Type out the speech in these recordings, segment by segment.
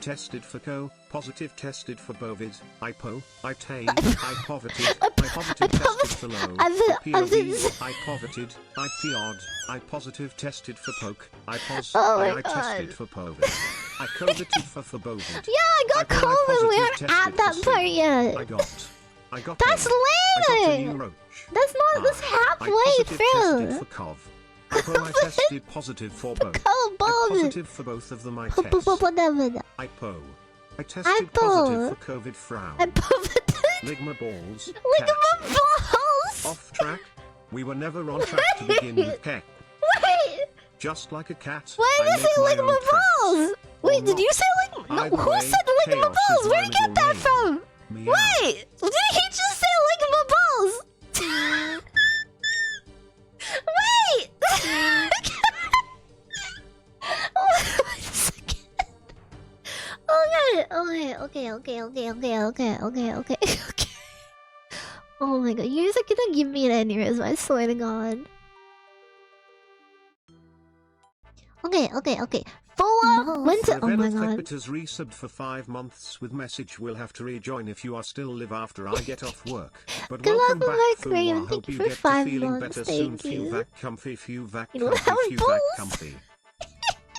tested for co, positive tested for bovid, IPO, ITAE, I poverted, I poverted tested for low, POV, I poverted, I POD, I positive tested for poke, I pos, I tested for povid, I coveted for bovid. Yeah, I got COVID. We aren't at that part yet. I got. That's later. That's not. That's halfway through. For cov. I tested positive for both. Positive for both of them. I test. IPO. I tested positive for COVID frown. Ligma balls. Ligma balls. Off track. We were never on track to begin with. Keck. Wait. Just like a cat. Why did you say Ligma balls? Wait, did you say Ligma? No, who said Ligma balls? Where did you get that from? Wait, did he just say Ligma balls? Wait! Wait a second. Okay. Oh my god, you guys are gonna give me an aneurysm, I swear to god. Okay. Fuwa went to. Oh my god. has resubbed for 5 months with message. Will have to rejoin if you are still live after I get off work. But welcome back, Fuwa. Hope you get to feeling better soon. Fuvac comfy, Fuvac comfy, Fuvac comfy.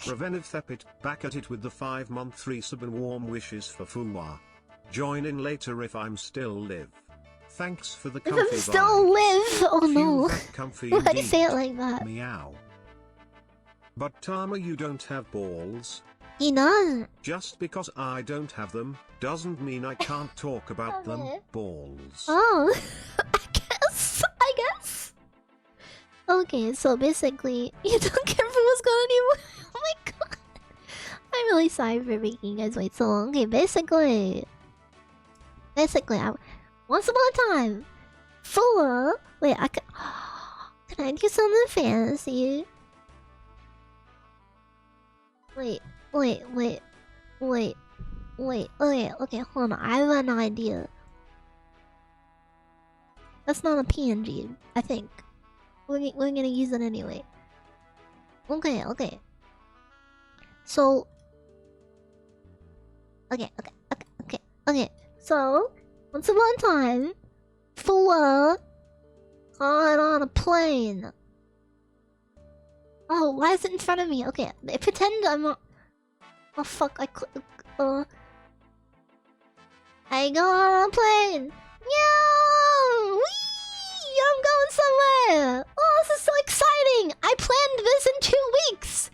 Revenant Thepit, back at it with the 5-month resub and warm wishes for Fuwa. Join in later if I'm still live. Thanks for the comfy. If I'm still live. Oh no. Why say it like that? Meow. But Tama, you don't have balls. He doesn't. Just because I don't have them, doesn't mean I can't talk about them. Balls. Oh, I guess. Okay, so basically, you don't care for what's going on anymore. Oh my god. I'm really sorry for making you guys wait so long. Okay, basically, once upon a time, Fuwa. Wait, can I do something fancy? Wait. Okay, hold on. I have an idea. That's not a PNG, I think. We're gonna use it anyway. Okay. So... Okay. So, once upon a time, Fuwa got on a plane. Oh, why is it in front of me? Okay, pretend I'm not... Oh fuck, I go on a plane! Yo! Whee! I'm going somewhere! Oh, this is so exciting! I planned this in 2 weeks!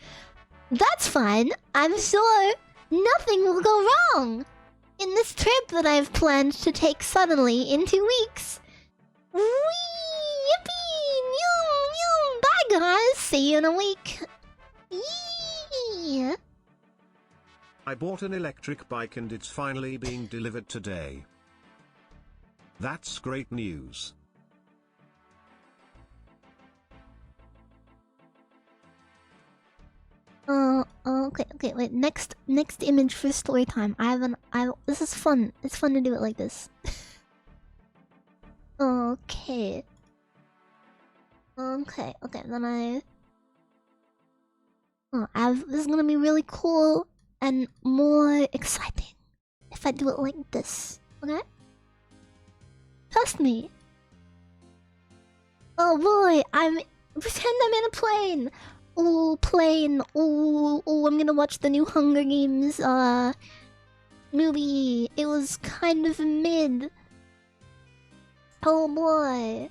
That's fine. I'm sure nothing will go wrong in this trip that I've planned to take suddenly in 2 weeks. Whee! Yippee! Yum! Bye guys! See you in a week! Yee! I bought an electric bike and it's finally being delivered today. That's great news. Okay, wait, next image for story time. This is fun. It's fun to do it like this. Okay, then this is gonna be really cool and more exciting if I do it like this, okay? Trust me. Oh boy, pretend I'm in a plane. Ooh, plane. Ooh, I'm gonna watch the new Hunger Games movie. It was kind of mid. Oh boy.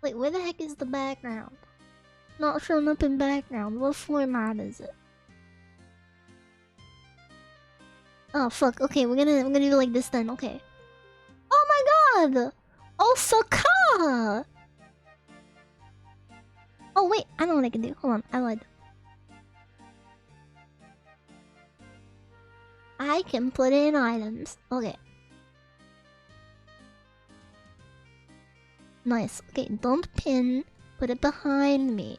Wait, where the heck is the background? Not showing up in background. What format is it? Oh fuck. Okay, we're gonna do it like this then. Okay. Oh my god! Osaka! Oh wait, I know what I can do. Hold on, I lied. I can put in items. Okay. Nice. Okay, don't pin. Put it behind me.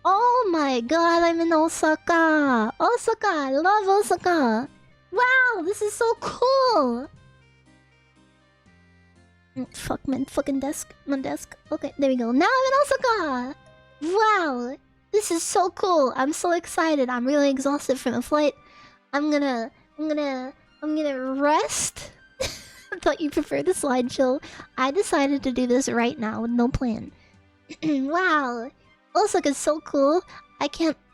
Oh my god, I'm in Osaka! Osaka! I love Osaka! Wow, this is so cool! Fuck, man. Fucking desk. My desk. Okay, there we go. Now I'm in Osaka! Wow! This is so cool. I'm so excited. I'm really exhausted from the flight. I'm gonna rest. I thought you preferred the slideshow. I decided to do this right now with no plan. Wow. Osaka's so cool.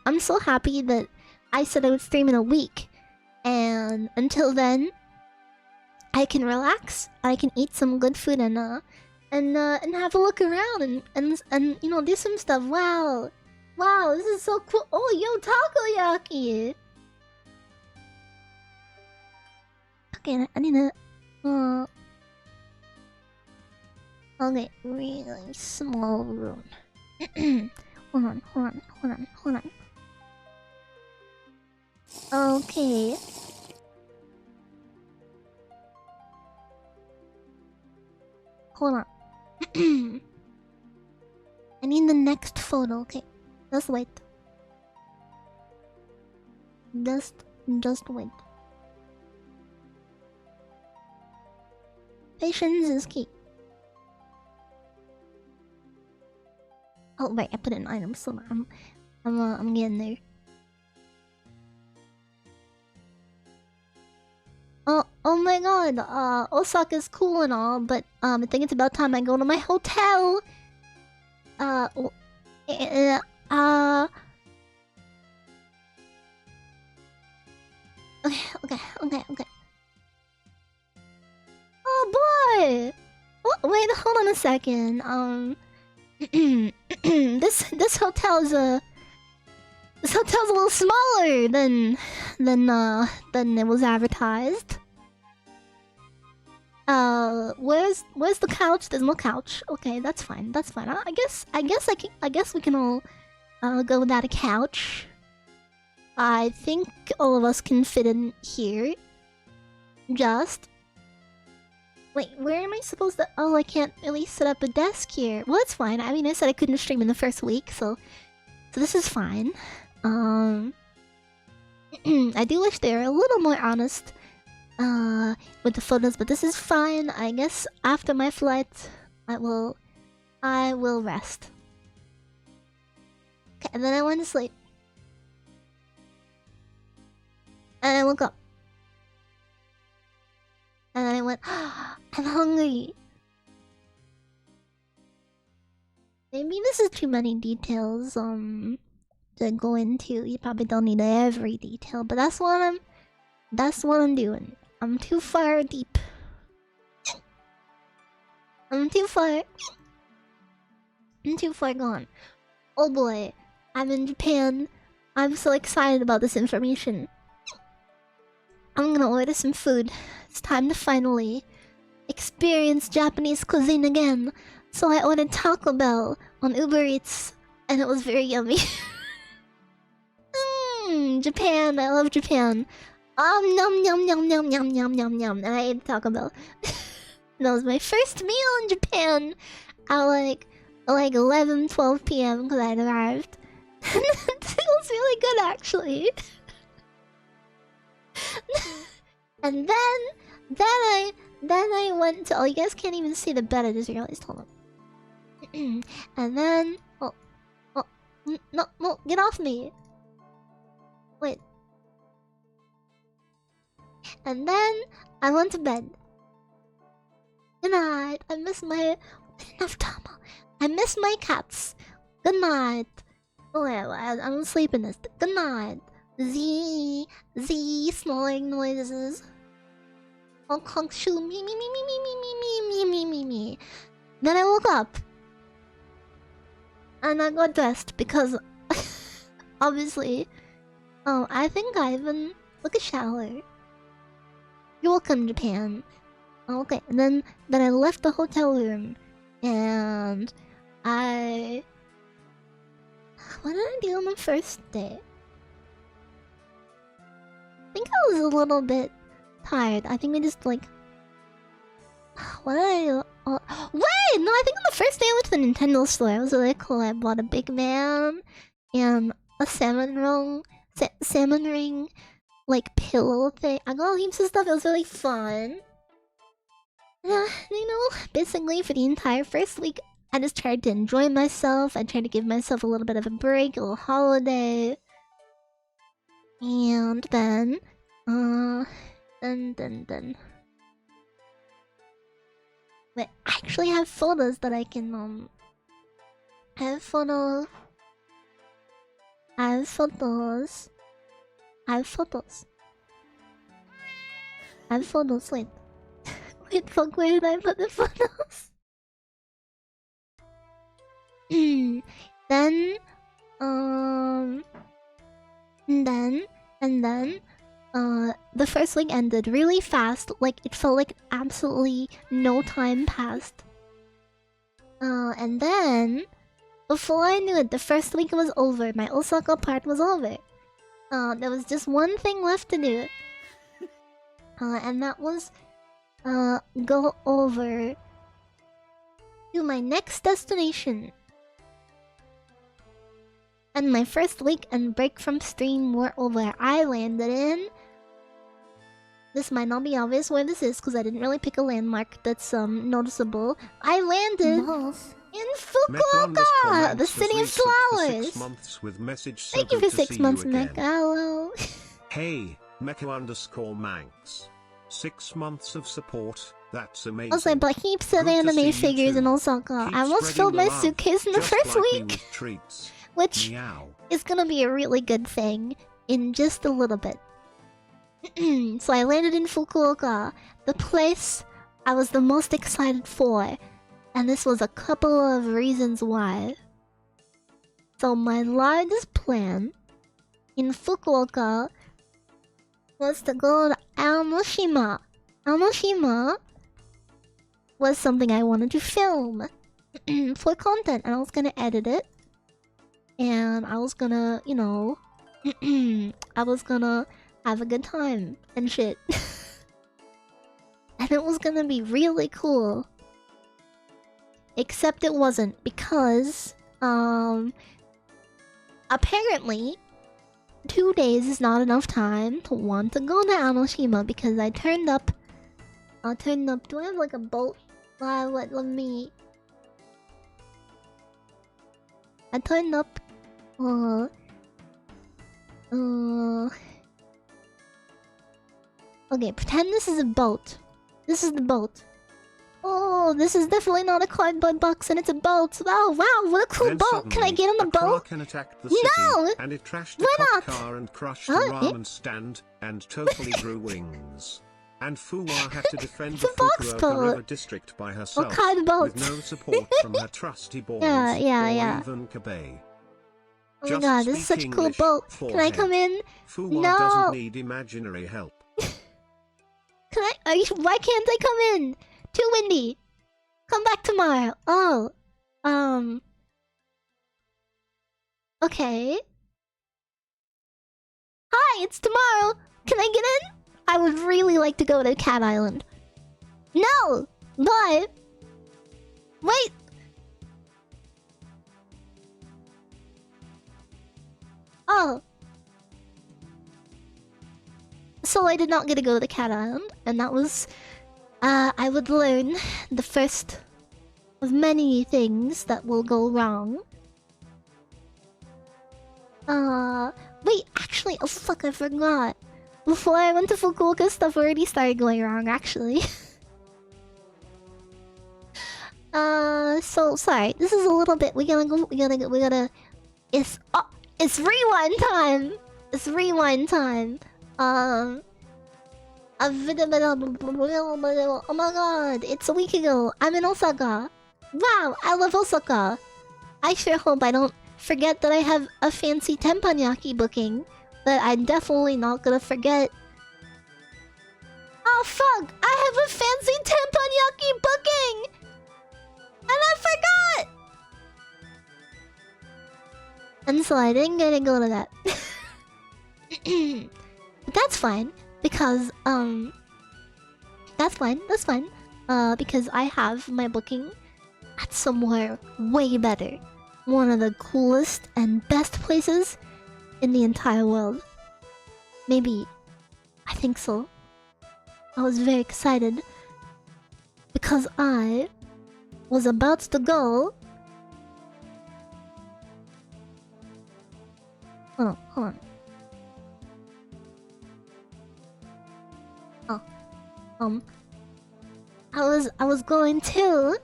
I'm so happy that I said I would stream in a week. And until then, I can relax. I can eat some good food and have a look around and you know, do some stuff. Wow. Wow, this is so cool. Oh, yo, takoyaki. Okay, I need to okay, really small room. Hold on. Okay. Hold on. I need the next photo, okay. Just wait. Just wait. Patience is key. Oh right, I put in items, so I'm getting there. Oh my god, Osaka's cool and all, but I think it's about time I go to my hotel. Okay. Oh boy! Oh, wait, hold on a second. This hotel's a little smaller than it was advertised. Where's the couch? There's no couch. Okay, that's fine. That's fine. I guess we can all go without a couch. I think all of us can fit in here. Just wait, where am I supposed to? Oh, I can't really set up a desk here. Well, that's fine. I mean, I said I couldn't stream in the first week, so this is fine. I do wish they were a little more honest with the photos, but this is fine. I guess after my flight, I will rest. Okay, and then I went to sleep. And I woke up. And then I went, I'm hungry. Maybe this is too many details to go into. You probably don't need every detail, but that's what I'm doing. I'm too far deep. I'm too far gone. Oh boy, I'm in Japan. I'm so excited about this information. I'm gonna order some food. It's time to finally experience Japanese cuisine again. So I ordered Taco Bell on Uber Eats, and it was very yummy. Japan, I love Japan. Yum yum yum yum yum yum yum yum. And I ate Taco Bell. That was my first meal in Japan at like 11-12 p.m. because I had arrived. It was really good actually. And then I went to. Oh, you guys can't even see the bed. I just realized. Hold on. And then no, get off me. Wait. And then I went to bed. Good night. I miss my enough time. I miss my cats. Good night. Oh, I'm sleeping this. Good night. Z snoring noises. Honk honk shoo me. Then I woke up and I got dressed because obviously I think I even took a shower. You're welcome, Japan. Okay, and then I left the hotel room and what did I do on the first day? I think I was a little bit tired. I think I just like... What did I do? Wait! No, I think on the first day I went to the Nintendo store. It was really cool. I bought a big man and a salmon ring, like pillow thing. I got heaps of stuff. It was really fun. You know, basically for the entire first week I just tried to enjoy myself. I tried to give myself a little bit of a break, a little holiday. And then, then. Wait, I actually have photos that I can, I have photos. I have photos. I have photos. I have photos, wait. Wait, fuck, where did I put the photos? Then, and then, the first week ended really fast. Like, it felt like absolutely no time passed. And then, before I knew it, the first week was over. My Osaka part was over. There was just one thing left to do. And that was, go over to my next destination. And my first week and break from stream were over. I landed in... This might not be obvious where this is, because I didn't really pick a landmark that's, noticeable. I landed in Fukuoka! The city of flowers! Thank you for 6 months, Mecha. Hello. Hey, Mecha_Manx. 6 months of support. That's amazing. Also, I bought heaps of anime figures in Osaka. I almost filled my suitcase in the first week. Which is gonna be a really good thing in just a little bit. So I landed in Fukuoka, the place I was the most excited for. And this was a couple of reasons why. So my largest plan in Fukuoka was to go to Aonoshima. Aonoshima was something I wanted to film for content, and I was gonna edit it. And I was gonna, you know, I was gonna have a good time and shit. And it was gonna be really cool. Except it wasn't, because, apparently, 2 days is not enough time to want to go to Aonoshima, because I turned up, do I have like a boat? Let me... I turned up, okay, pretend this is a boat. This is the boat. Oh, this is definitely not a cardboard box, and it's a boat. Oh, wow, what a cool boat! Can I get on the boat? No! And it trashed Why a cop not? car and crushed a ramen stand and totally grew wings. And Fuwa had to defend the Fukuoka River District by herself, what kind of boat? with no support from her trusty boys yeah. or even Kabe. Oh my god, this is such a cool boat. Can I come in? Fuwa No! doesn't need imaginary help. Can I? Why can't I come in? Too windy. Come back tomorrow. Oh. Okay. Hi, it's tomorrow. Can I get in? I would really like to go to Cat Island. No! But... Wait! Oh. So I did not get to go to Cat Island, and that was... I would learn the first of many things that will go wrong. Wait, actually, oh fuck, I forgot. Before I went to Fukuoka, stuff already started going wrong, actually. So, sorry, this is a little bit, we gotta... It's rewind time! It's rewind time. Oh my god, it's a week ago. I'm in Osaka. Wow, I love Osaka. I sure hope I don't forget that I have a fancy teppanyaki booking. But I'm definitely not gonna forget. Oh fuck, I have a fancy teppanyaki booking! And I forgot! And so I didn't get to go to that. But that's fine. Because, that's fine, because I have my booking at somewhere way better. One of the coolest and best places in the entire world. Maybe. I think so. I was very excited. Because I was about to go. Oh, hold on. Oh, I was going to.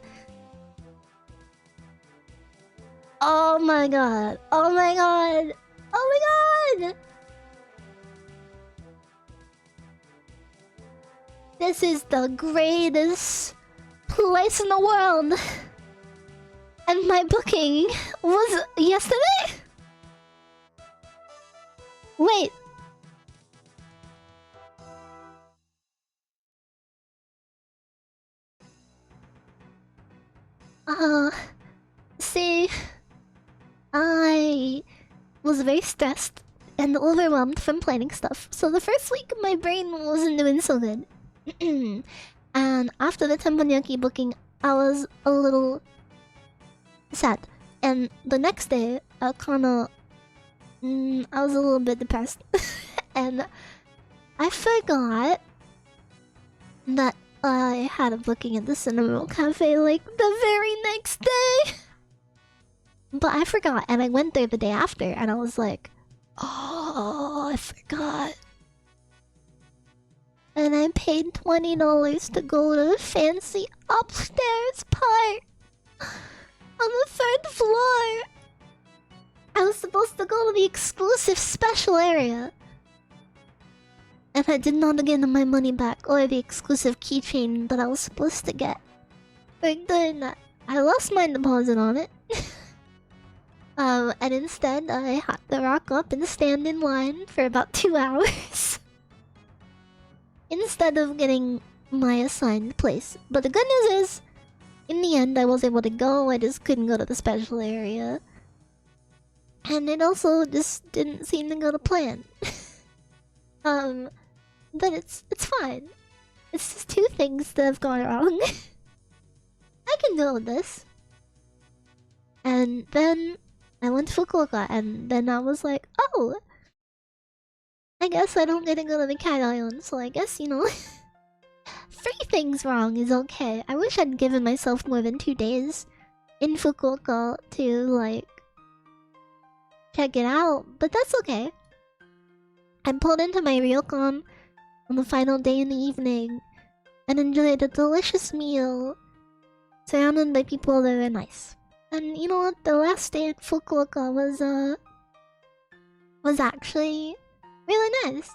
Oh my god! Oh my god! Oh my god! This is the greatest place in the world. And my booking was yesterday? Wait. See, I was very stressed and overwhelmed from planning stuff. So the first week, my brain wasn't doing so good. And after the teppanyaki booking, I was a little sad. And the next day, I was a little bit depressed. And I forgot that I had a booking at the Cin Cafe like the very next day. But I forgot, and I went there the day after, and I was like, oh, I forgot. And I paid $20 to go to the fancy upstairs part on the 3rd floor. I was supposed to go to the exclusive special area. And I did not get my money back or the exclusive keychain that I was supposed to get. For doing that, I lost my deposit on it. And instead I had to rock up and stand in line for about 2 hours. Instead of getting my assigned place. But the good news is, in the end I was able to go, I just couldn't go to the special area. And it also just didn't seem to go to plan. But it's fine. It's just 2 things that have gone wrong. I can deal with this. And then I went to Fukuoka, and then I was like, oh, I guess I don't get to go to the Cat Island, so I guess, you know, 3 things wrong is okay. I wish I'd given myself more than 2 days in Fukuoka to, like, check it out, but that's okay. I pulled into my ryokan on the final day in the evening and enjoyed a delicious meal surrounded by people that were nice. And you know what? The last day in Fukuoka was actually really nice.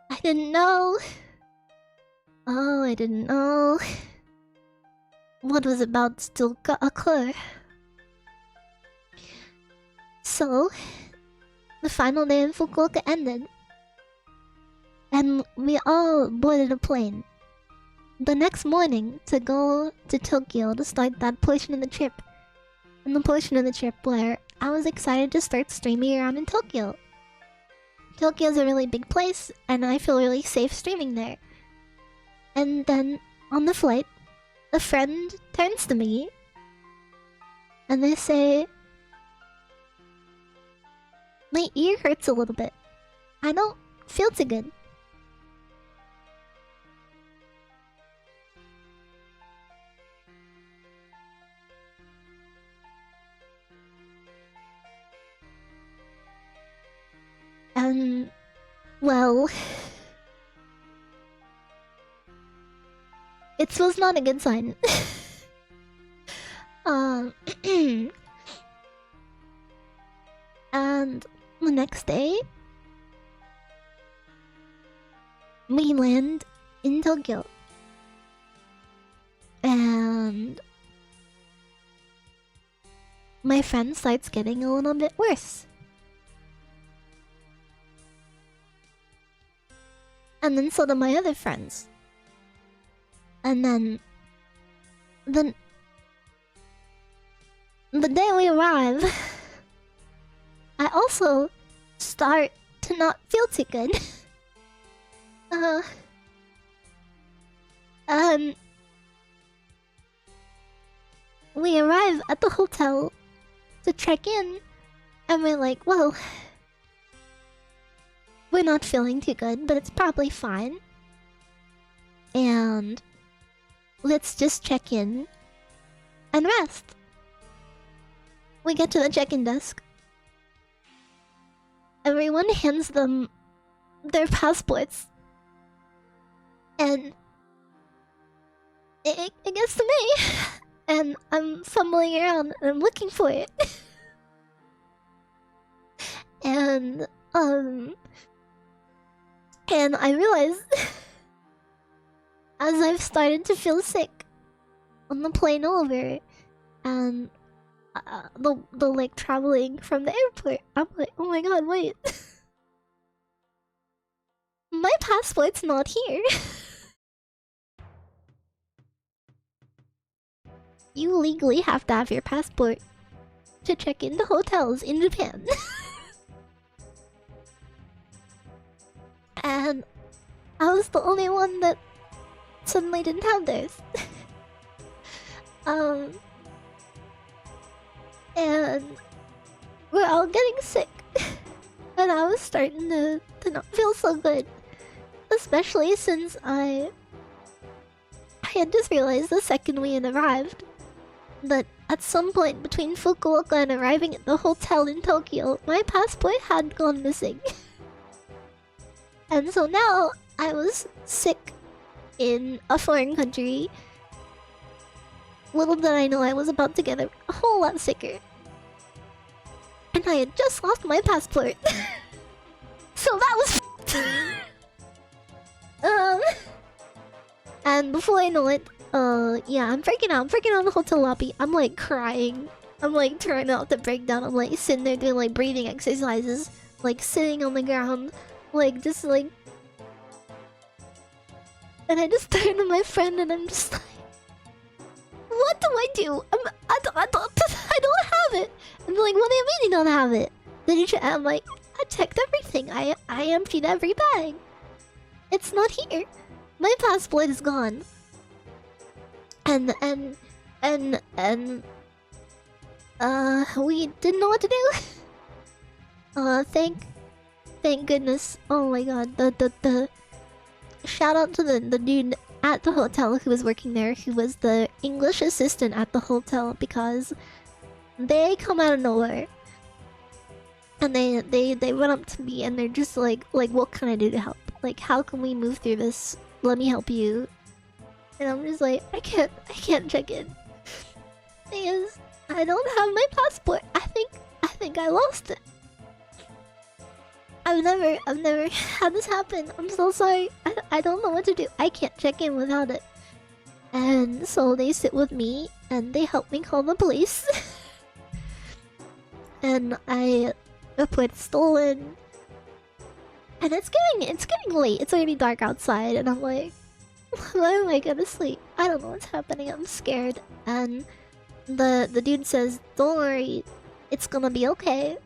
I didn't know. Oh, I didn't know what was about to occur. So, the final day in Fukuoka ended, and we all boarded a plane the next morning to go to Tokyo to start that portion of the trip. And the portion of the trip where I was excited to start streaming around in Tokyo. Tokyo's a really big place, and I feel really safe streaming there. And then, on the flight, a friend turns to me, and they say, my ear hurts a little bit. I don't feel too good. Well, it was not a good sign. And the next day, we land in Tokyo. And my friend starts getting a little bit worse. And then so do my other friends. And then the day we arrive, I also start to not feel too good. We arrive at the hotel to check in, and we're like, well, we're not feeling too good, but it's probably fine. And let's just check in and rest. We get to the check-in desk. Everyone hands them their passports. And it gets to me. And I'm fumbling around and I'm looking for it. And I realized as I've started to feel sick on the plane over and the like traveling from the airport, I'm like, oh my god, wait. My passport's not here. You legally have to have your passport to check into hotels in Japan. And I was the only one that suddenly didn't have theirs. And we're all getting sick. And I was starting to not feel so good. Especially since I had just realized the second we had arrived that at some point between Fukuoka and arriving at the hotel in Tokyo, my passport had gone missing. And so now I was sick in a foreign country. Little did I know I was about to get a whole lot sicker. And I had just lost my passport. So that was and before I know it, yeah, I'm freaking out. I'm freaking out in the hotel lobby. I'm like crying. I'm like trying not to break down. I'm like sitting there doing like breathing exercises, like sitting on the ground, like just like. And I just turned to my friend and I'm just like, what do I do? I don't have it. I'm like, what do you mean you don't have it? Then you I'm like, I checked everything. I emptied every bag. It's not here. My passport is gone. And we didn't know what to do. Thank goodness. Oh my god. The shout out to the dude at the hotel who was working there, who was the English assistant at the hotel, because they come out of nowhere. And they run up to me and they're just like what can I do to help? Like, how can we move through this? Let me help you. And I'm just like, I can't check in. Because I don't have my passport. I think I lost it. I've never had this happen. I'm so sorry. I don't know what to do. I can't check in without it. And so they sit with me and they help me call the police. And I report stolen. And it's getting late. It's already dark outside and I'm like, when am I gonna sleep? I don't know what's happening. I'm scared. And the dude says, don't worry, it's gonna be okay.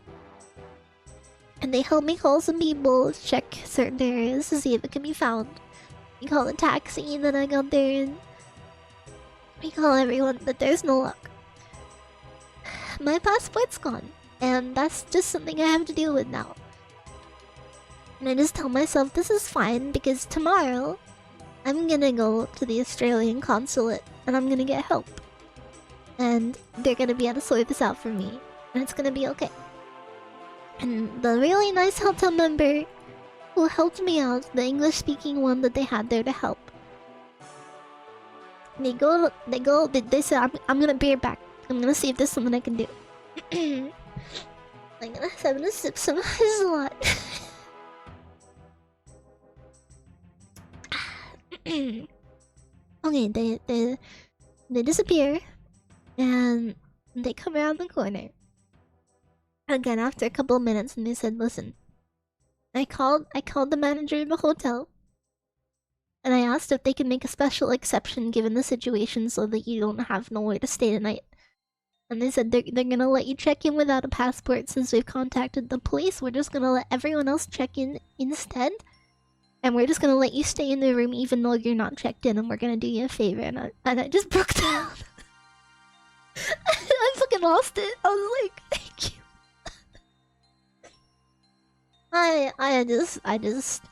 And they help me call some people, check certain areas to see if it can be found. We call a taxi, and then I got there and we call everyone, but there's no luck. My passport's gone, and that's just something I have to deal with now. And I just tell myself this is fine because tomorrow I'm gonna go to the Australian Consulate and I'm gonna get help. And they're gonna be able to sort this out for me, and it's gonna be okay. And the really nice hotel member who helped me out, the English-speaking one that they had there to help, they said, I'm gonna be right back. I'm gonna see if there's something I can do. I'm gonna sip some hazelnut. Okay, they disappear, and they come around the corner. Again, after a couple of minutes, and they said, listen, I called the manager of the hotel, and I asked if they could make a special exception given the situation so that you don't have nowhere to stay tonight. And they said they're gonna let you check in without a passport since we've contacted the police. We're just gonna let everyone else check in instead. And we're just gonna let you stay in the room even though you're not checked in, and we're gonna do you a favor. And I just broke down. I fucking lost it. I was like, thank you. I just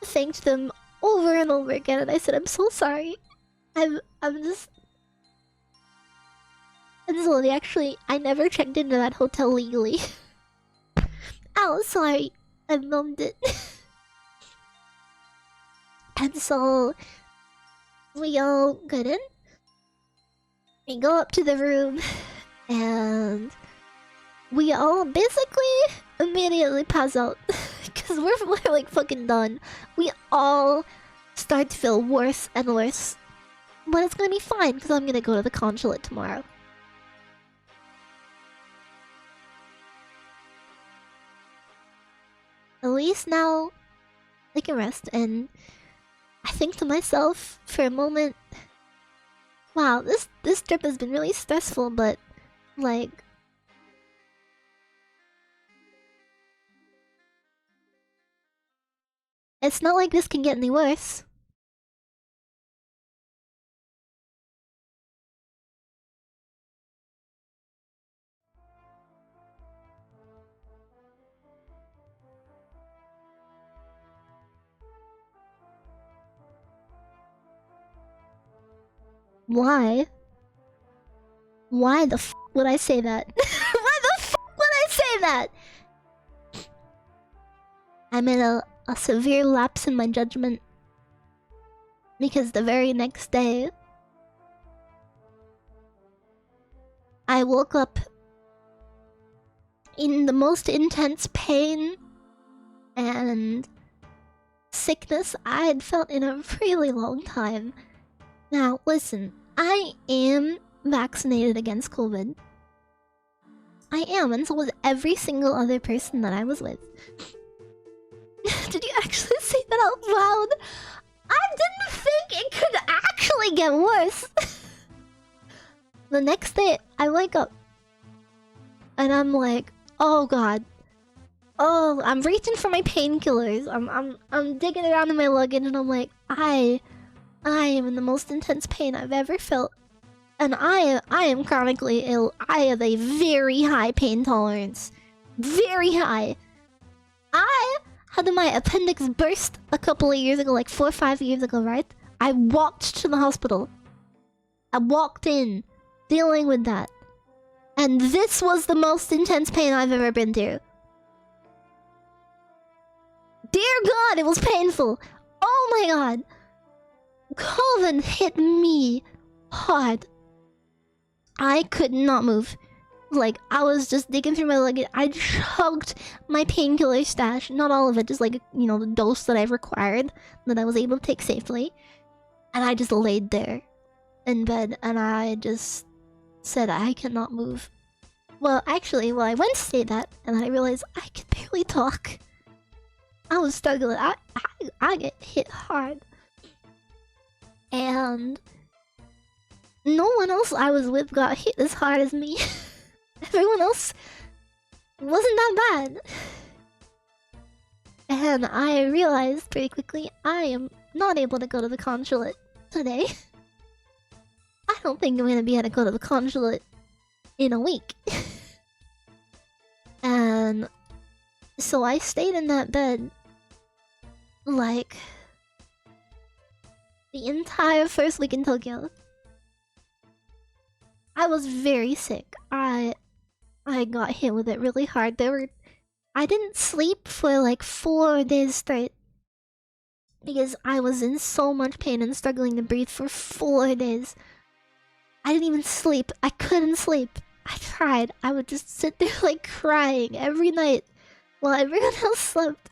thanked them over and over again, and I said, I'm so sorry. I'm just... And slowly, actually, I never checked into that hotel legally. Oh, sorry. I numbed it. And so... we all get in. We go up to the room. And... we all basically immediately pass out. Because we're like fucking done. We all start to feel worse and worse. But it's gonna be fine, because I'm gonna go to the consulate tomorrow. At least now, I can rest, and I think to myself for a moment, wow, this trip has been really stressful, but, like... it's not like this can get any worse. Why? Why the f would I say that? Why the f would I say that? I made a severe lapse in my judgment. Because the very next day, I woke up in the most intense pain and sickness I had felt in a really long time. Now, listen, I am vaccinated against COVID. I am, and so was every single other person that I was with. Did you actually say that out loud? I didn't think it could actually get worse. The next day, I wake up. And I'm like, oh god. Oh, I'm reaching for my painkillers. I'm digging around in my luggage and I'm like, I am in the most intense pain I've ever felt. And I am chronically ill. I have a very high pain tolerance. Very high. I had my appendix burst a couple of years ago, like 4 or 5 years ago, right? I walked to the hospital. I walked in, dealing with that. And this was the most intense pain I've ever been through. Dear God, it was painful. Oh my God. COVID hit me hard. I could not move. Like, I was just digging through my luggage. I chugged my painkiller stash. Not all of it, just like, you know, the dose that I required, that I was able to take safely. And I just laid there in bed and I just said I cannot move. Well, actually, I went to say that and I realized I could barely talk. I was struggling. I get hit hard. And no one else I was with got hit as hard as me. Everyone else wasn't that bad. And I realized pretty quickly I am not able to go to the consulate today. I don't think I'm gonna be able to go to the consulate in a week. And so I stayed in that bed like the entire first week in Tokyo. I was very sick. I got hit with it really hard. I didn't sleep for like 4 days straight. Because I was in so much pain and struggling to breathe for 4 days. I didn't even sleep. I couldn't sleep. I tried. I would just sit there like crying every night while everyone else slept.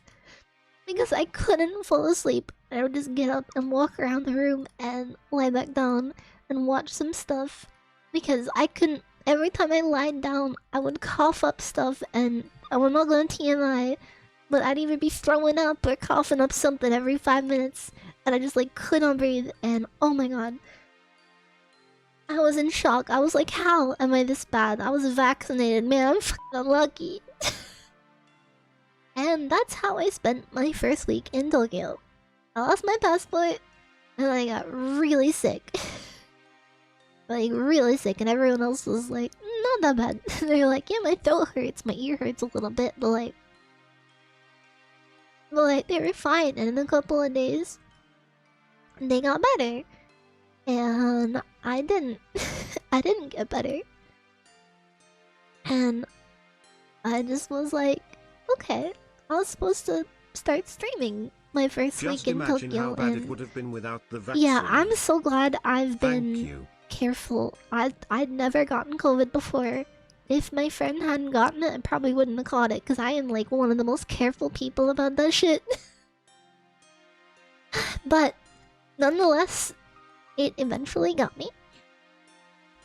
Because I couldn't fall asleep. I would just get up and walk around the room and lie back down and watch some stuff. Because I couldn't... Every time I lied down, I would cough up stuff and... I will not go on TMI, but I'd either be throwing up or coughing up something every 5 minutes. And I just like could not breathe and oh my god. I was in shock. I was like, how am I this bad? I was vaccinated. Man, I'm fucking unlucky. And that's how I spent my first week in Tokyo. I lost my passport and I got really sick. Like, really sick, and everyone else was like, not that bad. They're like, yeah, my throat hurts, my ear hurts a little bit, but like, they were fine, and in a couple of days, they got better. And I didn't. I didn't get better. And I just was like, okay, I was supposed to start streaming my first week in imagine Tokyo. how bad and it would have been without the vaccine. yeah, I'm so glad I've Thank been you. careful. I'd never gotten COVID before. If my friend hadn't gotten it, I probably wouldn't have caught it, because I am like one of the most careful people about that shit. But nonetheless, it eventually got me.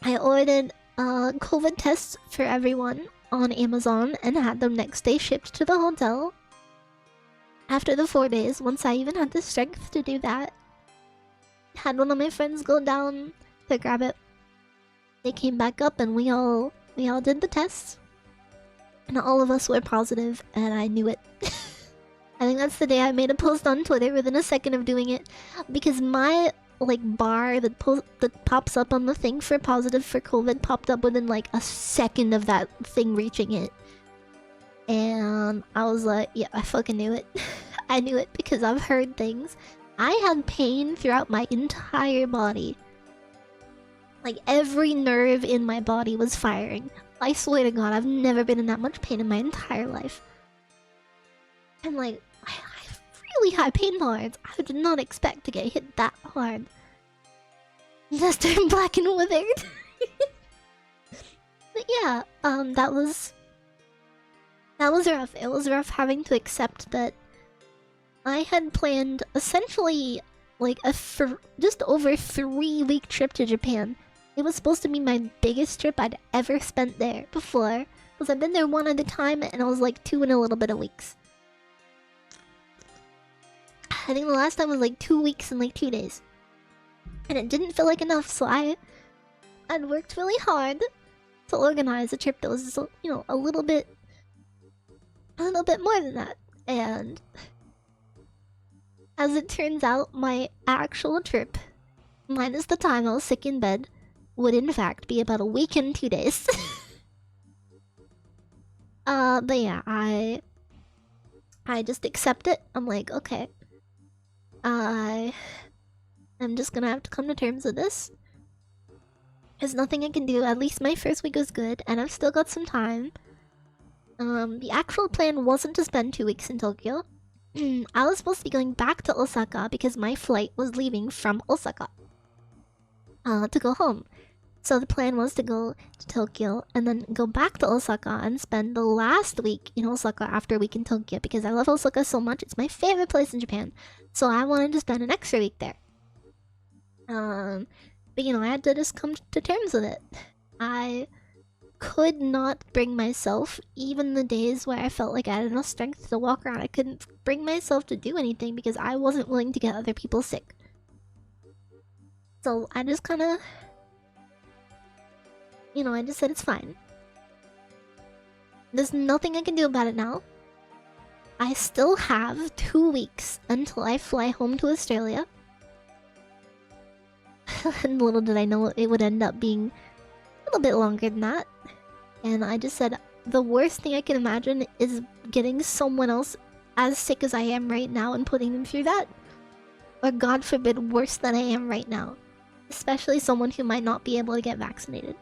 I ordered COVID tests for everyone on Amazon and had them next day shipped to the hotel. After the 4 days, once I even had the strength to do that, had one of my friends go down to grab it. They came back up and we all did the tests. And all of us were positive, and I knew it. I think that's the day I made a post on Twitter within a second of doing it. Because my like bar that pops up on the thing for positive for COVID popped up within like a second of that thing reaching it. And I was like, yeah, I fucking knew it. I knew it because I've heard things. I had pain throughout my entire body. Like every nerve in my body was firing. I swear to God, I've never been in that much pain in my entire life. And like, I have really high pain tolerance. I did not expect to get hit that hard. Just turned black and withered. But yeah, that was rough. It was rough having to accept that I had planned essentially like a just over 3-week trip to Japan. It was supposed to be my biggest trip I'd ever spent there before, because I've been there one at a time and I was like 2 and a little bit of weeks. I think the last time was like 2 weeks and like 2 days. And it didn't feel like enough, so I'd worked really hard to organize a trip that was, you know, a little bit more than that. And as it turns out, my actual trip, minus the time I was sick in bed, would in fact be about a week and 2 days. But yeah, I just accept it. I'm like, okay, I'm just gonna have to come to terms with this. There's nothing I can do. At least my first week was good, and I've still got some time. The actual plan wasn't to spend 2 weeks in Tokyo. I was supposed to be going back to Osaka because my flight was leaving from Osaka to go home. So the plan was to go to Tokyo and then go back to Osaka and spend the last week in Osaka after a week in Tokyo, because I love Osaka so much. It's my favorite place in Japan. So I wanted to spend an extra week there. But you know, I had to just come to terms with it. I could not bring myself, even the days where I felt like I had enough strength to walk around, I couldn't bring myself to do anything because I wasn't willing to get other people sick. So I just kind of, you know, I just said it's fine. There's nothing I can do about it now. I still have 2 weeks until I fly home to Australia. And little did I know it would end up being a little bit longer than that. And I just said, the worst thing I can imagine is getting someone else as sick as I am right now and putting them through that. Or God forbid, worse than I am right now. Especially someone who might not be able to get vaccinated.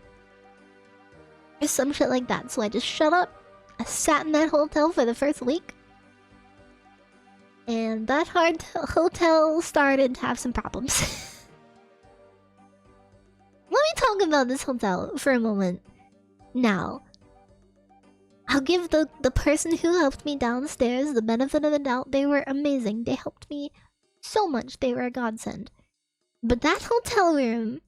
Or some shit like that. So I just shut up. I sat in that hotel for the first week. And that hotel started to have some problems. Let me talk about this hotel for a moment. Now, I'll give the person who helped me downstairs the benefit of the doubt. They were amazing. They helped me so much. They were a godsend. But that hotel room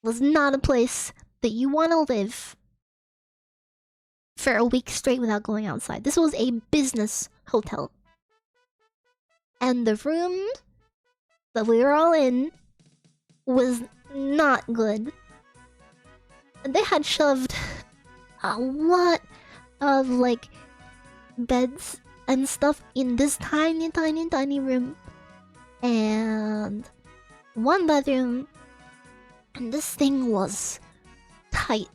was not a place that you want to live for a week straight without going outside. This was a business hotel. And the room that we were all in was not good. They had shoved a lot of like beds and stuff in this tiny room, and one bedroom, and this thing was tight.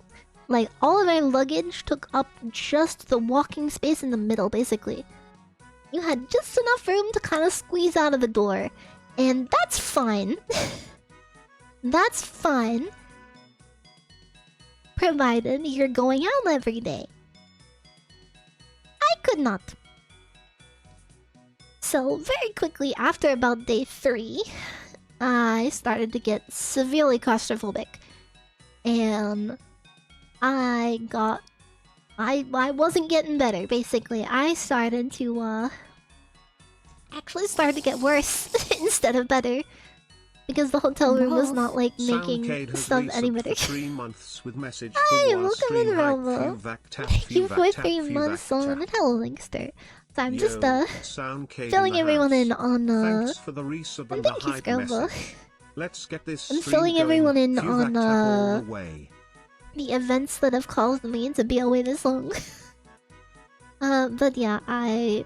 Like all of our luggage took up just the walking space in the middle, basically. You had just enough room to kind of squeeze out of the door, and that's fine. That's fine. Provided you're going out every day. I could not. So, very quickly after about day 3, I started to get severely claustrophobic. And I wasn't getting better, basically. I started to, actually started to get worse instead of better. Because the hotel room was not, like, making stuff any better. 3 months with message. Hi, welcome in, Robo. Thank you for 3 months on the Hello Linkster. So I'm just, filling everyone in on, Thanks for the resub and the thank you, hype Scrabble. message. Let's get this I'm stream filling everyone going. in on, all the way. the events that have caused me to be away this long. But yeah, I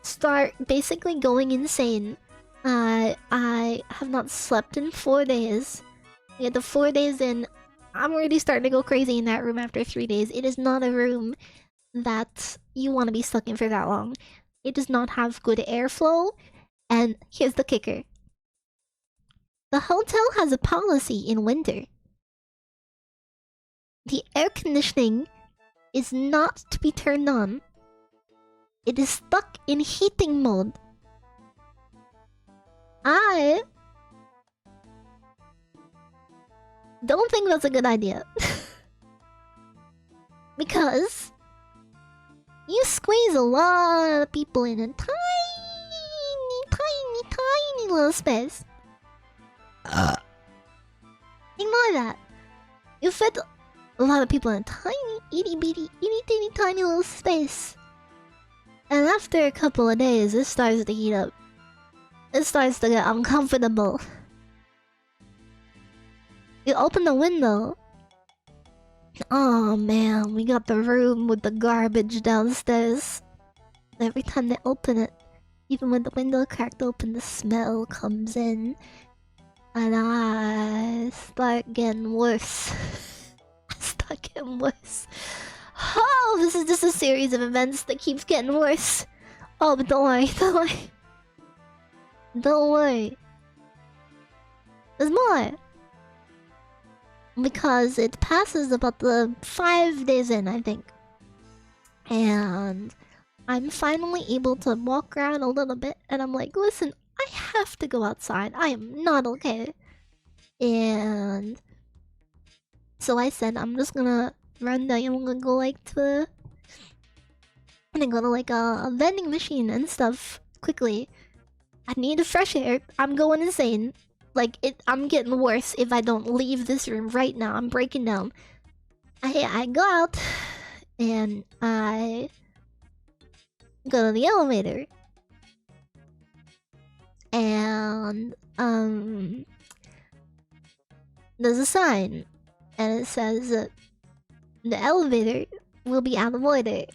start basically going insane. I have not slept in 4 days. Yeah, the 4 days in, I'm already starting to go crazy in that room after 3 days. It is not a room that you want to be stuck in for that long. It does not have good airflow, and here's the kicker. The hotel has a policy in winter. The air conditioning is not to be turned on. It is stuck in heating mode. I don't think that's a good idea. Because you squeeze a lot of people in a tiny little space. Ignore that. You fit a lot of people in a tiny, itty bitty, tiny little space. And after a couple of days, it starts to heat up. It starts to get uncomfortable. You open the window. Oh man, we got the room with the garbage downstairs. Every time they open it, even with the window cracked open, the smell comes in. And I start getting worse. I start getting worse. Oh, this is just a series of events that keeps getting worse. Oh, but don't worry, don't worry. Don't worry. There's more. Because it passes about the 5 days in, I think. And I'm finally able to walk around a little bit. And I'm like, listen, I have to go outside. I am not okay. And so I said, I'm just gonna run down. I'm gonna go like to... I'm gonna go to like a vending machine and stuff quickly. I need a fresh air. I'm going insane. Like, I'm getting worse if I don't leave this room right now. I'm breaking down. I go out and I go to the elevator. And there's a sign and it says that the elevator will be out of order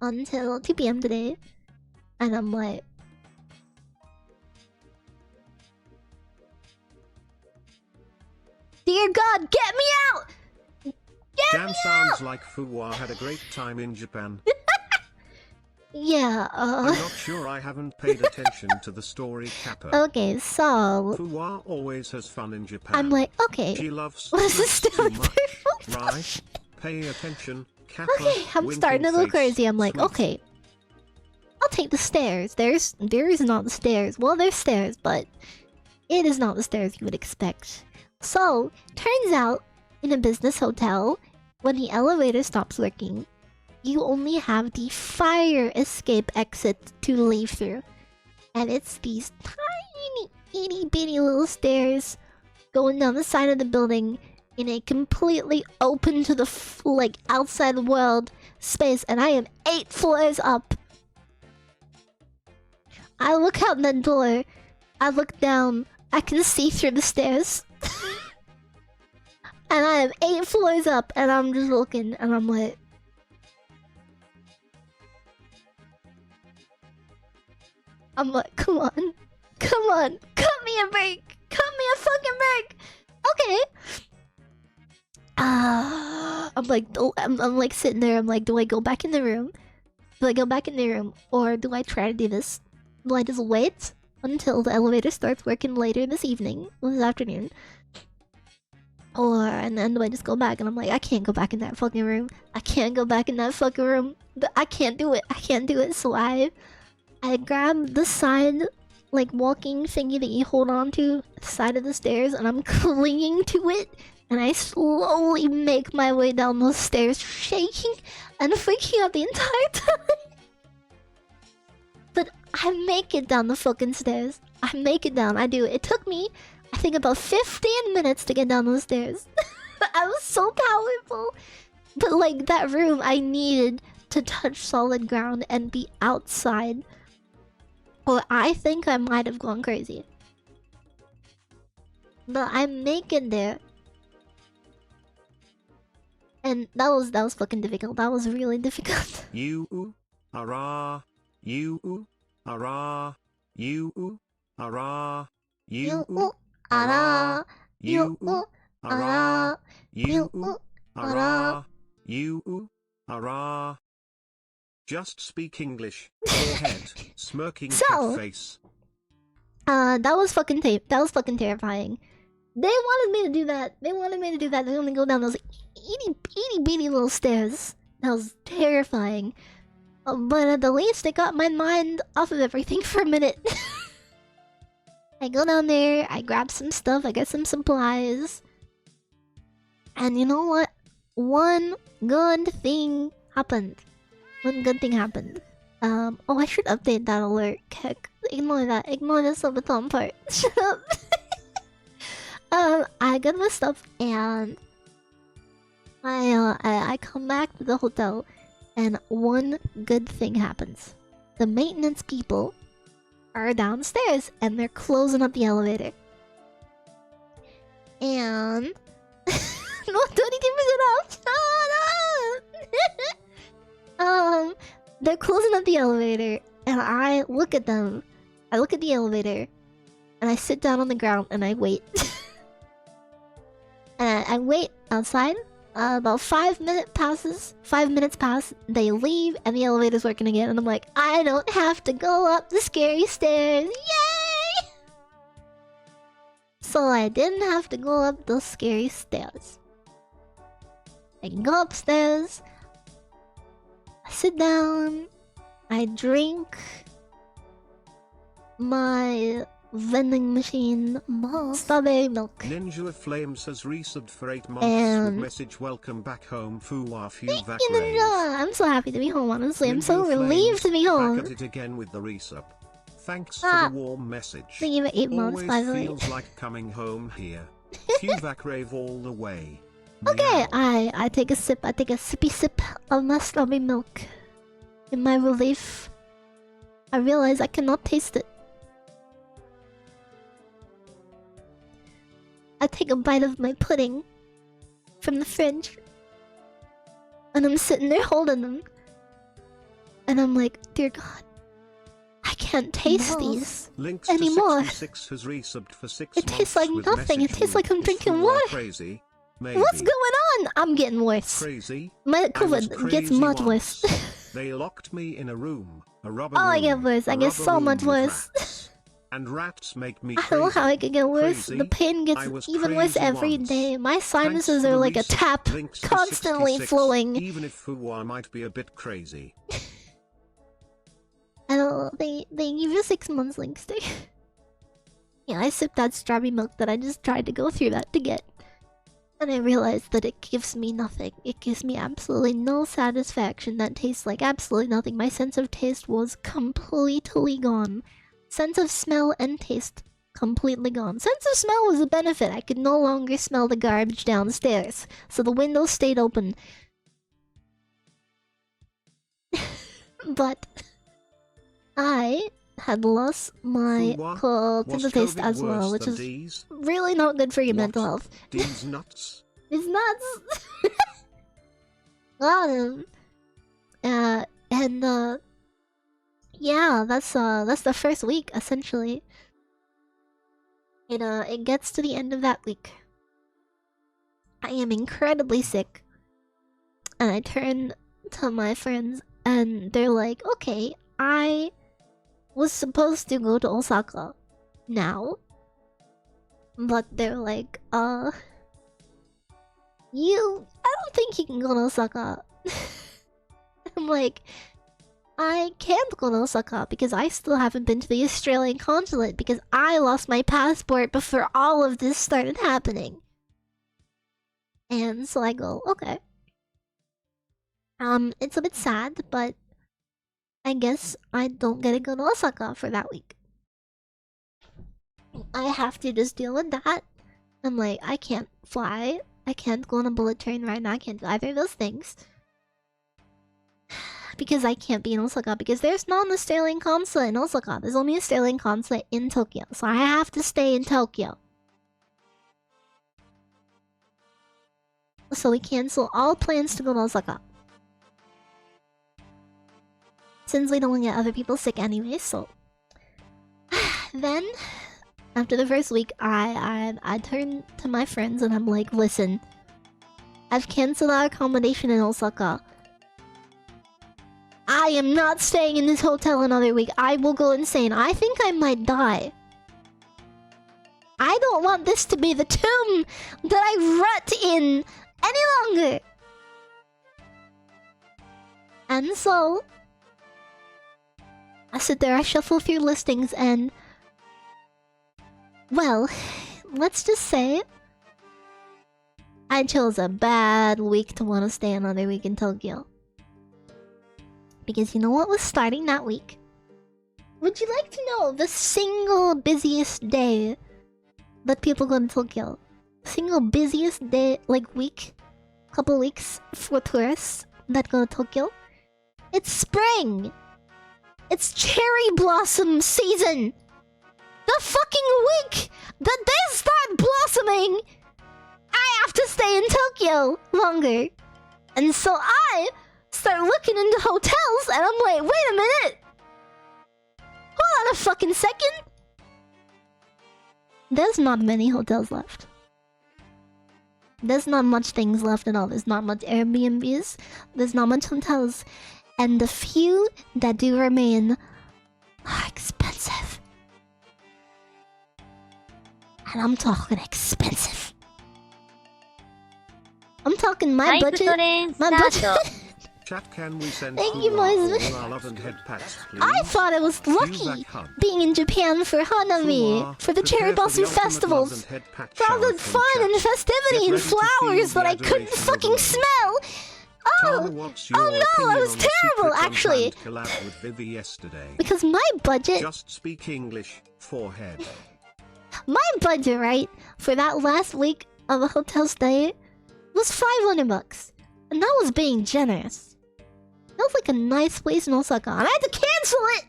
until 2 PM today. And I'm like, dear God, get me out! Damn, sounds like Fuwa had a great time in Japan. Yeah, I'm not sure, I haven't paid attention to the story, Kappa. Okay, so... Fuwa always has fun in Japan. I'm like, okay. She loves what is this story story? Right? Pay attention, Kappa. Okay, I'm starting to go crazy. I'm like, okay. I'll take the stairs. There is not the stairs. Well, there's stairs, but it is not the stairs you would expect. So, turns out, in a business hotel, when the elevator stops working, you only have the fire escape exit to leave through. And it's these tiny, itty bitty little stairs going down the side of the building in a completely open to the like outside world space, and I am 8 floors up. I look out the door, I look down, I can see through the stairs. And I am 8 floors up, and I'm just looking, and I'm like... I'm like, come on. Come on. Cut me a break. Cut me a fucking break. Okay. I'm like, I'm like sitting there. I'm like, do I go back in the room? Do I go back in the room? Or do I try to do this? Do I just wait until the elevator starts working later this evening? Or this afternoon? And then do I just go back? And I'm like, I can't go back in that fucking room. I can't go back in that fucking room. I can't do it. I can't do it. So I grab the side, like, walking thingy that you hold on to, the side of the stairs, and I'm clinging to it. And I slowly make my way down those stairs, shaking and freaking out the entire time. But I make it down the fucking stairs. I make it down. I do. It took me, I think, about 15 minutes to get down those stairs. I was so powerful. But, like, that room, I needed to touch solid ground and be outside. Or I think I might have gone crazy. But I make it there. And that was fucking difficult. That was really difficult. You ara, you ara, you ara, you ara, you ara, you ara, you ara. Just speak English. Forehead, smirking cat face. That was fucking terrifying. They wanted me to do that. They wanted me to do that. They only go down those itty bitty little stairs. That was terrifying. But at the least, it got my mind off of everything for a minute. I go down there, I grab some stuff, I get some supplies. And you know what? One good thing happened. Oh, I should update that alert. Heck, ignore that. Ignore the subathon part. Shut up. I got my stuff and I come back to the hotel and one good thing happens. The maintenance people are downstairs and they're closing up the elevator. And no, 22% off. Oh, no. They're closing up the elevator and I look at them. I look at the elevator and I sit down on the ground and I wait. And I wait outside. About 5 minutes passes. 5 minutes pass. They leave, and the elevator's working again. And I'm like, I don't have to go up the scary stairs. Yay! So I didn't have to go up those scary stairs. I go upstairs. I sit down. I drink my vending machine strawberry milk. Ninja Flames has resubbed for 8 months with message welcome back home Fuwa Fuva. Thank you, Ninja. I'm so happy to be home, honestly. I'm so relieved to be home. Back at it again with the resub. Thanks for the warm message. Thank you for 8 months, by the way. Feels like coming home here. Fuvac rave all the way. Okay, I take a sip. I take a sippy sip of my strawberry milk. In my relief, I realize I cannot taste it. I take a bite of my pudding from the fridge. And I'm sitting there holding them. And I'm like, dear God, I can't taste these Links anymore. To 66 has resubbed for 6 it tastes like nothing. It tastes like I'm drinking water. Crazy. What's going on? I'm getting worse. Crazy. My COVID gets much worse. They locked me in a room. A rubber room. I get worse. I get so much worse. And rats make me I don't know how it could get worse. The pain gets even worse every day. My sinuses are like a tap, constantly flowing. Even if Fuwa might be a bit crazy. I don't know. They give you 6 months links there. Yeah, I sipped that strawberry milk that I just tried to go through that to get. And I realized that it gives me nothing. It gives me absolutely no satisfaction. That tastes like absolutely nothing. My sense of taste was completely gone. Sense of smell and taste completely gone. Sense of smell was a benefit. I could no longer smell the garbage downstairs, so the windows stayed open. But I had lost my sense of taste as well, which is really not good for your mental health. These nuts. It's nuts. Got him. Yeah, that's the first week essentially. It gets to the end of that week. I am incredibly sick, and I turn to my friends, and they're like, "Okay, I was supposed to go to Osaka now, but they're like, I don't think you can go to Osaka. I'm like, I can't go to Osaka because I still haven't been to the Australian consulate because I lost my passport before all of this started happening. And so I go, okay. It's a bit sad, but I guess I don't get to go to Osaka for that week. I have to just deal with that. I'm like, I can't fly. I can't go on a bullet train right now. I can't do either of those things. Because I can't be in Osaka. Because there's not an Australian consulate in Osaka. There's only an Australian consulate in Tokyo. So I have to stay in Tokyo. So we cancel all plans to go to Osaka. Since we don't want to get other people sick anyway, so... Then... After the first week, I turned to my friends and I'm like, listen, I've canceled our accommodation in Osaka. I am not staying in this hotel another week. I will go insane. I think I might die. I don't want this to be the tomb that I rut in any longer. And so, I sit there, I shuffle through listings and... Well, let's just say I chose a bad week to want to stay another week in Tokyo. Because you know what was starting that week? Would you like to know the single busiest day that people go to Tokyo? Single busiest day, like week? Couple weeks for tourists that go to Tokyo? It's spring! It's cherry blossom season! The fucking week that they start blossoming, I have to stay in Tokyo longer. And so I start looking into hotels and I'm like, wait a minute. Hold on a fucking second. There's not many hotels left. There's not much things left at all. There's not much Airbnbs. There's not much hotels. And the few that do remain are expensive. And I'm talking expensive. I'm talking my budget. My budget. Chat, can we send Thank you, boys. I thought I was lucky being in Japan for Hanami, for the Cherry Blossom festivals, for all the fun and festivity and flowers that I couldn't fucking smell. Oh no, I was terrible actually. Because my budget. Just speak English, forehead. My budget, right, for that last week of a hotel stay was $500, and that was being generous. That was like a nice place in Osaka, and I had to cancel it.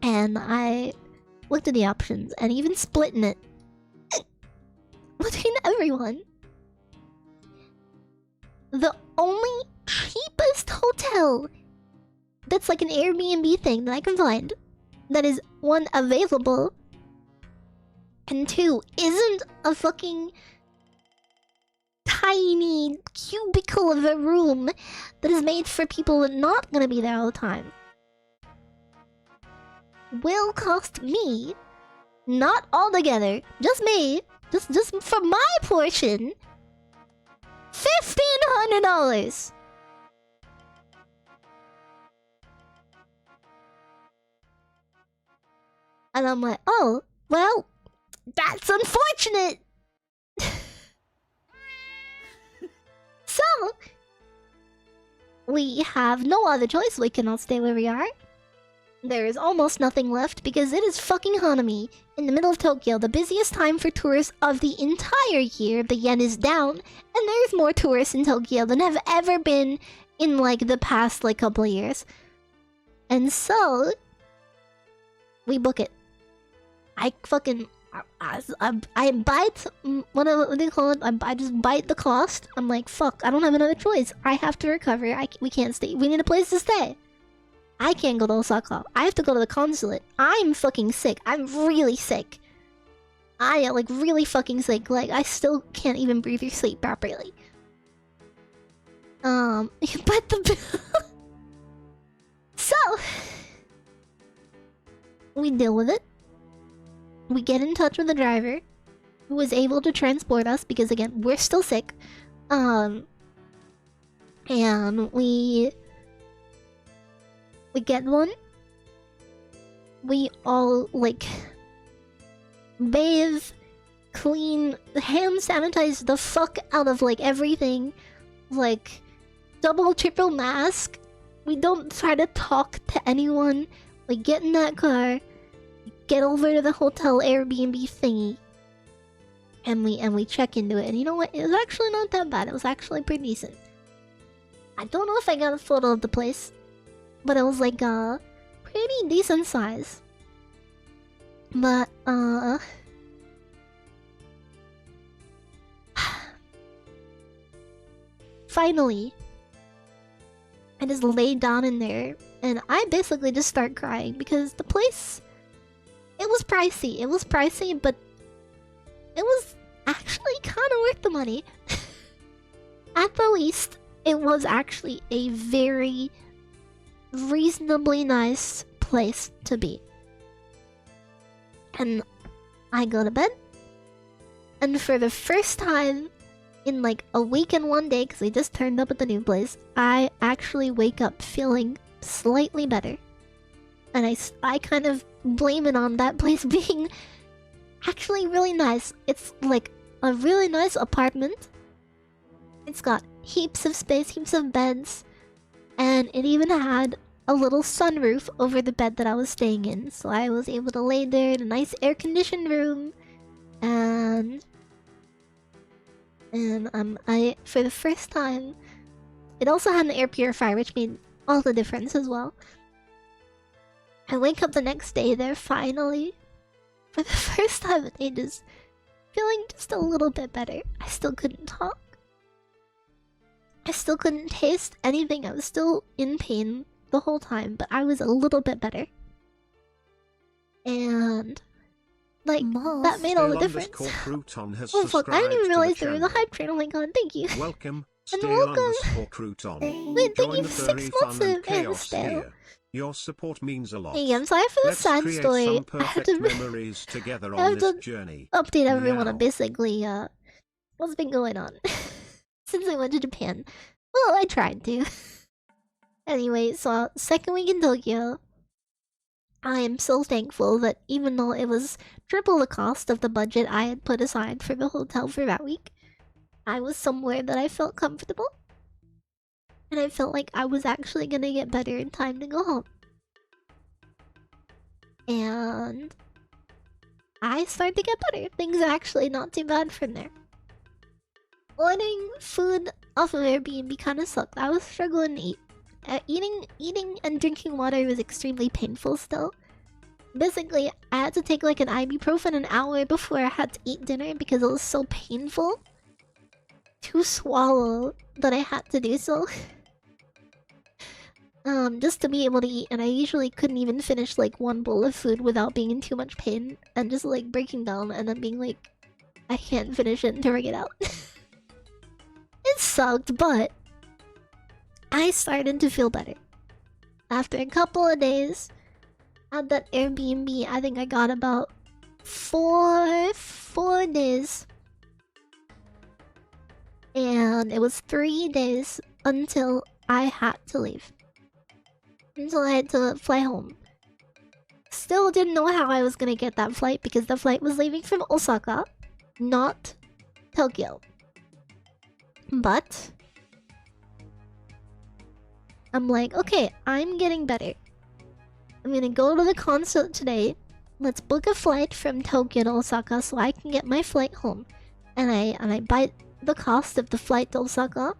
And I looked at the options, and even splitting it between everyone, the only cheapest hotel that's like an Airbnb thing that I can find that is one available and two isn't a fucking tiny cubicle of a room that is made for people that are not gonna be there all the time will cost me, not all together, just me, just for my portion, $1,500. And I'm like, oh, well, that's unfortunate. So, we have no other choice. We cannot stay where we are. There is almost nothing left because it is fucking Hanami in the middle of Tokyo, the busiest time for tourists of the entire year. The yen is down, and there's more tourists in Tokyo than have ever been in like the past like couple of years. And so, we book it. I fucking I bite what do you call it? I just bite the cost. I'm like, fuck, I don't have another choice. I have to recover. We can't stay. We need a place to stay. I can't go to Osaka. I have to go to the consulate. I'm fucking sick. I'm really sick. I am like really fucking sick. Like I still can't even breathe or sleep properly. But the so we deal with it. We get in touch with the driver. who was able to transport us because again, we're still sick. And we get one. We all like bathe, clean, hand sanitize the fuck out of like everything, like double, triple mask. We don't try to talk to anyone. We get in that car, get over to the hotel Airbnb thingy, and we check into it. And you know what? It was actually not that bad. It was actually pretty decent. I don't know if I got a photo of the place, but it was like pretty decent size. But finally, I just laid down in there and I basically just start crying because the place, it was pricey. It was pricey, but it was actually kind of worth the money. At the least, it was actually a very reasonably nice place to be. And I go to bed, and for the first time in like a week and one day, because we just turned up at the new place, I actually wake up feeling slightly better. And I kind of blame it on that place being actually really nice. It's like a really nice apartment. It's got heaps of space, heaps of beds, and it even had a little sunroof over the bed that I was staying in. So I was able to lay there in a nice air-conditioned room, and I for the first time, it also had an air purifier, which made all the difference as well. I wake up the next day there finally, for the first time in ages, feeling just a little bit better. I still couldn't talk. I still couldn't taste anything. I was still in pain the whole time, but I was a little bit better. And like that made all the difference. Oh fuck, I didn't even realize there was a hype train. Oh my god, thank you. Welcome. And welcome. Wait, thank you for 6 months of Amstel. Your support means a lot. Hey, I'm sorry for the sad story. I have to memories together on this journey. Update everyone on basically what's been going on since I went to Japan. Well, I tried to. Anyway, so second week in Tokyo, I am so thankful that even though it was triple the cost of the budget I had put aside for the hotel for that week, I was somewhere that I felt comfortable. And I felt like I was actually gonna get better in time to go home. And I started to get better. Things are actually not too bad from there. Ordering food off of Airbnb kind of sucked. I was struggling to eat. Eating and drinking water was extremely painful still. Basically, I had to take like an ibuprofen an hour before I had to eat dinner because it was so painful to swallow that I had to do so. Just to be able to eat, and I usually couldn't even finish like one bowl of food without being in too much pain and just like breaking down and then being like, I can't finish it until I get out. It sucked, but I started to feel better. After a couple of days at that Airbnb, I think I got about four days. And it was 3 days until I had to leave. Until I had to fly home. Still didn't know how I was gonna get that flight because the flight was leaving from Osaka, not Tokyo. But I'm like, okay, I'm getting better. I'm gonna go to the consulate today. Let's book a flight from Tokyo to Osaka so I can get my flight home. And I bite the cost of the flight to Osaka.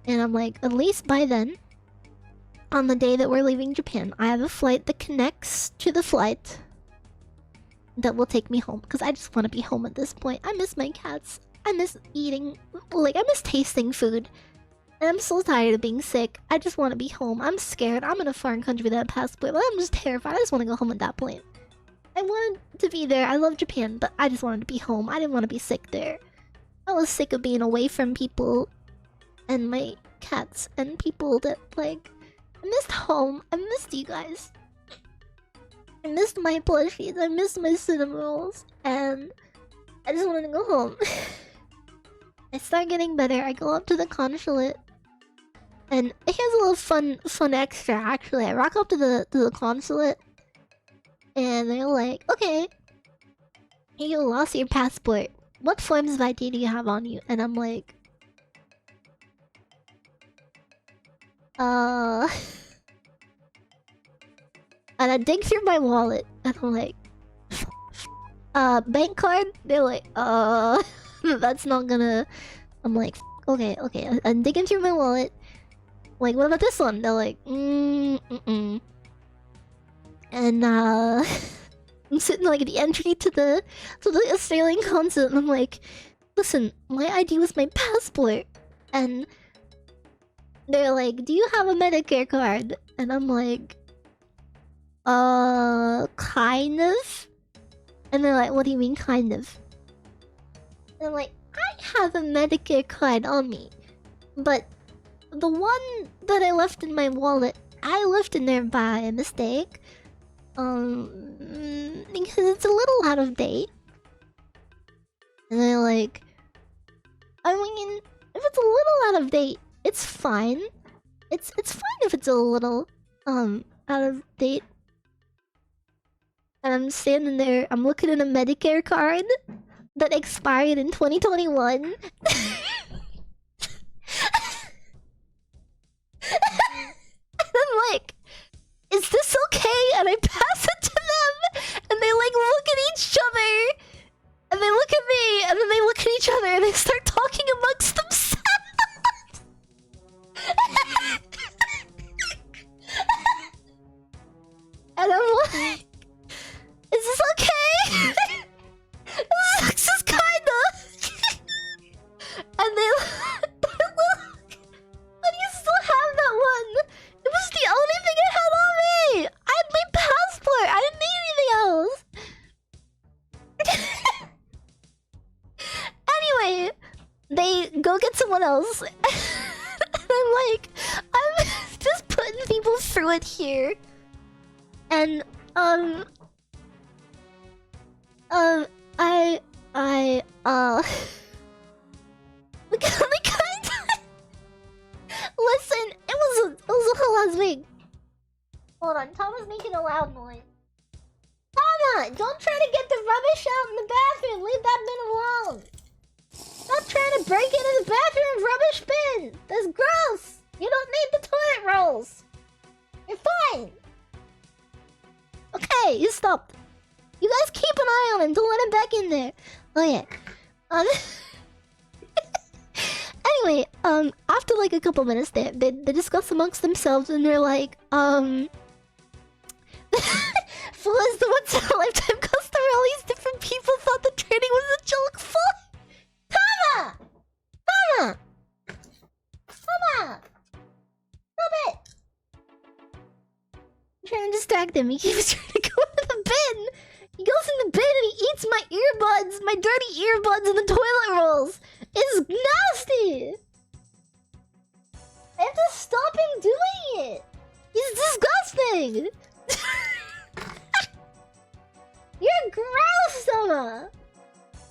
And I'm like, at least by then, on the day that we're leaving Japan, I have a flight that connects to the flight that will take me home. Because I just want to be home at this point. I miss my cats. I miss eating, like, I miss tasting food. And I'm so tired of being sick. I just want to be home. I'm scared. I'm in a foreign country without a passport. But I'm just terrified. I just want to go home at that point. I wanted to be there. I love Japan, but I just wanted to be home. I didn't want to be sick there. I was sick of being away from people and my cats and people that, like, I missed home. I missed you guys. I missed my plushies. I missed my cinnamon rolls. and I just wanted to go home. I start getting better. I go up to the consulate, and here's a little fun extra. Actually, I rock up to the consulate, and they're like, "Okay, you lost your passport. What forms of ID do you have on you?" And I'm like, and I dig through my wallet, and I'm like, bank card? They're like, that's not gonna... I'm like, okay. I'm digging through my wallet. Like, what about this one? They're like, And, I'm sitting, like, at the entry to the Australian consulate, and I'm like, listen, my ID was my passport. And they're like, do you have a Medicare card? And I'm like, kind of? And they're like, what do you mean, kind of? And I'm like, I have a Medicare card on me. But the one that I left in my wallet, I left in there by mistake. Because it's a little out of date. And they're like, I mean, if it's a little out of date, it's fine. It's fine if it's a little, out of date. And I'm standing there, I'm looking at a Medicare card that expired in 2021. And I'm like, is this okay? And I pass it to them, and they like look at each other, and they look at me, and then they look at each other, and they start talking amongst themselves. And I'm like, is this okay? This is kinda. And they look, but you still have that one. It was the only thing I had on me. I had my passport. I didn't need anything else. Anyway, they go get someone else. And I'm like, I'm just putting people through it here. And listen, it was a whole last week. Hold on, Tama's making a loud noise. Tama, don't try to get the rubbish out in the bathroom. Leave that bin alone. Stop trying to break into the bathroom rubbish bin. That's gross. You don't need the toilet rolls. You're fine. Okay, you stopped. You guys keep an eye on him. Don't let him back in there. Okay. Anyway, after like a couple minutes, they discuss amongst themselves, and they're like, Fuwa is the once-in-a lifetime customer. All these different people thought the training was a joke. Tama! Tama! Tama! Stop it! I'm trying to distract him. He keeps trying to go into the bin. He goes in the bin and he eats my earbuds, my dirty earbuds, and the toilet rolls. It's nasty. I have to stop him doing it. He's disgusting. You're gross, Soma.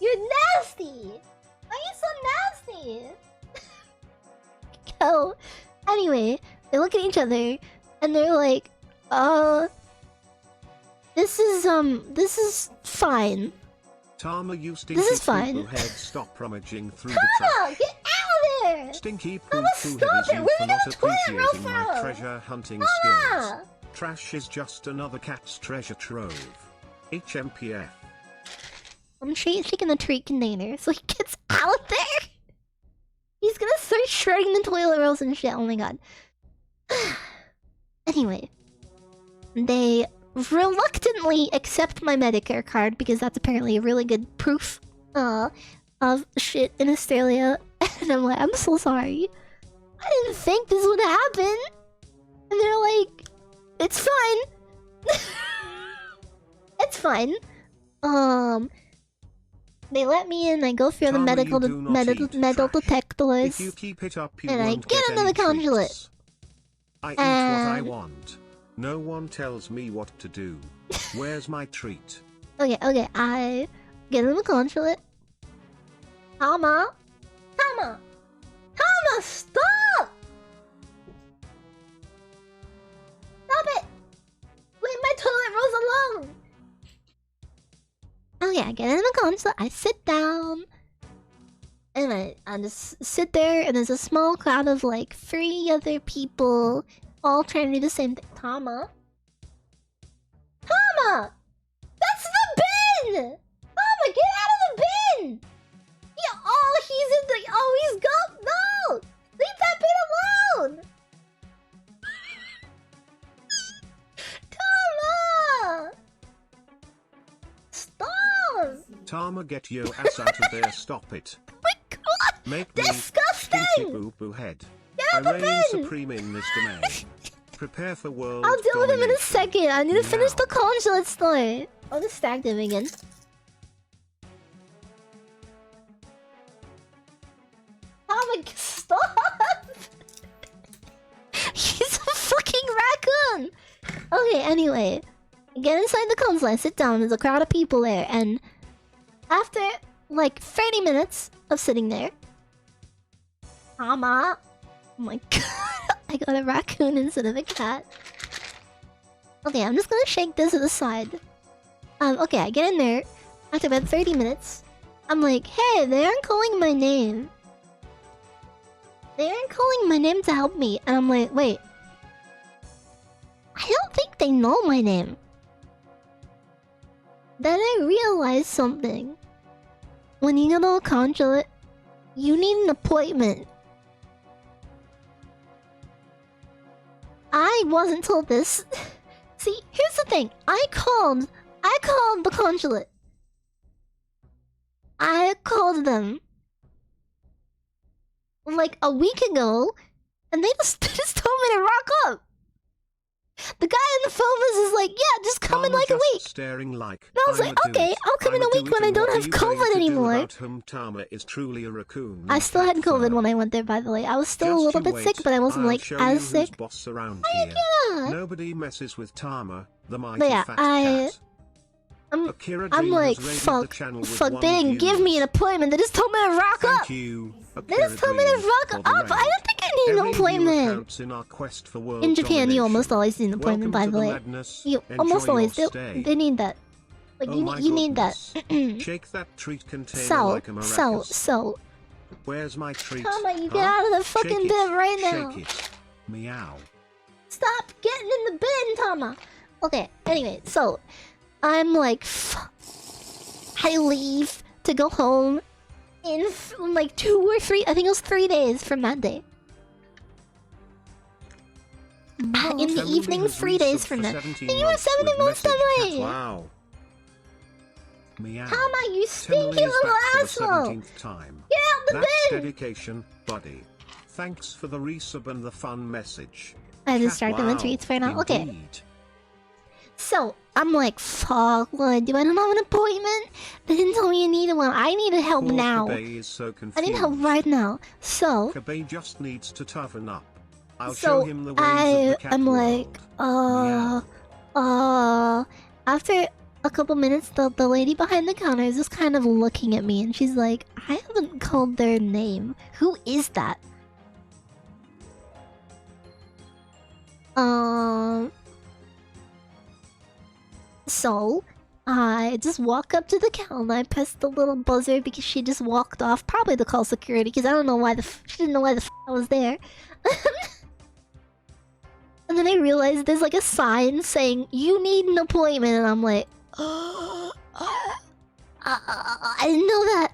You're nasty. Why are you so nasty? Oh, anyway, they look at each other and they're like, this is fine. Tama, you stinky This is fine. head, stop rummaging through Tama, the trash. get out of there! Stinky Tama, poo stop head is it! you Where for you not got a toilet roll appreciating my from? treasure hunting Tama! skills. Trash is just another cat's treasure trove. HMPF. I'm shaking the treat container so he gets out there. He's gonna start shredding the toilet rolls and shit. Oh my god. Anyway, they reluctantly accept my Medicare card because that's apparently a really good proof of shit in Australia. And I'm like, I'm so sorry. I didn't think this would happen. And they're like, it's fine. It's fine. They let me in. I go through the medical detectors, If you keep it up, you and I won't get into the consulate. treats. I eat what I want. No one tells me what to do. Where's my treat? Okay. Get in the consulate. Tama! Tama! Tama, stop! Stop it! Leave my toilet rolls alone! Oh yeah, get in the consulate. I sit down. And I just sit there, and there's a small crowd of like 3 other people, all trying to do the same thing. Tama? Tama! That's the bin! Tama, get out of the bin! Yeah, oh, he's in the... Oh, he's gone... No! Leave that bin alone! Tama! Stop! Tama, get your ass out of there, stop it. My god! Make Disgusting! me stinky boo-boo head. Get I out the reign bin! supreme in this domain. Prepare for world I'll deal with him in a domination. second. I need to finish Now. the consulate story. I'll just stack them again. Oh my god, stop! He's a fucking raccoon! Okay, anyway. I get inside the consulate, I sit down, there's a crowd of people there, and after like 30 minutes of sitting there, Mama, oh my god, I got a raccoon instead of a cat. Okay, I'm just gonna shake this to the side. Okay, I get in there. After about 30 minutes, I'm like, hey, they aren't calling my name. They aren't calling my name to help me. And I'm like, wait. I don't think they know my name. Then I realized something. When you go to a consulate, you need an appointment. I wasn't told this. See, here's the thing. I called the consulate. I called them like a week ago, and they just told me to rock up. The guy on the phone was just like, yeah, just come in like a week. Staring like, and I was like, okay, I'll come in a week when I don't have COVID anymore. Tama is truly a raccoon. I still had COVID when I went there, by the way. I was still a little bit sick, but I wasn't like as sick. Boss around here. Yeah. Nobody messes with Tama, the mighty but yeah, fat cat. I'm like, fuck, they didn't give me an appointment. They just told me to rock up. They just told me to rock up. I don't think I need an appointment. In Japan, you almost always need an appointment, by the way. You almost always do. They need that. Like, you need that. Shake that treat container like a maracas. So. Where's my treat? Tama, you get out of the fucking bin right now. Shake it. Meow. Stop getting in the bin, Tama. Okay, anyway, so I'm like, I leave to go home in like 2 or 3, I think it was 3 days from that day. In the evening, 3 days from that. And you were 70 months away! Wow. Meow. Tama, you stinky little asshole! Get out the bin! That's dedication, buddy. Thanks for the resub and the fun message. I distracted my tweets right now. Okay. So, I'm like, fuck, what? Do I don't have an appointment? They didn't tell me I needed one. I needed help now. I need help right now. So, Kabe just needs to toughen up. I'll so show him the ways of the cat I'm world. like, after a couple minutes, the lady behind the counter is just kind of looking at me, and she's like, I haven't called their name. Who is that? So, I just walk up to the counter, I press the little buzzer because she just walked off, probably to call security, because I don't know why she didn't know why the f I was there. And then I realized there's like a sign saying, you need an appointment, and I'm like, I didn't know that.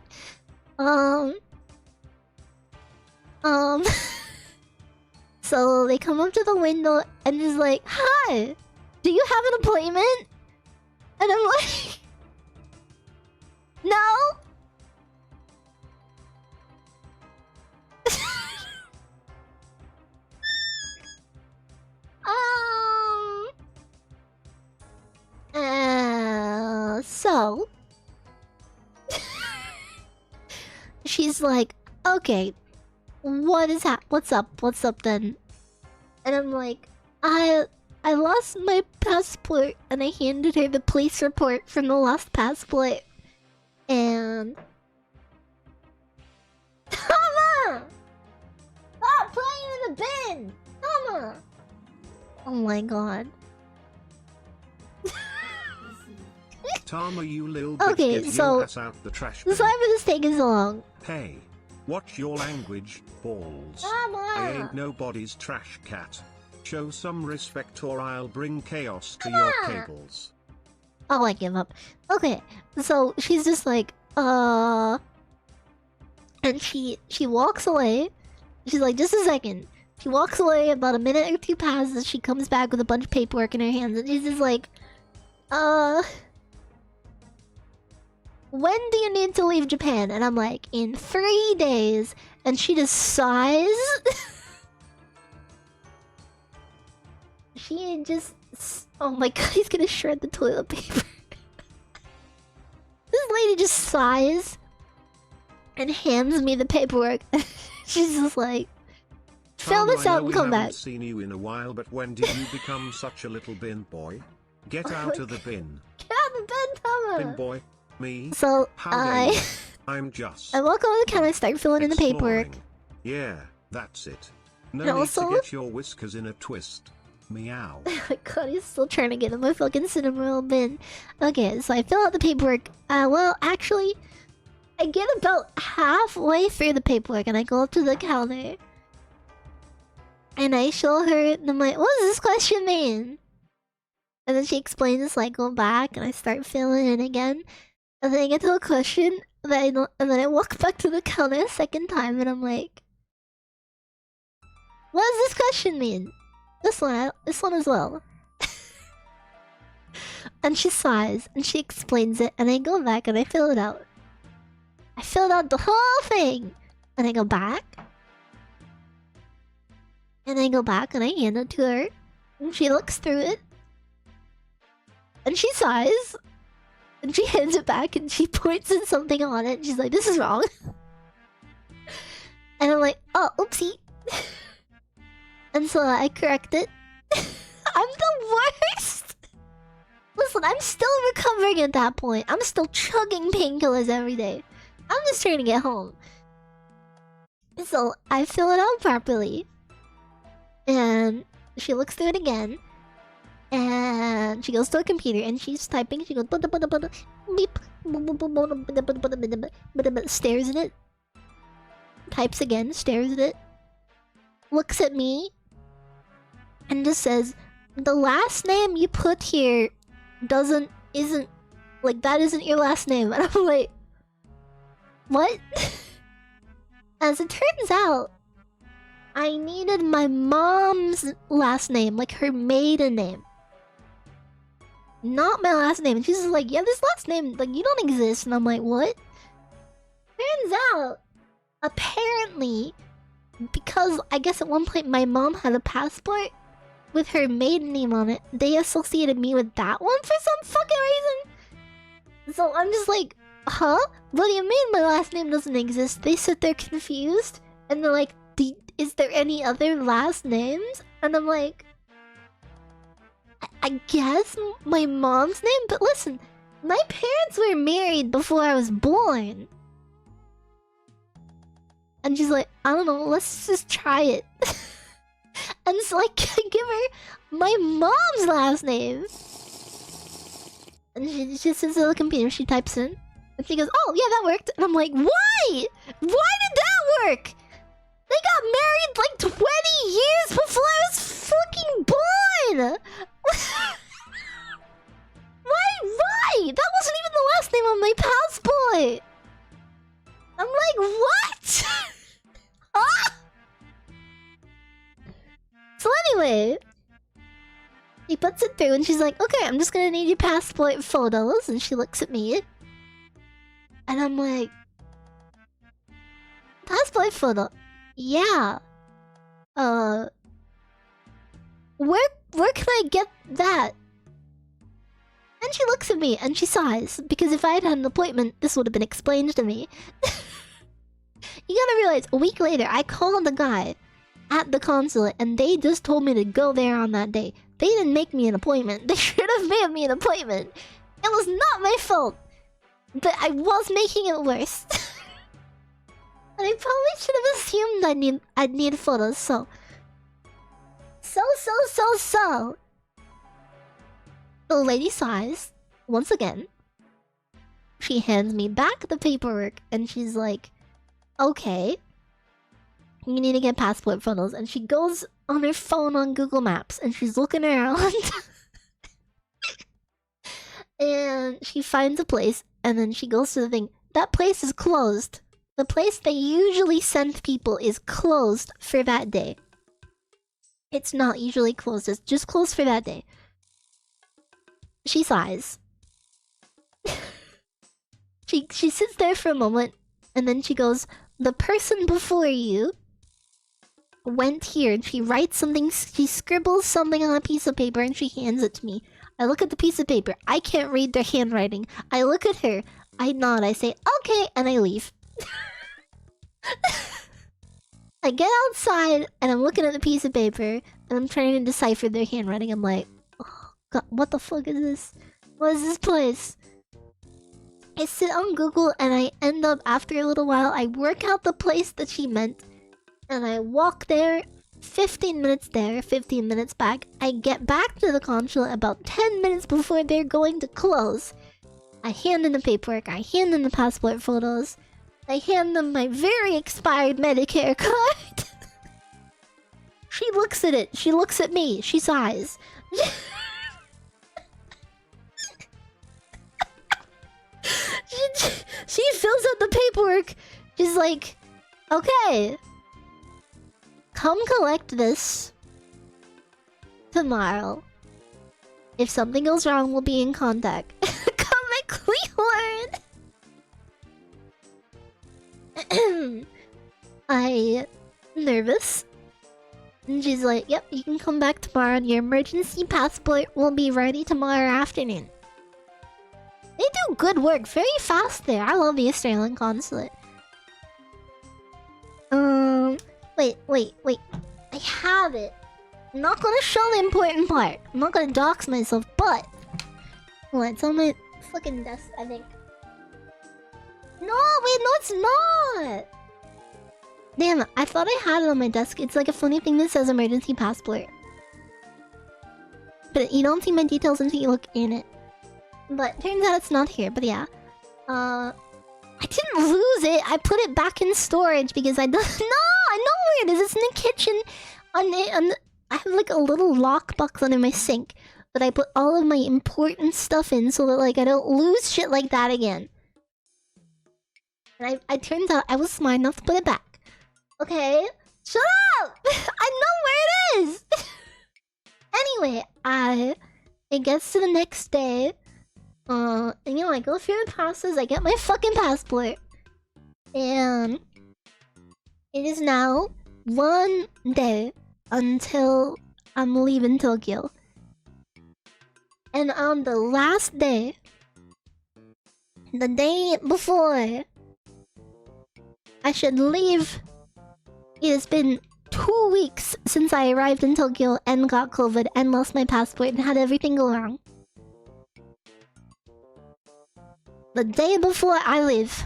So they come up to the window and is like, hi, do you have an appointment? And I'm like, no. So she's like, okay, what's up then? And I'm like, I lost my passport, and I handed her the police report from the lost passport. And... Tama! Stop playing in the bin! Tama! Oh my god. Tama, you little bitch, Okay, get so... your ass out the trash bin. Sorry for this taking so long. Hey, watch your language, balls. Tama! I ain't nobody's trash cat. Show some respect or I'll bring chaos to your cables. Oh, I give up. Okay, so she's just like, and she walks away. She's like, just a second. She walks away, about a minute or two passes, she comes back with a bunch of paperwork in her hands, and she's just like, when do you need to leave Japan? And I'm like, in 3 days. And she just sighs. She just... Oh my god, he's gonna shred the toilet paper. This lady just sighs and hands me the paperwork. She's just like, fill this out and come back. I haven't seen you in a while, but when did you become such a little bin boy? Get out of the bin. Get out of the bin, Tama! Bin boy. Me? So, I'm just... I walk over to the counter, I start filling in the paperwork. Yeah, that's it. No And need also... to get your whiskers in a twist. Meow. Oh my god, he's still trying to get in my fucking cinema roll bin. Okay, so I fill out the paperwork. Well, actually, I get about halfway through the paperwork and I go up to the counter. And I show her, and I'm like, what does this question mean? And then she explains, so I go back and I start filling in again. And then I get to a question, and then I walk back to the counter a second time and I'm like, what does this question mean? This one as well. And she sighs, and she explains it, and I go back and I fill it out. I filled out the whole thing! And I go back. And I go back and I hand it to her. And she looks through it. And she sighs. And she hands it back and she points at something on it. And she's like, this is wrong. And I'm like, oh, oopsie. And so I correct it. I'm the worst! Listen, I'm still recovering at that point. I'm still chugging painkillers every day. I'm just trying to get home. So I fill it out properly. And she looks through it again. And she goes to a computer and she's typing. She goes beep, stares at it. Types again, stares at it. Looks at me. And just says, the last name you put here isn't like, that isn't your last name. And I'm like, what? As it turns out, I needed my mom's last name, like her maiden name. Not my last name. And she's just like, yeah, this last name, like, you don't exist. And I'm like, what? Turns out, apparently, because I guess at one point my mom had a passport with her maiden name on it, they associated me with that one for some fucking reason. So I'm just like, huh? What do you mean my last name doesn't exist? They sit there confused, and they're like, is there any other last names? And I'm like, I guess my mom's name? But listen, my parents were married before I was born. And she's like, I don't know, let's just try it. And so I give her my mom's last name. And she sits at the computer, she types in. And she goes, oh yeah, that worked. And I'm like, why? Why did that work? They got married like 20 years before I was fucking born! Why? That wasn't even the last name on my passport! I'm like, what? Huh? So anyway, she puts it through and she's like, okay, I'm just gonna need your passport photos. And she looks at me. And I'm like, passport photo? Yeah. Where can I get that? And she looks at me and she sighs, because if I had an appointment, this would have been explained to me. You gotta realize, a week later, I called the guy at the consulate and they just told me to go there on that day. They didn't make me an appointment. They should have made me an appointment. It was not my fault. But I was making it worse. And I probably should have assumed I'd need photos, so. The lady sighs, once again. She hands me back the paperwork and she's like, okay, you need to get passport photos. And she goes on her phone on Google Maps and she's looking around. And she finds a place and then she goes to the thing. That place is closed. The place they usually send people is closed for that day. It's not usually closed, it's just closed for that day. She sighs. She sits there for a moment and then she goes, the person before you went here, and she writes something, she scribbles something on a piece of paper and she hands it to me. I look at the piece of paper, I can't read their handwriting. I look at her, I nod, I say, okay, and I leave. I get outside and I'm looking at the piece of paper and I'm trying to decipher their handwriting. I'm like, oh god, what the fuck is this? What is this place? I sit on Google and I end up, after a little while, I work out the place that she meant. And I walk there, 15 minutes there, 15 minutes back. I get back to the consulate about 10 minutes before they're going to close. I hand in the paperwork, I hand in the passport photos. I hand them my very expired Medicare card. She looks at it, she looks at me, she sighs. She fills out the paperwork. She's like, okay, come collect this tomorrow. If something goes wrong, we'll be in contact. Come at Cleveland. I nervous. And she's like, yep, you can come back tomorrow and your emergency passport will be ready tomorrow afternoon. They do good work very fast there. I love the Australian consulate. Wait. I have it. I'm not gonna show the important part. I'm not gonna dox myself, but... Well, it's on my fucking desk, I think. No, wait, no, it's not! Damn it, I thought I had it on my desk. It's like a funny thing that says emergency passport. But you don't see my details until you look in it. But turns out it's not here, but yeah. I didn't lose it. I put it back in storage because I don't... No! I know where it is. It's in the kitchen. I have like a little lockbox under my sink that I put all of my important stuff in so that like I don't lose shit like that again. And I turns out I was smart enough to put it back. Okay? Shut up! I know where it is! Anyway, it gets to the next day. And, you know, I go through the process, I get my fucking passport. And it is now 1 day until I'm leaving Tokyo. And on the last day, the day before I should leave, it has been 2 weeks since I arrived in Tokyo and got COVID and lost my passport and had everything go wrong. The day before I leave,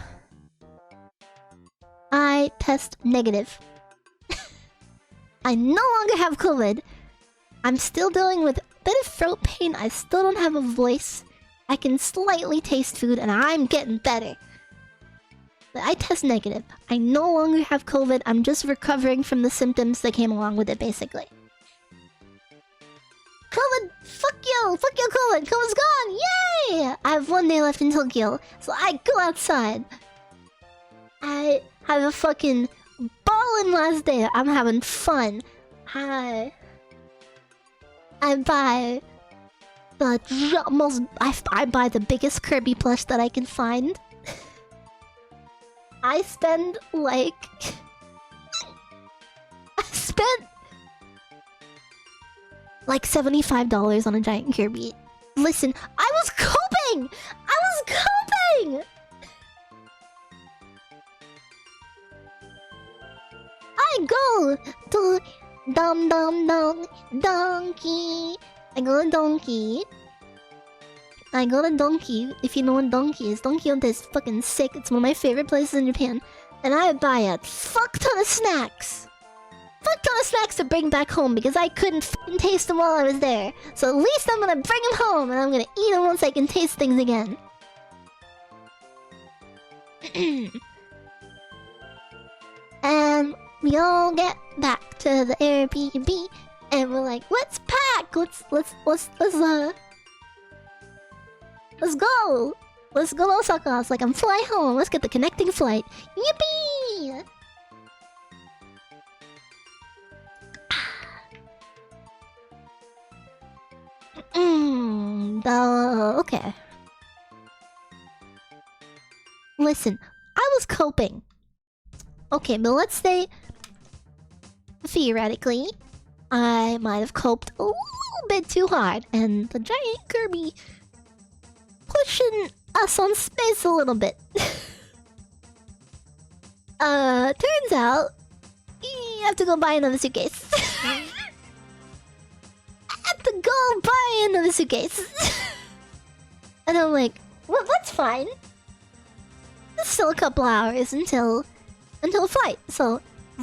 I test negative. I no longer have COVID. I'm still dealing with a bit of throat pain. I still don't have a voice. I can slightly taste food and I'm getting better. But I test negative. I no longer have COVID. I'm just recovering from the symptoms that came along with it, basically. COVID! Fuck you! Fuck you, COVID! COVID's gone! Yay! I have 1 day left in Tokyo, so I go outside. I have a fucking ballin' last day. I'm having fun. I buy the I buy the biggest Kirby plush that I can find. I spend like... I spent like $75 on a giant Kirby. Listen, I was coping! I was coping! I go to Donkey. I go to Donkey. I go to Donki, if you know what Donki is. Donki is fucking sick. It's one of my favorite places in Japan. And I buy a fuck ton of snacks. Fuck ton of snacks to bring back home because I couldn't fucking taste them while I was there. So at least I'm gonna bring them home and I'm gonna eat them once I can taste things again. And we all get back to the Airbnb and we're like, let's pack! Let's go! Let's go to Osaka. I was like, I'm flying home. Let's get the connecting flight. Yippee! Okay. Listen, I was coping. Okay, but let's say... theoretically, I might have coped a little bit too hard. And the giant Kirby... pushing us on space a little bit. Turns out... you have to go buy another suitcase. I have to go buy another suitcase. And I'm like, well, that's fine. There's still a couple hours until flight. So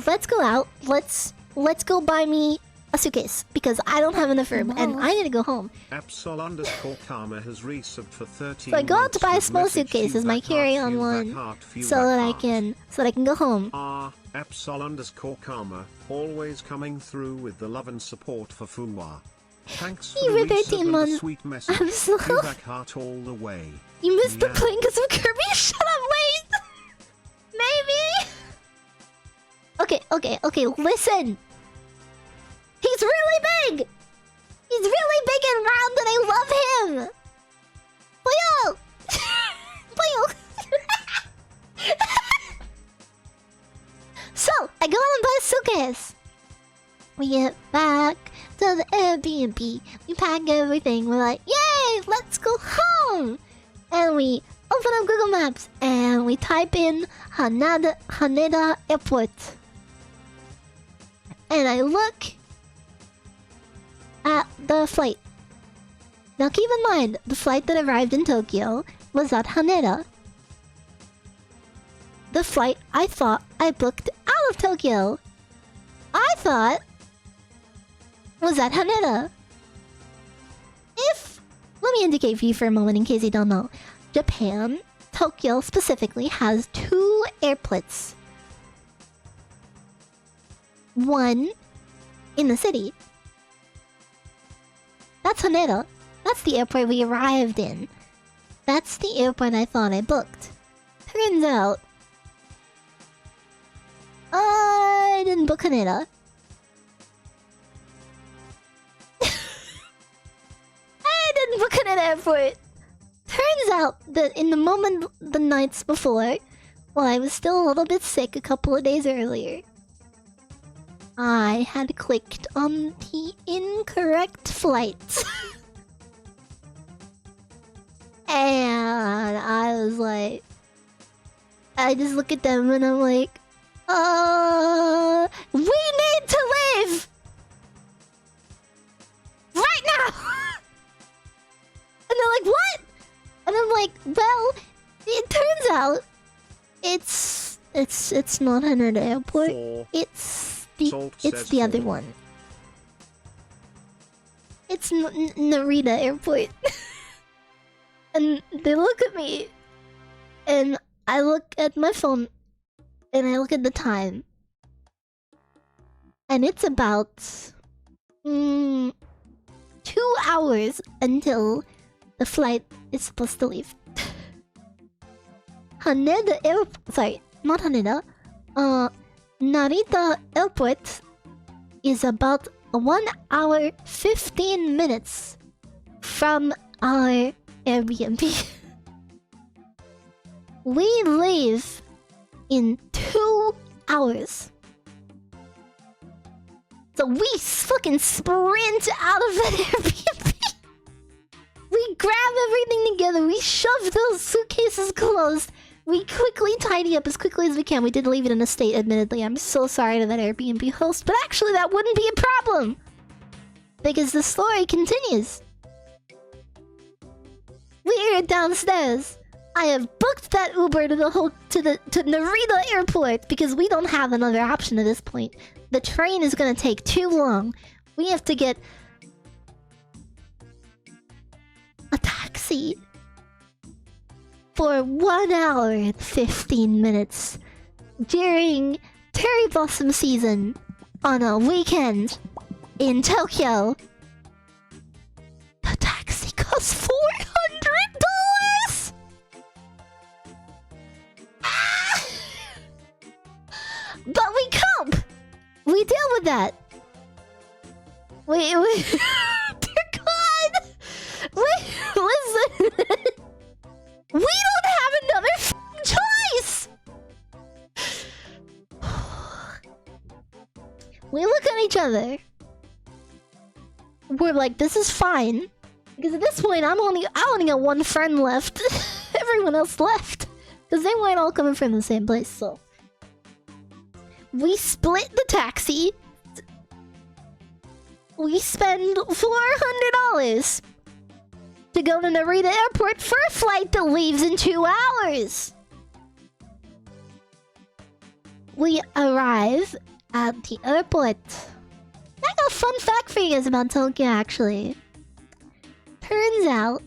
let's go out. Let's go buy me a suitcase because I don't have enough room and I need to go home. Absol_Karma has resubbed for 13 So I go out to buy a small suitcase as my carry-on one, so that I can go home. Absol_Karma always coming through with the love and support for Fuwa. Thanks for You the were 13 resub and the months. sweet message. Absol. Back heart all the way. You missed the Yeah. plane because of Kirby? Shut up, wait! Maybe? Okay, listen! He's really big! He's really big and round and I love him! Boyo! Boyo! So, I go out and buy a suitcase. We get back to the Airbnb. We pack everything. We're like, yay! Let's go home! And we open up Google Maps and we type in Haneda Airport. And I look at the flight. Now keep in mind, the flight that arrived in Tokyo was at Haneda. The flight I thought I booked out of Tokyo, I thought was at Haneda. Let me indicate for you for a moment in case you don't know. Japan, Tokyo specifically, has 2 airports. One in the city. That's Haneda. That's the airport we arrived in. That's the airport I thought I booked. Turns out, I didn't book Haneda. I didn't book Haneda Airport. Turns out that in the moment the nights before, while I was still a little bit sick a couple of days earlier, I had clicked on the incorrect flight. And I was like... I just look at them and I'm like... we need to leave! Right now! And they're like, what? And I'm like, well, it turns out... It's not Haneda Airport. It's the other one. It's Narita Airport. And they look at me, and I look at my phone, and I look at the time, and it's about 2 hours until the flight is supposed to leave. Haneda Airport, sorry, not Haneda. Narita Airport is about 1 hour 15 minutes from our Airbnb. We leave in 2 hours. So we fucking sprint out of that Airbnb. We grab everything together. We shove those suitcases closed. We quickly tidy up as quickly as we can. We did leave it in a state, admittedly. I'm so sorry to that Airbnb host, but actually that wouldn't be a problem. Because the story continues. We it downstairs. I have booked that Uber to Narita Airport because we don't have another option at this point. The train is gonna take too long. We have to get a taxi for 1 hour and 15 minutes during cherry blossom season on a weekend in Tokyo. The taxi costs $400. But we cope. We deal with that. We dear God. Listen. We don't have another choice. We look at each other. We're like, this is fine. Because at this point, I only got one friend left. Everyone else left. Because they weren't all coming from the same place, so. We split the taxi. We spend $400 to go to Narita Airport for a flight that leaves in 2 hours. We arrive at the airport. I got a fun fact for you guys about Tokyo, actually. Turns out,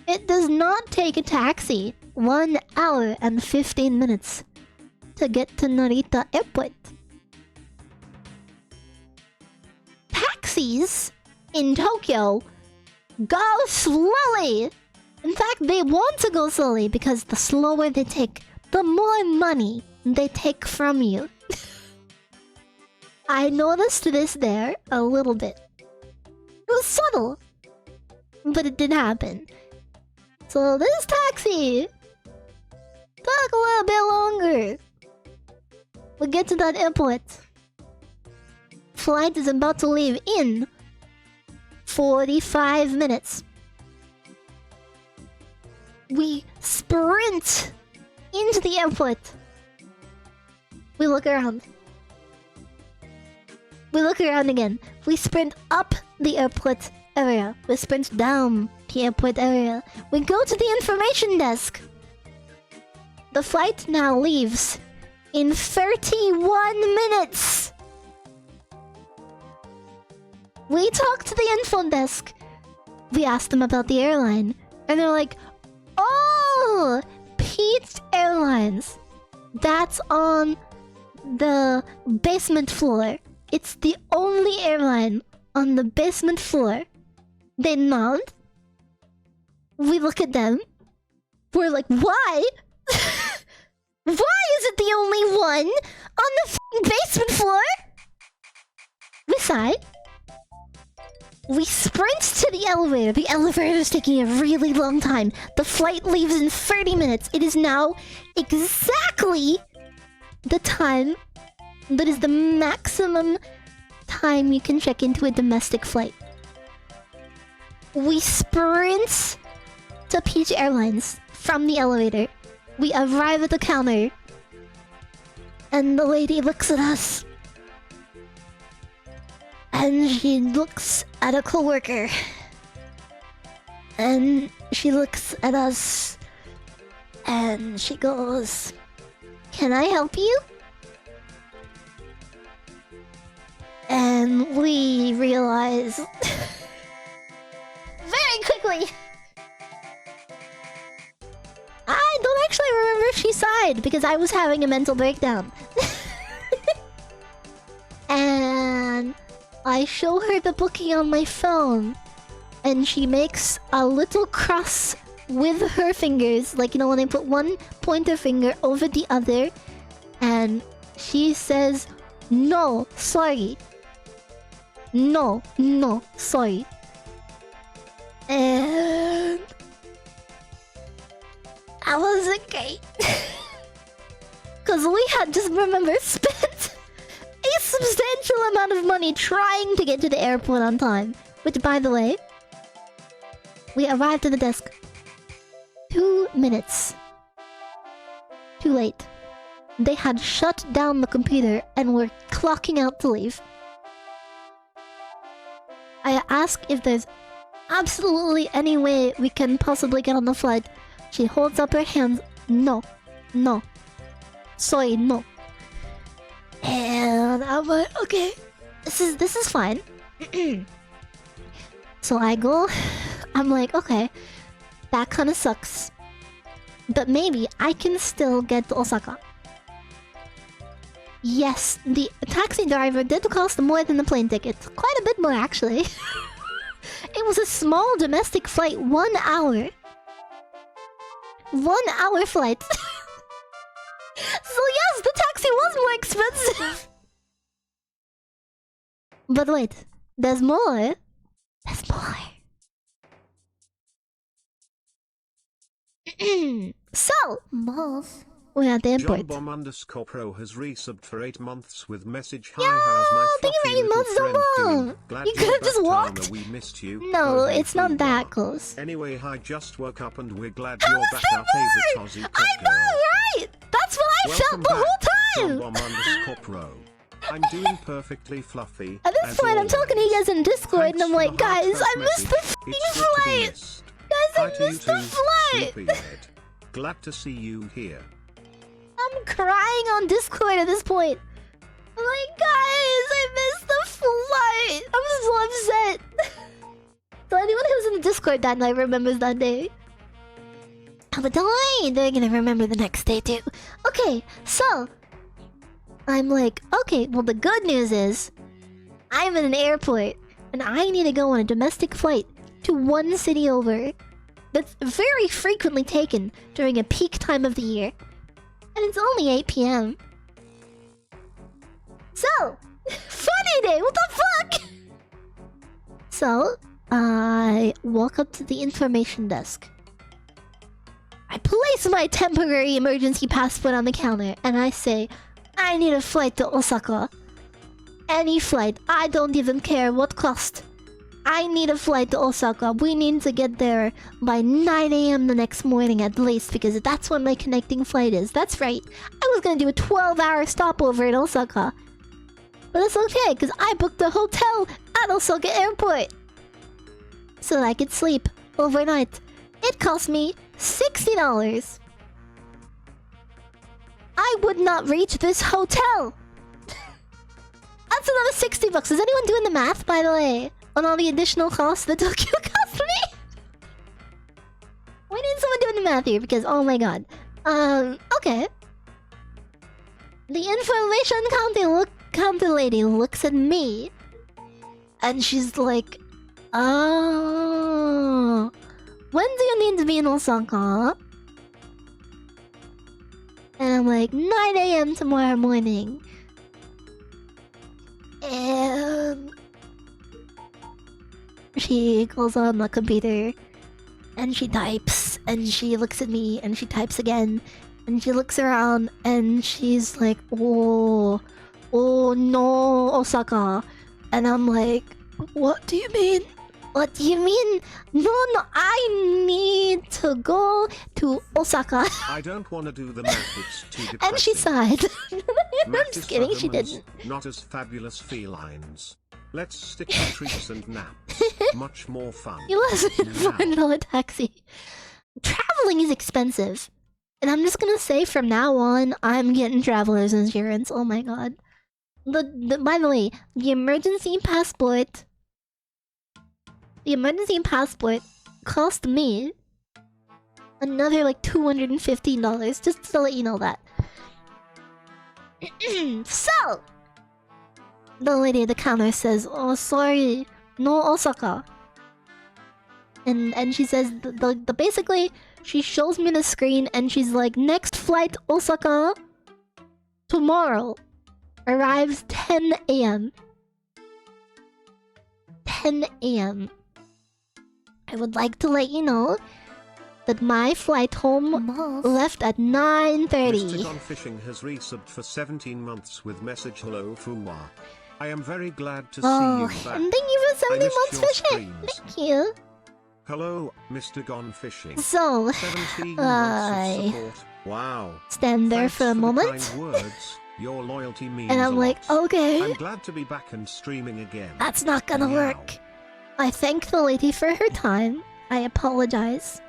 it does not take a taxi 1 hour and 15 minutes to get to Narita Airport. Taxis in Tokyo go slowly. In fact, they want to go slowly because the slower they take, the more money they take from you. I noticed this there a little bit. It was subtle, but it did happen. So this taxi took a little bit longer. We get to that airport. Flight is about to leave in 45 minutes. We sprint into the airport. We look around. We look around again. We sprint up the airport area. We sprint down the airport area. We go to the information desk. The flight now leaves in 31 minutes. We talk to the info desk. We ask them about the airline. And they're like, oh, Peach Airlines. That's on the basement floor. It's the only airline on the basement floor. They nod. We look at them. We're like, why? Why is it the only one on the basement floor? We sigh. We sprint to the elevator. The elevator is taking a really long time. The flight leaves in 30 minutes. It is now exactly the time that is the maximum time you can check into a domestic flight. We sprint to Peach Airlines from the elevator. We arrive at the counter. And the lady looks at us. And she looks at a coworker. And she looks at us. And she goes, "Can I help you?" And we realize very quickly. I don't actually remember if she sighed because I was having a mental breakdown. And I show her the booking on my phone. And she makes a little cross with her fingers. Like, you know, when they put one pointer finger over the other. And she says, "No, sorry. No, sorry." And I wasn't great. Because we had just, remember, spent a substantial amount of money trying to get to the airport on time. Which, by the way, we arrived at the desk 2 minutes too late. They had shut down the computer and were clocking out to leave. I ask if there's absolutely any way we can possibly get on the flight. She holds up her hands. No. No. Sorry, no. And I'm like, okay. This is fine. So I go. I'm like, okay. That kind of sucks. But maybe I can still get to Osaka. Yes, the taxi driver did cost more than the plane ticket. Quite a bit more, actually. It was a small domestic flight, 1 hour. 1 hour flight. So yes, the taxi was more expensive. But wait, there's more. There's more. So, boss. We're at the airport. JohnBomb_Pro has resubbed for 8 months with message. Yo, Hi, how's my thank you very much, Zombom. You could have just walked. We missed you. No, it's not that close. Anyway, I just woke up and we're glad you're back. Our favorite Aussie cat I know, right? That's what I felt the whole time. JohnBomb_Pro. I'm doing perfectly fluffy. At this point, I'm talking to you guys in Discord, and I'm like, guys, I missed the f***ing flight. Guys, I missed the flight. Glad to see you here. I'm crying on Discord at this point. I'm like, guys, I missed the flight. I'm so upset. So anyone who's in the Discord that night remembers that day. Oh, but don't worry, they're gonna remember the next day too. Okay, so I'm like, okay, well the good news is I'm in an airport and I need to go on a domestic flight to one city over that's very frequently taken during a peak time of the year. And it's only 8 p.m. So, funny day, what the fuck? So, I walk up to the information desk. I place my temporary emergency passport on the counter and I say, I need a flight to Osaka. Any flight, I don't even care what cost. I need a flight to Osaka. We need to get there by 9 a.m. the next morning at least, because that's when my connecting flight is. That's right. I was gonna do a 12-hour stopover in Osaka. But it's okay, because I booked a hotel at Osaka Airport. So that I could sleep overnight. It cost me $60. I would not reach this hotel. That's another $60. Is anyone doing the math, by the way? On all the additional costs that Tokyo cost me? We need someone doing the math here because, oh my god. Okay. The information counter lady looks at me. And she's like, oh. When do you need to be in Osaka? And I'm like, 9 a.m. tomorrow morning. And she goes on the computer and she types and she looks at me and she types again and she looks around and she's like, oh no, Osaka. And I'm like, what do you mean? What do you mean? No, I need to go to Osaka. I don't want to do the math, it's too depressing. And she sighed. I'm just kidding, she didn't. Not as fabulous felines. Let's stick to treats and naps. Much more fun. You listen to $4 taxi. Traveling is expensive. And I'm just gonna say from now on, I'm getting traveler's insurance. Oh my god. By the way, the emergency passport cost me another like $215, just to let you know that. So, the lady at the counter says, oh sorry, no Osaka. And she says, basically, she shows me the screen and she's like, next flight Osaka tomorrow arrives 10 a.m. 10 a.m. I would like to let you know that my flight home left at 9:30. Mr. Gone Fishing has resubbed for 17 months with message hello Fuwa. I am very glad to see you back. And thank you for 17 months fishing. Thank you. Hello, Mr. Gone Fishing. So, 17 months of support. Wow. Stand there for a moment. Kind words. Your loyalty means and I'm like, okay. I'm glad to be back and streaming again. That's not gonna work. I thank the lady for her time. I apologize.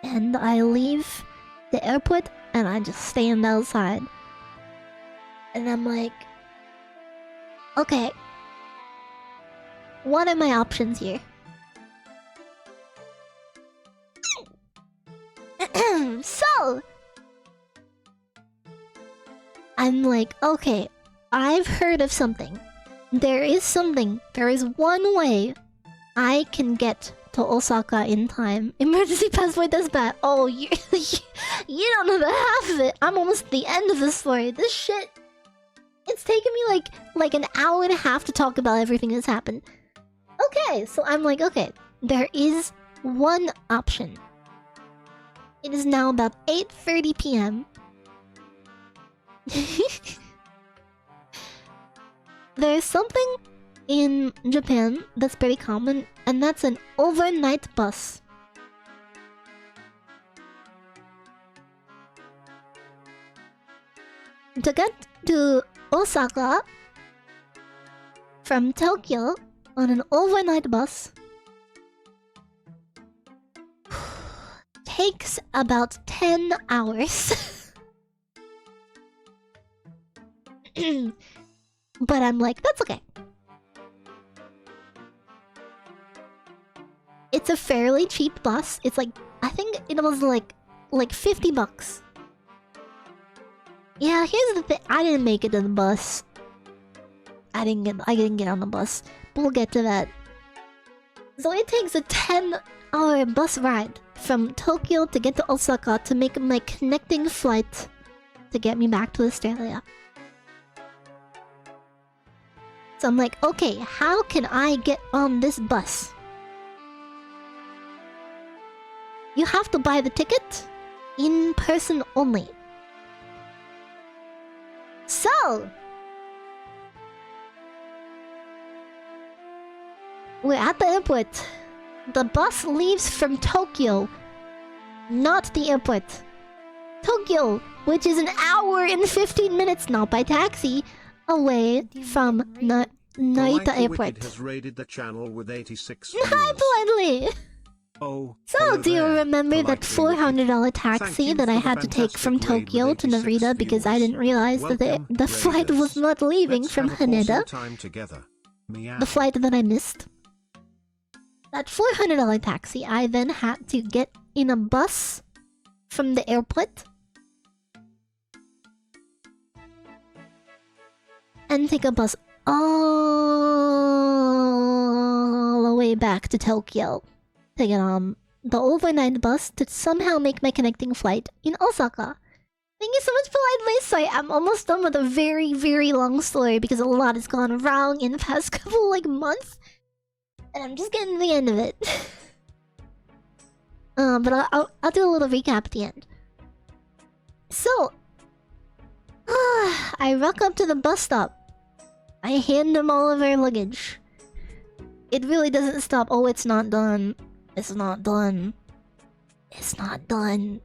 And I leave the airport and I just stand outside. And I'm like, okay, what are my options here? So, I'm like, okay, I've heard of something. There is one way I can get to Osaka in time. Emergency passport does bad. Oh, you don't know the half of it. I'm almost at the end of the story. This shit, it's taken me like an hour and a half to talk about everything that's happened. Okay, so I'm like, okay, there is one option. It is now about 8:30 p.m. There's something in Japan that's very common, and that's an overnight bus. To get to Osaka from Tokyo on an overnight bus takes about 10 hours. But I'm like, that's okay. It's a fairly cheap bus. It's like, I think it was like $50. Yeah, here's the thing. I didn't make it to the bus. I didn't get on the bus. But we'll get to that. So it takes a 10-hour bus ride from Tokyo to get to Osaka to make my connecting flight to get me back to Australia. So I'm like, okay, how can I get on this bus? You have to buy the ticket in person only. So, we're at the airport. The bus leaves from Tokyo, not the airport. Tokyo, which is an hour and 15 minutes, not by taxi, away from Narita Airport. Has raided the channel with 86 Hi, Politely! Oh, so, do you remember that $400 taxi that I had to take from Tokyo to Narita because I didn't realize that the flight was not leaving from Haneda? The flight that I missed. That $400 taxi, I then had to get in a bus from the airport and take a bus all the way back to Tokyo to get on the overnight bus to somehow make my connecting flight in Osaka. Thank you so much, Politely. Sorry, I'm almost done with a very, very long story because a lot has gone wrong in the past couple, months. And I'm just getting to the end of it. But I'll do a little recap at the end. So, I rock up to the bus stop. I hand them all of our luggage. It really doesn't stop. Oh, it's not done. It's not done. It's not done.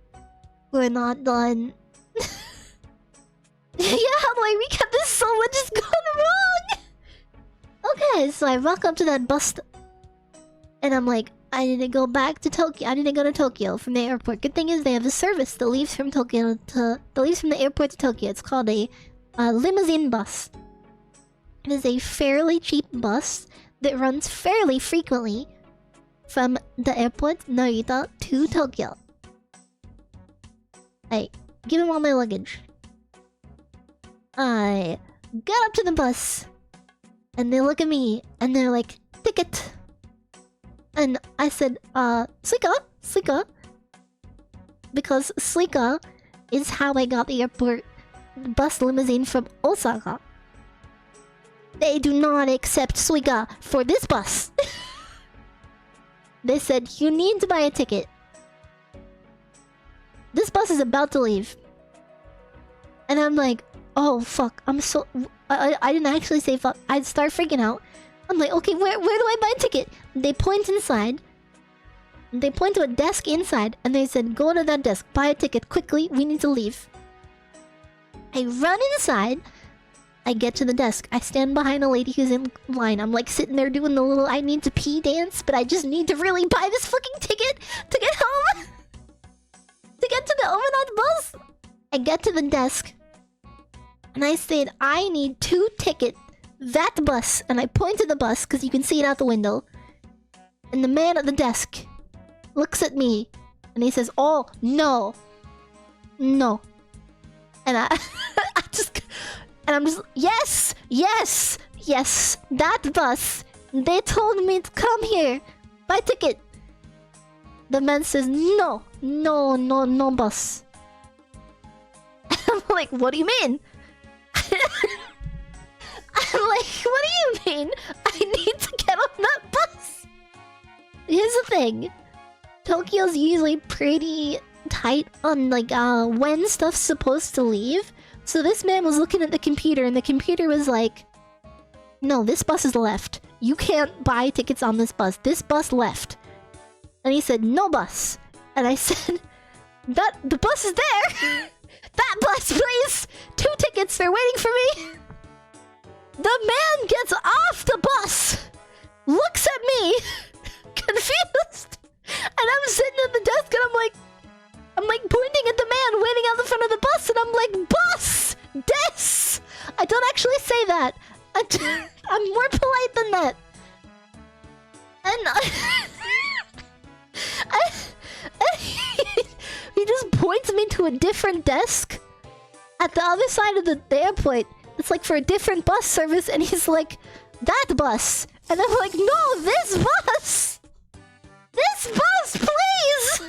We're not done. Yeah, my recap, there's so much has gone wrong! Okay, so I rock up to that bus stop. And I'm like, I need to go back to Tokyo. I need to go to Tokyo from the airport. Good thing is they have a service that leaves from the airport to Tokyo. It's called a limousine bus. It is a fairly cheap bus that runs fairly frequently from the airport, Narita, to Tokyo. I give them all my luggage. I get up to the bus, and they look at me, and they're like, ticket. And I said, Suica. Because Suica is how I got the airport bus limousine from Osaka. They do not accept Suica for this bus. They said, you need to buy a ticket. This bus is about to leave. And I'm like, oh fuck, I didn't actually say fuck. I'd start freaking out. I'm like, okay, where do I buy a ticket? They point inside. They point to a desk inside, and they said, go to that desk, buy a ticket quickly, we need to leave. I run inside, I get to the desk. I stand behind a lady who's in line. I'm like sitting there doing the little I need to pee dance, but I just need to really buy this fucking ticket to get home. To get to the overnight bus. I get to the desk. And I said, I need 2 tickets. That bus. And I point to the bus because you can see it out the window. And the man at the desk looks at me. And he says, oh, no. No. And I'm just, yes, yes, yes, that bus. They told me to come here. Buy ticket. The man says, no, no, no, no bus. I'm like, what do you mean? I'm like, what do you mean? I need to get on that bus. Here's the thing. Tokyo's usually pretty tight on like when stuff's supposed to leave. So this man was looking at the computer and the computer was like, no, this bus is left. You can't buy tickets on this bus. This bus left. And he said, no bus. And I said, that the bus is there. That bus, please. 2 tickets, they're waiting for me. The man gets off the bus, looks at me, confused. And I'm sitting at the desk and I'm like pointing at the man waiting out the front of the bus, and I'm like, bus! Des! I don't actually say that. I'm more polite than that. And he just points me to a different desk at the other side of the airport. It's like for a different bus service, and he's like, that bus. And I'm like, no, this bus! This bus, please!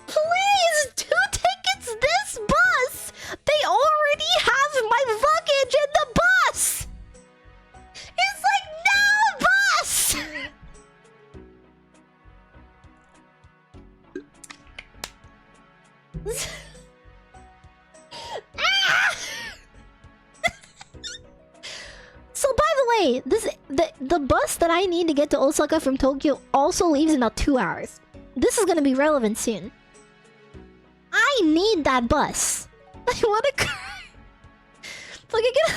Please! 2 tickets, this bus! They already have my luggage in the bus! It's like, no, bus! Ah! So by the way, the bus that I need to get to Osaka from Tokyo also leaves in about 2 hours. This is gonna be relevant soon. I need that bus. I wanna cry. Like I get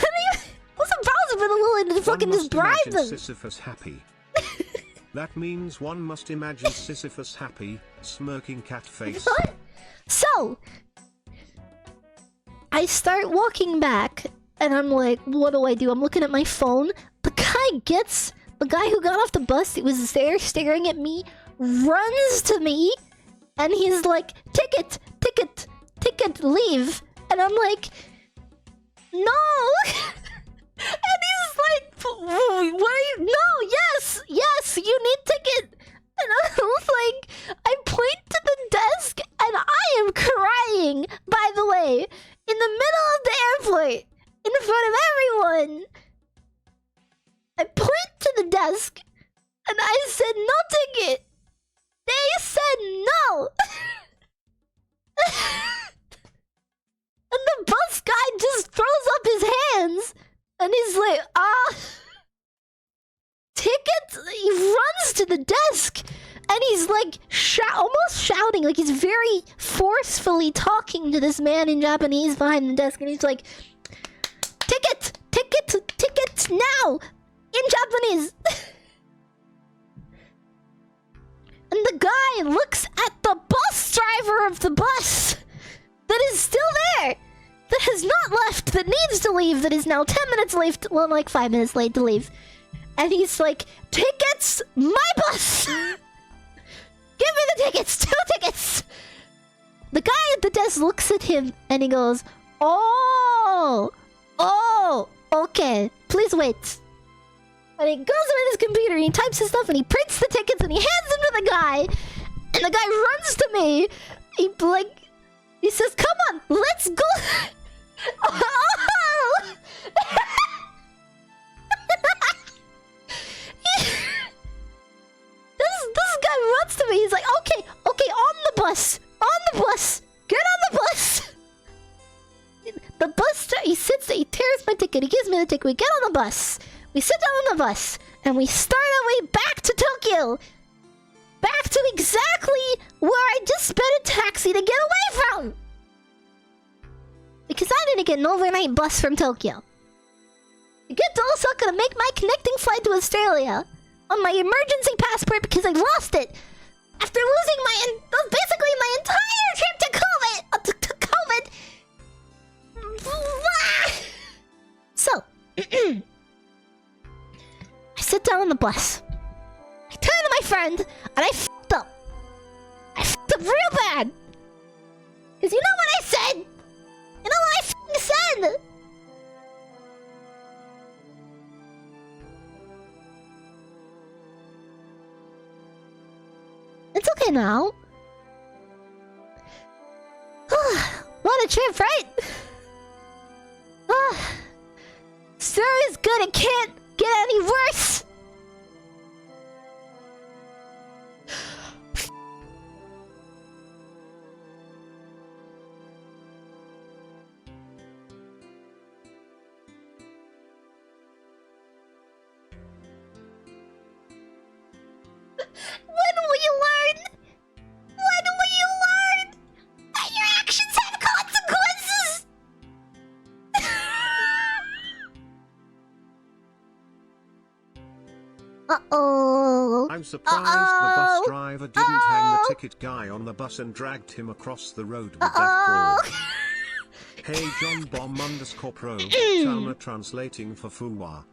what's the problem with a little to fucking just bribe them? Sisyphus happy. That means one must imagine Sisyphus happy, smirking cat face. What? So I start walking back. And I'm like, what do I do? I'm looking at my phone. The guy who got off the bus, he was there staring at me, runs to me, and he's like, ticket, ticket, ticket, leave. And I'm like, no. And he's like, what are you? No, yes, yes, you need ticket. And I was like, I point to the desk, and I am crying, by the way, in the middle of the airport. In front of everyone! I point to the desk, and I said, no ticket! They said no! And the bus guy just throws up his hands, and he's like, ticket? He runs to the desk, and he's like, almost shouting, like he's very forcefully talking to this man in Japanese behind the desk, and he's like, ticket! Ticket! Ticket! Now! In Japanese! And the guy looks at the bus driver of the bus that is still there! That has not left, that needs to leave, that is now 10 minutes late, well, like 5 minutes late to leave. And he's like, tickets! My bus! Give me the tickets! 2 tickets! The guy at the desk looks at him and he goes, oh! Oh, okay. Please wait. And he goes to his computer and he types his stuff and he prints the tickets and he hands them to the guy. And the guy runs to me. He says, "Come on, let's go." Oh! This guy runs to me. He's like, "Okay, on the bus, get on the bus." The bus, he tears my ticket, he gives me the ticket, we get on the bus, we sit down on the bus, and we start our way back to Tokyo! Back to exactly where I just spent a taxi to get away from! Because I didn't get an overnight bus from Tokyo. get to Osaka to make my connecting flight to Australia on my emergency passport because I lost it after losing basically my entire trip to COVID. To COVID. So, I sit down on the bus. I turn to my friend and I f***ed up. I f***ed up real bad. Cause you know what I said? You know what I f***ing said? It's okay now. What a trip, right? Sure is good, it can't get any worse. When will you learn? When will you learn that your actions have consequences? Uh-oh. I'm surprised the bus driver didn't hang the ticket guy on the bus and dragged him across the road with that ball. Hey John Bomb _pro, Tama translating for Fuwa.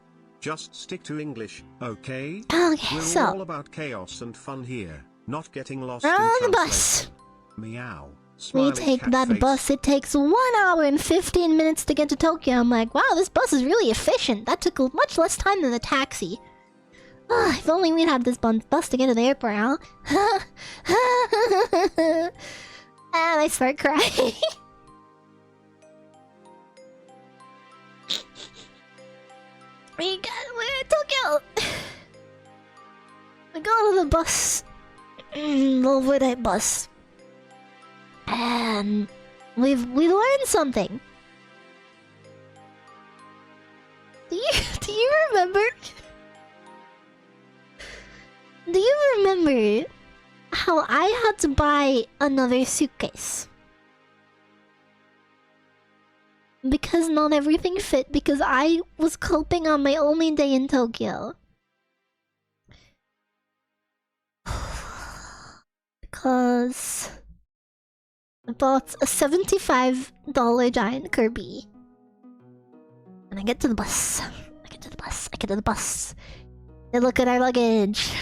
Just stick to English, okay? Okay, We're so all about chaos and fun here, not getting lost we're in on the translation. bus. Meow. We Smiley take cat that face. bus. It takes 1 hour and 15 minutes to get to Tokyo. I'm like, wow, this bus is really efficient. That took much less time than the taxi. If only we'd had this bus to get to the airport, huh? And I start crying. We're in Tokyo. We go to the bus. The overnight bus. And we learned something. Do you remember? Do you remember how I had to buy another suitcase? Because not everything fit, because I was coping on my only day in Tokyo. Because I bought a $75 giant Kirby. And I get to the bus. I get to the bus. They look at our luggage.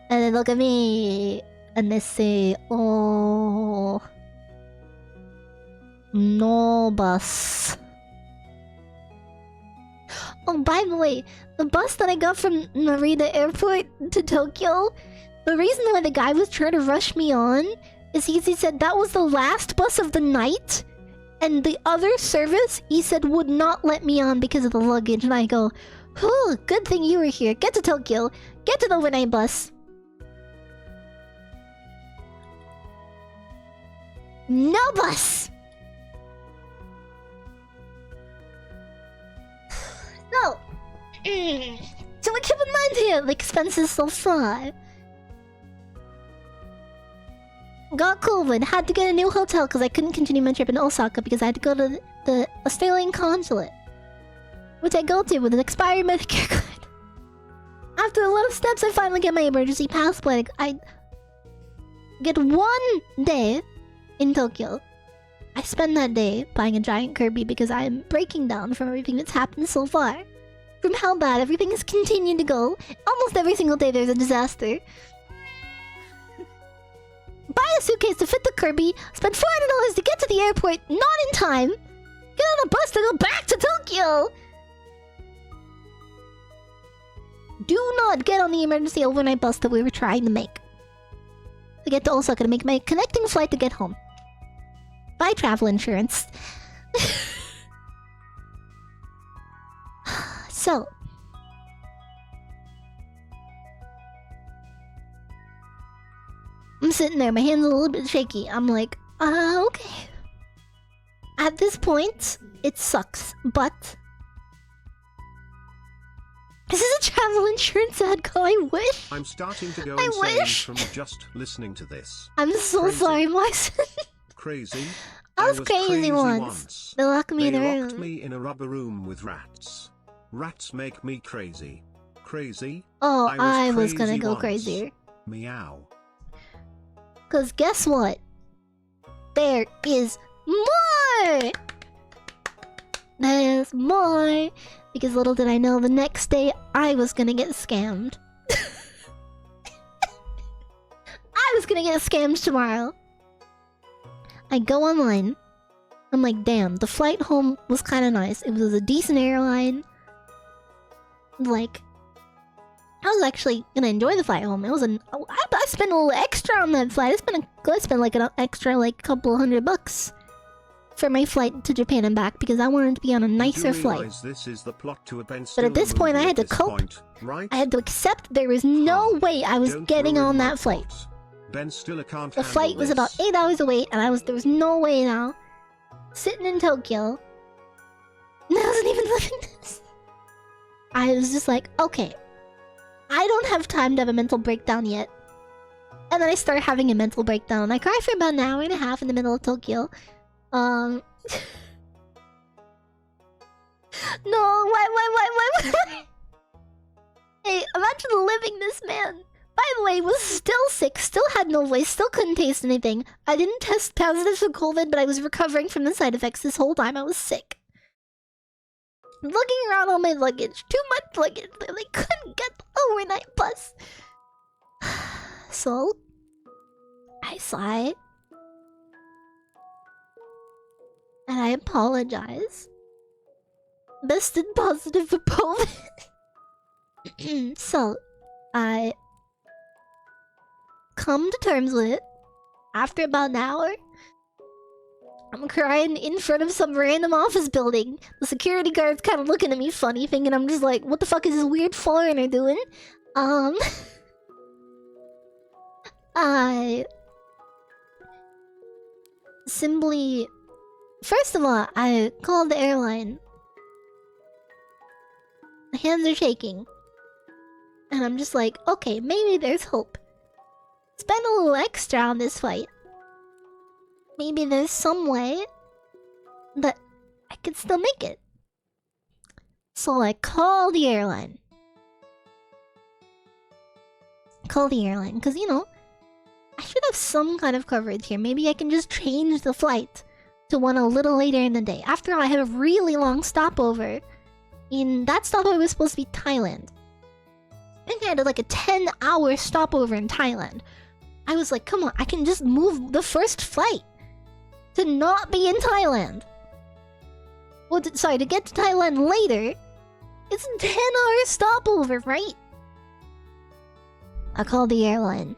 And they look at me. And they say, oh... no bus. Oh, by the way, the bus that I got from Narita Airport to Tokyo, the reason why the guy was trying to rush me on is he said that was the last bus of the night, and the other service, he said, would not let me on because of the luggage. And I go, oh, good thing you were here. Get to Tokyo. Get to the overnight bus. No bus! No! So keep in mind here, the expenses so far. Got COVID, had to get a new hotel because I couldn't continue my trip in Osaka because I had to go to the Australian Consulate, which I go to with an expired Medicare card. After a lot of steps, I finally get my emergency passport. I get 1 day in Tokyo. I spend that day buying a giant Kirby because I am breaking down from everything that's happened so far. From how bad everything has continued to go. Almost every single day there's a disaster. Buy a suitcase to fit the Kirby, spend $400 to get to the airport, not in time. Get on a bus to go back to Tokyo. Do not get on the emergency overnight bus that we were trying to make. To get to Osaka to make my connecting flight to get home. Buy travel insurance. So, I'm sitting there, my hands a little bit shaky. I'm like, okay. At this point, it sucks, but This is a travel insurance ad call. I wish. I'm starting to go I insane wish. from just listening to this. I'm so Crazy. sorry, Marson. Crazy. I was crazy once. They locked me in a room. Locked me in a rubber room with rats. Rats make me crazy. Crazy? Oh, I was crazy gonna go once. crazier. Meow. Cause guess what? There is more! There's more! Because little did I know, the next day I was gonna get scammed. I was gonna get scammed tomorrow. I go online. I'm like, damn, the flight home was kind of nice. It was a decent airline. Like, I was actually gonna enjoy the flight home. It was I spent a little extra on that flight. I spent like an extra like couple $100 for my flight to Japan and back because I wanted to be on a nicer flight. This is the plot to a Ben But at this point, I had to cope. Right? I had to accept there was no way I was getting on that flight. Ben Stiller can't. The flight was about 8 hours away, and there was no way now. Sitting in Tokyo. And I wasn't even living this. I was just like, okay. I don't have time to have a mental breakdown yet. And then I started having a mental breakdown. I cried for about an hour and a half in the middle of Tokyo. No, why? Hey, imagine living this man. By the way, was still sick, still had no voice, still couldn't taste anything. I didn't test positive for COVID, but I was recovering from the side effects this whole time. I was sick. Looking around all my luggage, too much luggage. They couldn't get the overnight bus. So, I sigh. And I apologize. Tested positive for COVID. So, I come to terms with it. After about an hour, I'm crying in front of some random office building. The security guard's kind of looking at me funny, thinking I'm just like, what the fuck is this weird foreigner doing? I simply... First of all, I called the airline. My hands are shaking. And I'm just like, okay, maybe there's hope. Spend a little extra on this flight. Maybe there's some way that I can still make it. So I call the airline. Because, you know, I should have some kind of coverage here. Maybe I can just change the flight to one a little later in the day. After all, I had a really long stopover. That stopover was supposed to be Thailand. I think I had like a 10-hour stopover in Thailand. I was like, come on, I can just move the first flight to not be in Thailand. Well, sorry, to get to Thailand later. It's a 10-hour stopover, right? I called the airline.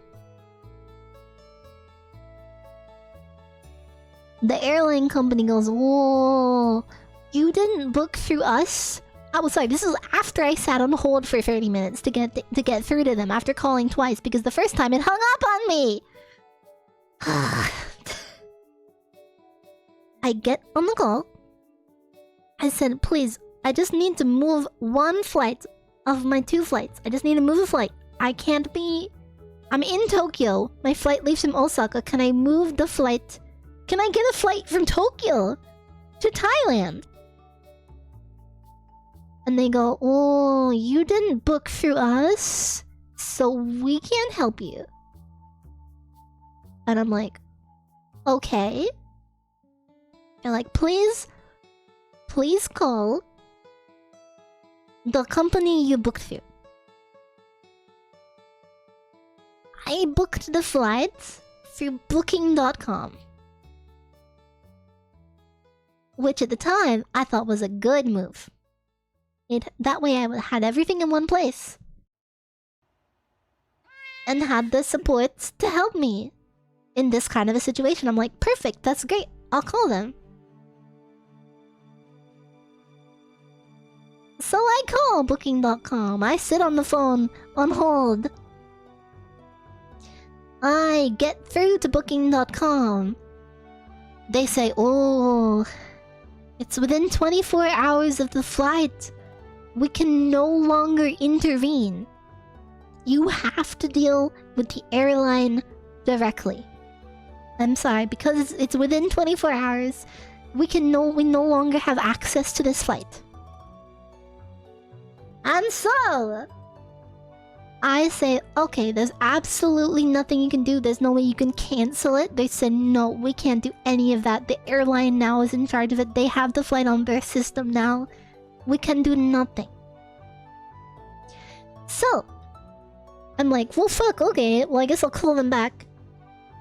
The airline company goes, whoa, you didn't book through us? I was sorry, this is after I sat on hold for 30 minutes to get through to them after calling twice because the first time it hung up on me. I get on the call. I said, please, I just need to move one flight of my 2 flights. I just need to move a flight. I can't be... I'm in Tokyo. My flight leaves from Osaka. Can I move the flight? Can I get a flight from Tokyo to Thailand? And they go, oh, you didn't book through us, so we can't help you. And I'm like, okay. They're like, please call the company you booked through. I booked the flight through booking.com. Which at the time, I thought was a good move. That way I had everything in one place. And had the support to help me in this kind of a situation. I'm like, perfect, that's great. I'll call them. So I call booking.com. I sit on the phone on hold. I get through to booking.com. They say, oh, it's within 24 hours of the flight. we can no longer intervene. You have to deal with the airline directly. I'm sorry, because it's within 24 hours, we no longer have access to this flight. And so I say, okay, there's absolutely nothing you can do. There's no way you can cancel it. They said, no, we can't do any of that. The airline now is in charge of it. They have the flight on their system now. We can do nothing. So I'm like, well, fuck, okay. Well, I guess I'll call them back.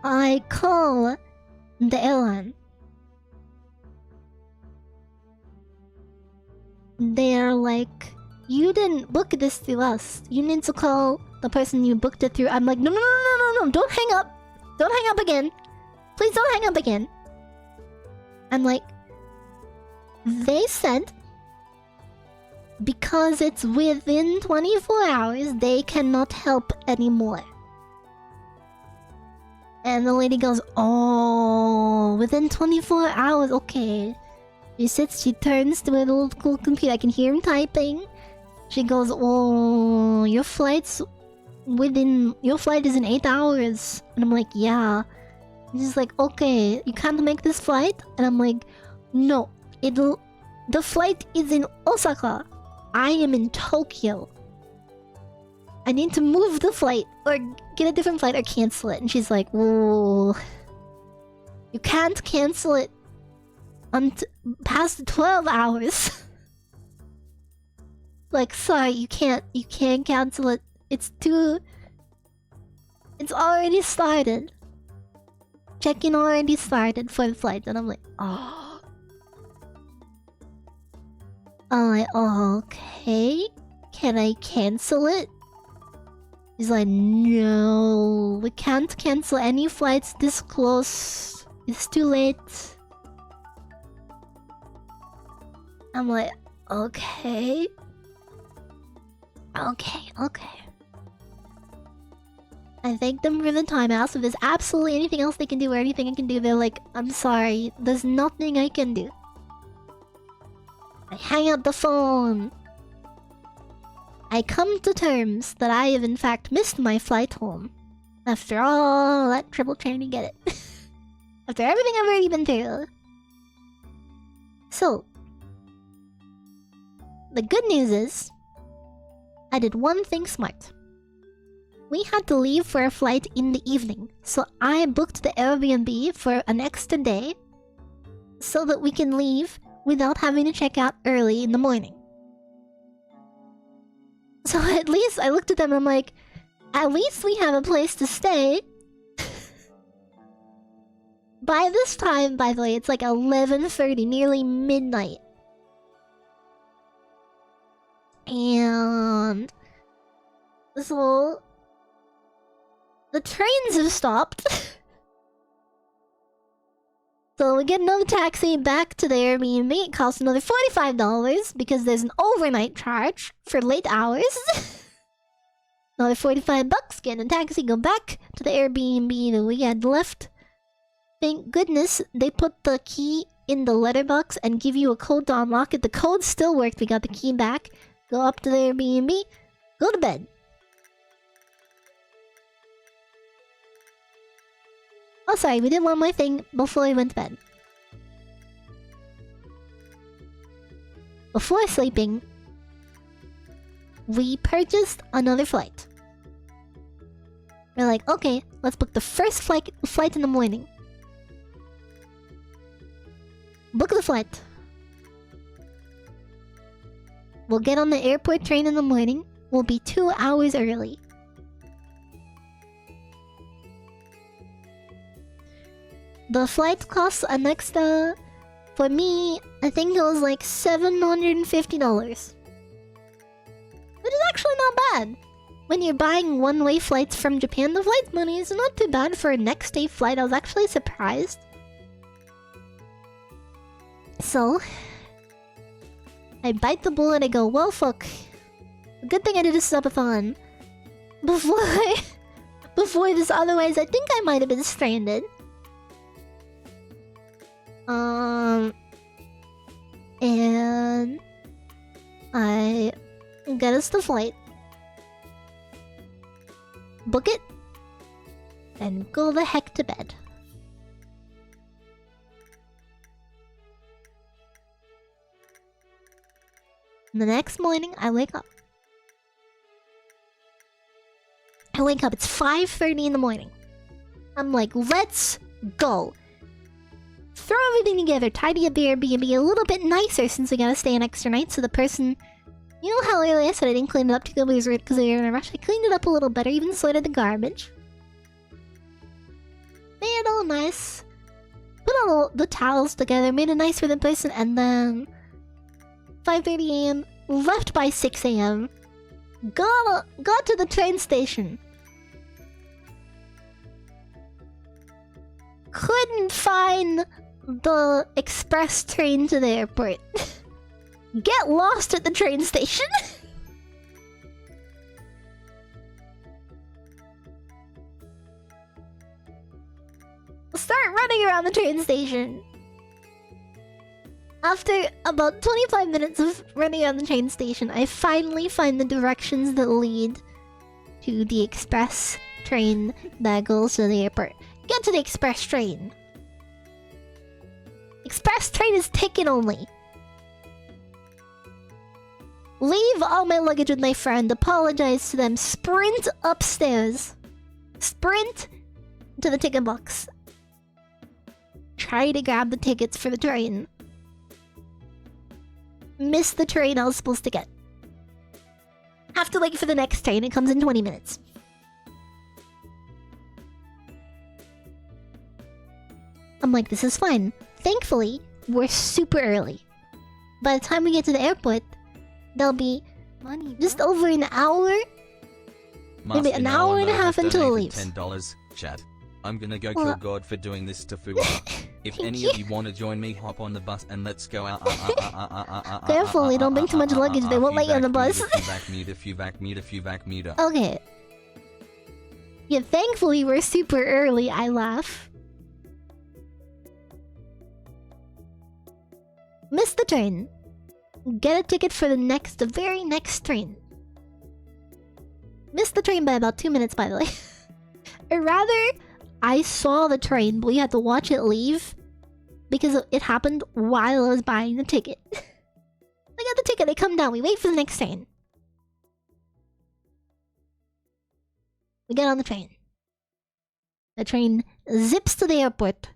I call the airline. They're like, you didn't book this through us. You need to call the person you booked it through. I'm like, no, don't hang up. Don't hang up again. Please don't hang up again. I'm like, they said because it's within 24 hours, they cannot help anymore. And the lady goes, oh, within 24 hours, okay. She turns to a little cool computer. I can hear him typing. She goes, oh, your flight is in 8 hours. And I'm like, yeah. And she's like, okay, you can't make this flight? And I'm like, no, the flight is in Osaka. I am in Tokyo. I need to move the flight or get a different flight or cancel it. And she's like, whoa, you can't cancel it past 12 hours. Like, sorry, you can't cancel it. It's already started. Check-in already started for the flight. And I'm like, oh. I'm like, oh, okay. Can I cancel it? He's like, no, we can't cancel any flights this close. It's too late. I'm like, okay. Okay. I thank them for the time. I asked if there's absolutely anything else they can do or anything I can do. They're like, I'm sorry, there's nothing I can do. I hang up the phone. I come to terms that I have in fact missed my flight home. After all that trouble trying to get it. After everything I've already been through. So, the good news is, I did one thing smart. We had to leave for a flight in the evening, so I booked the Airbnb for an extra day so that we can leave without having to check out early in the morning. So at least I looked at them and I'm like, at least we have a place to stay. By this time, by the way, it's like 11:30, nearly midnight. And so the trains have stopped. So we get another taxi back to the Airbnb. It costs another $45 because there's an overnight charge for late hours. Another $45. Get a taxi, go back to the Airbnb that we had left. Thank goodness they put the key in the letterbox and give you a code to unlock it. The code still worked. We got the key back. Go up to the Airbnb. Go to bed. Oh, sorry, we did one more thing before we went to bed. Before sleeping, we purchased another flight. We're like, okay, let's book the first flight in the morning. Book the flight. We'll get on the airport train in the morning. We'll be 2 hours early. The flight costs an extra, for me, I think it was like $750. Which is actually not bad. When you're buying one-way flights from Japan, the flight money is not too bad for a next day flight. I was actually surprised. So, I bite the bullet, I go, well fuck. Good thing I did a subathon before this, otherwise I think I might have been stranded. And I get us the flight, book it, and go the heck to bed. The next morning, I wake up. It's 5:30 in the morning. I'm like, let's go. Throw everything together, tidy up Airbnb a little bit nicer since we gotta stay an extra night, so the person... You know how earlier I said I didn't clean it up because we were in a rush? I cleaned it up a little better, even sorted the garbage. Made it all nice. Put all the towels together, made it nice for the person, and then... 5:30 AM, left by 6 AM. Got to the train station. Couldn't find the express train to the airport. Get lost at the train station. Start running around the train station. After about 25 minutes of running around the train station, I finally find the directions that lead to the express train that goes to the airport. Get to the express train. Express train is ticket only. Leave all my luggage with my friend, apologize to them, sprint upstairs. Sprint to the ticket box. Try to grab the tickets for the train. Miss the train I was supposed to get. Have to wait for the next train, it comes in 20 minutes. I'm like, this is fine. Thankfully, we're super early. By the time we get to the airport, there'll be just over an hour. Maybe an hour and a half until it leaves. $10, chat. I'm gonna go kill God for doing this to Fuwa. If any of you want to join me, hop on the bus and let's go out. Carefully, don't bring too much luggage. They won't let you on the bus. Okay. Yeah, thankfully we're super early. I laugh. Miss the train. Get a ticket for the very next train. Missed the train by about 2 minutes, by the way. Or rather, I saw the train, but we had to watch it leave because it happened while I was buying the ticket. I got the ticket, they come down, we wait for the next train. We get on the train. The train zips to the airport.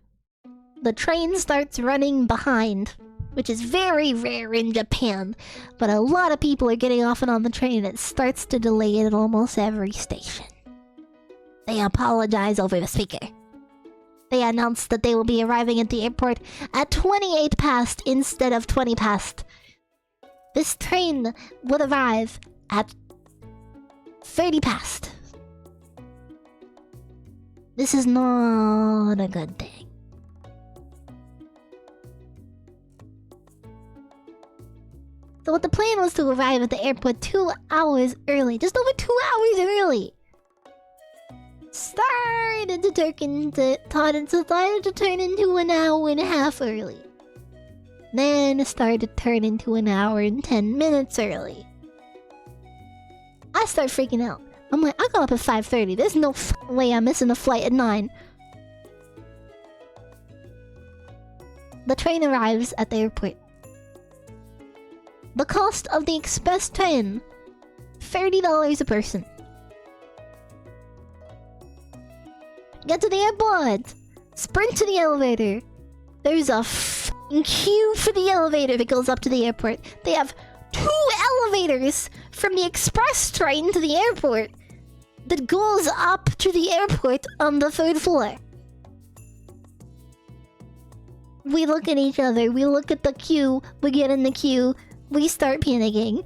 The train starts running behind, which is very rare in Japan, but a lot of people are getting off and on the train and it starts to delay it at almost every station. They apologize over the speaker. They announce that they will be arriving at the airport at 28 past instead of 20 past. This train would arrive at 30 past. This is not a good thing. So what the plan was to arrive at the airport 2 hours early. Just over 2 hours early. Started to turn into an hour and a half early. Then it started to turn into an hour and 10 minutes early. I start freaking out. I'm like, I got up at 5:30. There's no way I'm missing a flight at 9. The train arrives at the airport. The cost of the express train, $30 a person. Get to the airport! Sprint to the elevator! There's a queue for the elevator that goes up to the airport. They have 2 elevators from the express train to the airport that goes up to the airport on the 3rd floor. We look at each other, we look at the queue, we get in the queue, we start panicking.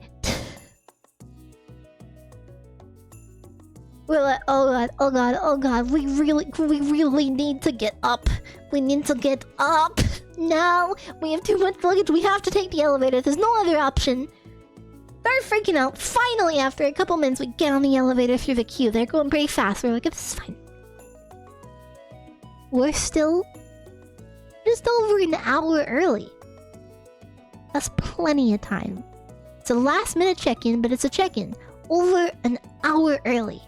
We're like, oh god, we really need to get up. We need to get up now. We have too much luggage, we have to take the elevator, there's no other option. Start freaking out. Finally, after a couple minutes, we get on the elevator through the queue. They're going pretty fast, we're like, this is fine. We're still just over an hour early. That's plenty of time. It's a last minute check-in, but it's a check-in. Over an hour early.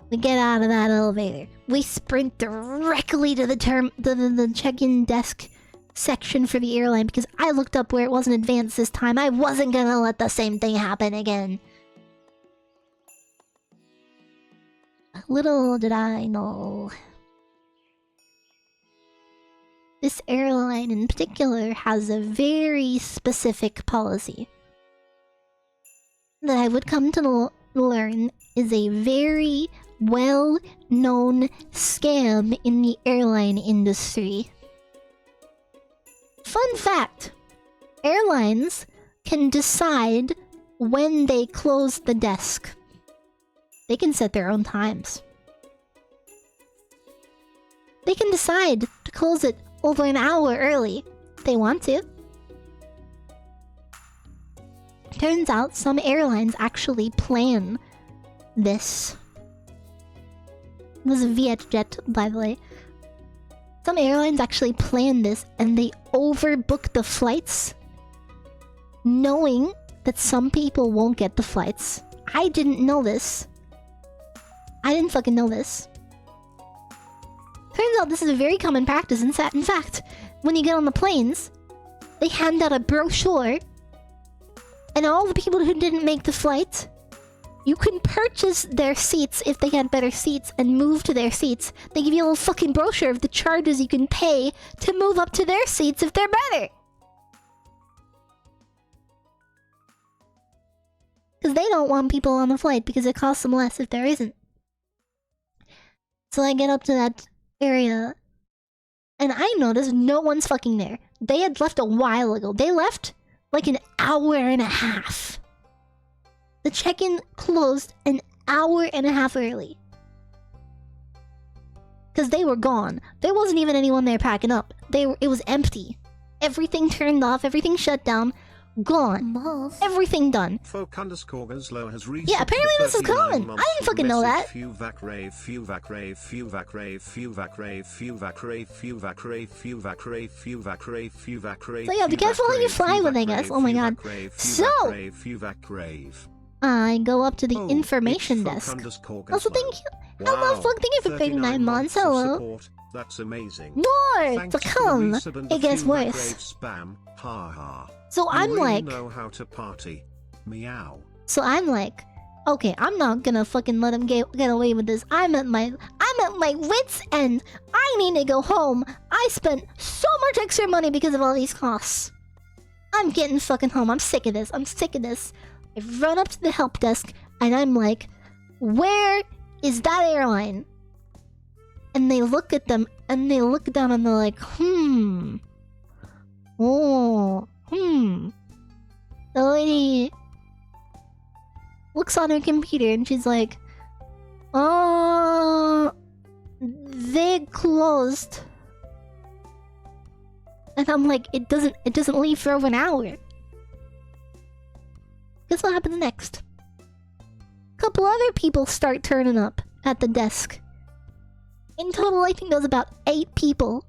We get out of that elevator. We sprint directly to the check-in desk section for the airline because I looked up where it wasn't advanced this time. I wasn't gonna let the same thing happen again. Little did I know. This airline in particular has a very specific policy that I would come to learn is a very well-known scam in the airline industry. Fun fact, airlines can decide when they close the desk. They can set their own times. They can decide to close it over an hour early if they want to. Turns out some airlines actually plan this. This is VietJet, by the way. Some airlines actually plan this and they overbook the flights, knowing that some people won't get the flights. I didn't know this. I didn't fucking know this. Turns out this is a very common practice. In fact, when you get on the planes, they hand out a brochure, and all the people who didn't make the flight, you can purchase their seats if they had better seats and move to their seats. They give you a little fucking brochure of the charges you can pay to move up to their seats if they're better. Because they don't want people on the flight because it costs them less if there isn't. So I get up to that area, and I notice no one's fucking there. They had left a while ago. They left like an hour and a half. The check-in closed an hour and a half early. Because they were gone. There wasn't even anyone there packing up. It was empty. Everything turned off, everything shut down. Gone. Everything done. Yeah, apparently this is common. I didn't fucking know that. So yeah, be careful how you fly with, I guess. Oh my god. So I go up to the information desk. Also, thank you. Hello, Fug, thank you for 39 months. Hello. That's amazing. More to come. It gets worse. So I'm like, know how to party. Meow. So I'm like, okay, I'm not gonna fucking let him get away with this. I'm at my wits' end. I need to go home. I spent so much extra money because of all these costs. I'm getting fucking home. I'm sick of this. I run up to the help desk and I'm like, where is that airline? And they look at them and they look down and they're like, The lady looks on her computer and she's like, they closed. And I'm like, it doesn't leave for over an hour. Guess what happens next? A couple other people start turning up at the desk. In total, I think there was about 8 people.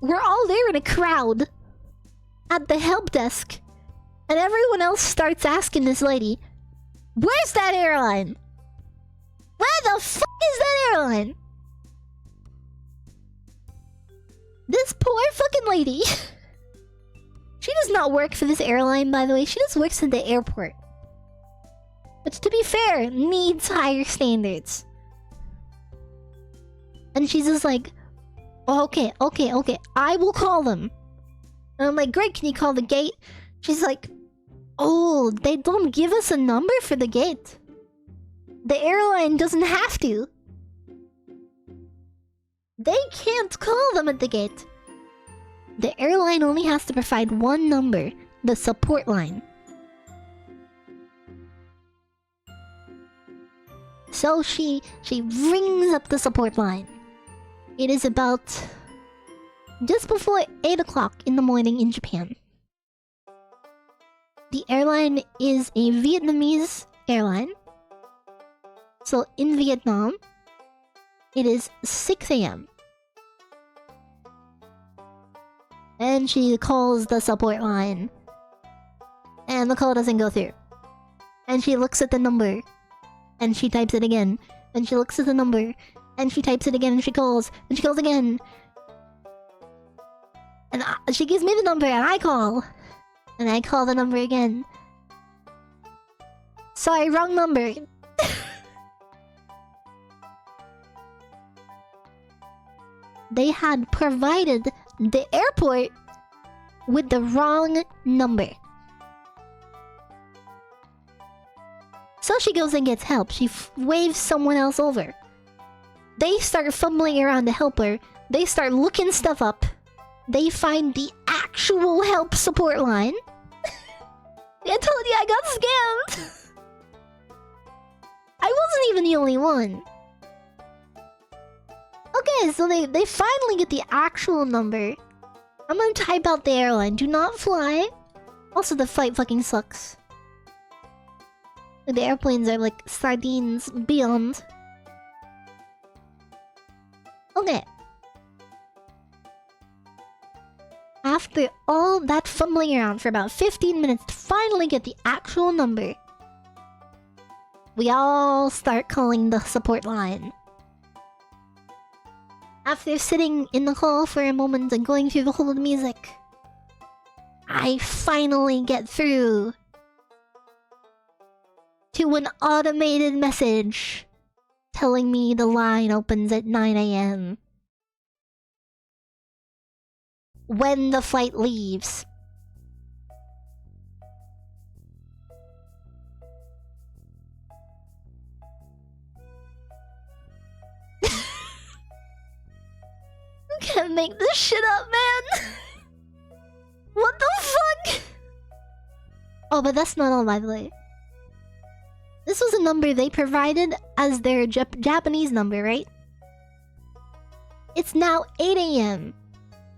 We're all there in a crowd at the help desk. And everyone else starts asking this lady, where's that airline? Where the fuck is that airline? This poor fucking lady. She does not work for this airline, by the way. She just works at the airport. Which, to be fair, needs higher standards. And she's just like, okay, I will call them. And I'm like, great, can you call the gate? She's like, oh, they don't give us a number for the gate. The airline doesn't have to. They can't call them at the gate. The airline only has to provide one number, the support line. So she rings up the support line. It is about just before 8 o'clock in the morning in Japan. The airline is a Vietnamese airline. So in Vietnam, it is 6 a.m. And she calls the support line. And the call doesn't go through. And she looks at the number. And she types it again. And she looks at the number. And she types it again and she calls. And she calls again. And she gives me the number and I call. And I call the number again. Sorry, wrong number. They had provided the airport with the wrong number. So she goes and gets help. She waves someone else over. They start fumbling around to help her. They start looking stuff up. They find the actual help support line. I told you I got scammed. I wasn't even the only one. Okay, so they finally get the actual number. I'm gonna type out the airline. Do not fly. Also, the flight fucking sucks. The airplanes are like sardines beyond. Okay. After all that fumbling around for about 15 minutes to finally get the actual number, we all start calling the support line. After sitting in the call for a moment and going through the whole music, I finally get through to an automated message telling me the line opens at 9 AM. When the flight leaves. I can't make this shit up, man! What the fuck? Oh, but that's not all, by the way. This was a number they provided as their Japanese number, right? It's now 8 AM.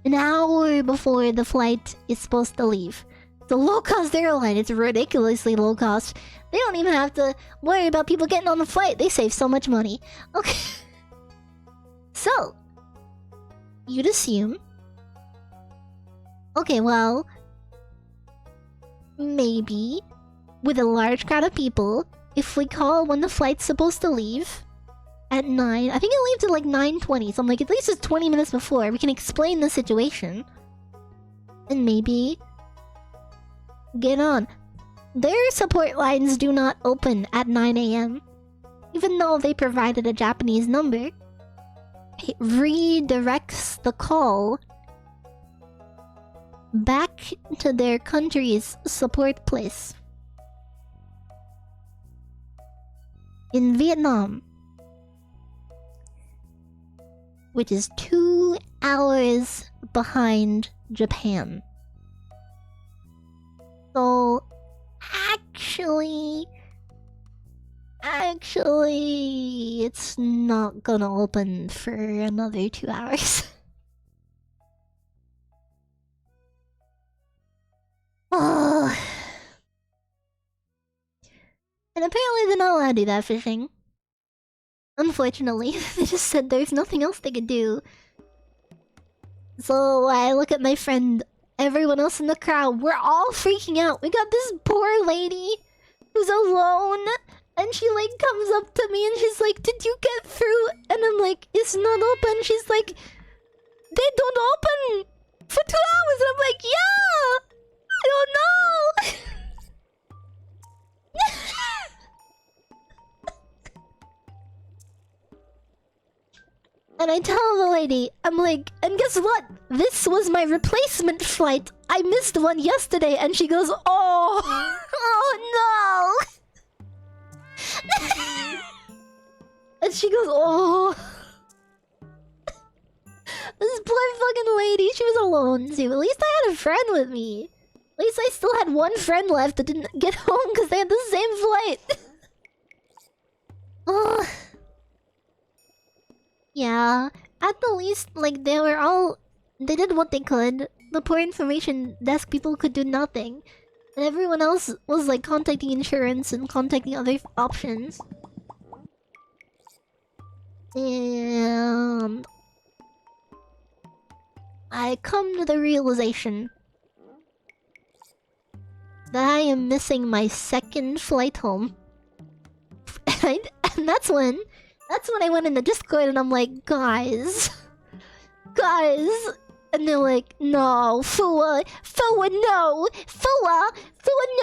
An hour before the flight is supposed to leave. It's a low-cost airline. It's ridiculously low-cost. They don't even have to worry about people getting on the flight. They save so much money. Okay. So, you'd assume... Okay, well... maybe, with a large crowd of people, if we call when the flight's supposed to leave... at 9... I think it leaves at like 9:20, so I'm like, at least it's 20 minutes before. We can explain the situation. And maybe... get on. Their support lines do not open at 9 AM. Even though they provided a Japanese number, it redirects the call back to their country's support place. In Vietnam, which is 2 hours behind Japan. So, actually, it's not gonna open for another 2 hours. Oh. And apparently they're not allowed to do that fishing. Unfortunately, they just said there's nothing else they could do. So I look at my friend, everyone else in the crowd, we're all freaking out. We got this poor lady who's alone, and she like comes up to me and she's like, "Did you get through?" And I'm like, "It's not open." She's like, "They don't open for 2 hours." And I'm like, "Yeah, I don't know." And I tell the lady, I'm like, "And guess what? This was my replacement flight. I missed one yesterday." And she goes, "Oh, oh no." And she goes, "Oh." This poor fucking lady, she was alone too. At least I had a friend with me. At least I still had one friend left that didn't get home because they had the same flight. Oh. Yeah, at the least, like, they did what they could. The poor information desk people could do nothing. And everyone else was, like, contacting insurance and contacting other options. And... I come to the realization that I am missing my second flight home. And that's when I went in the Discord and I'm like, guys. And they're like, no, Fuwa, no, Fuwa,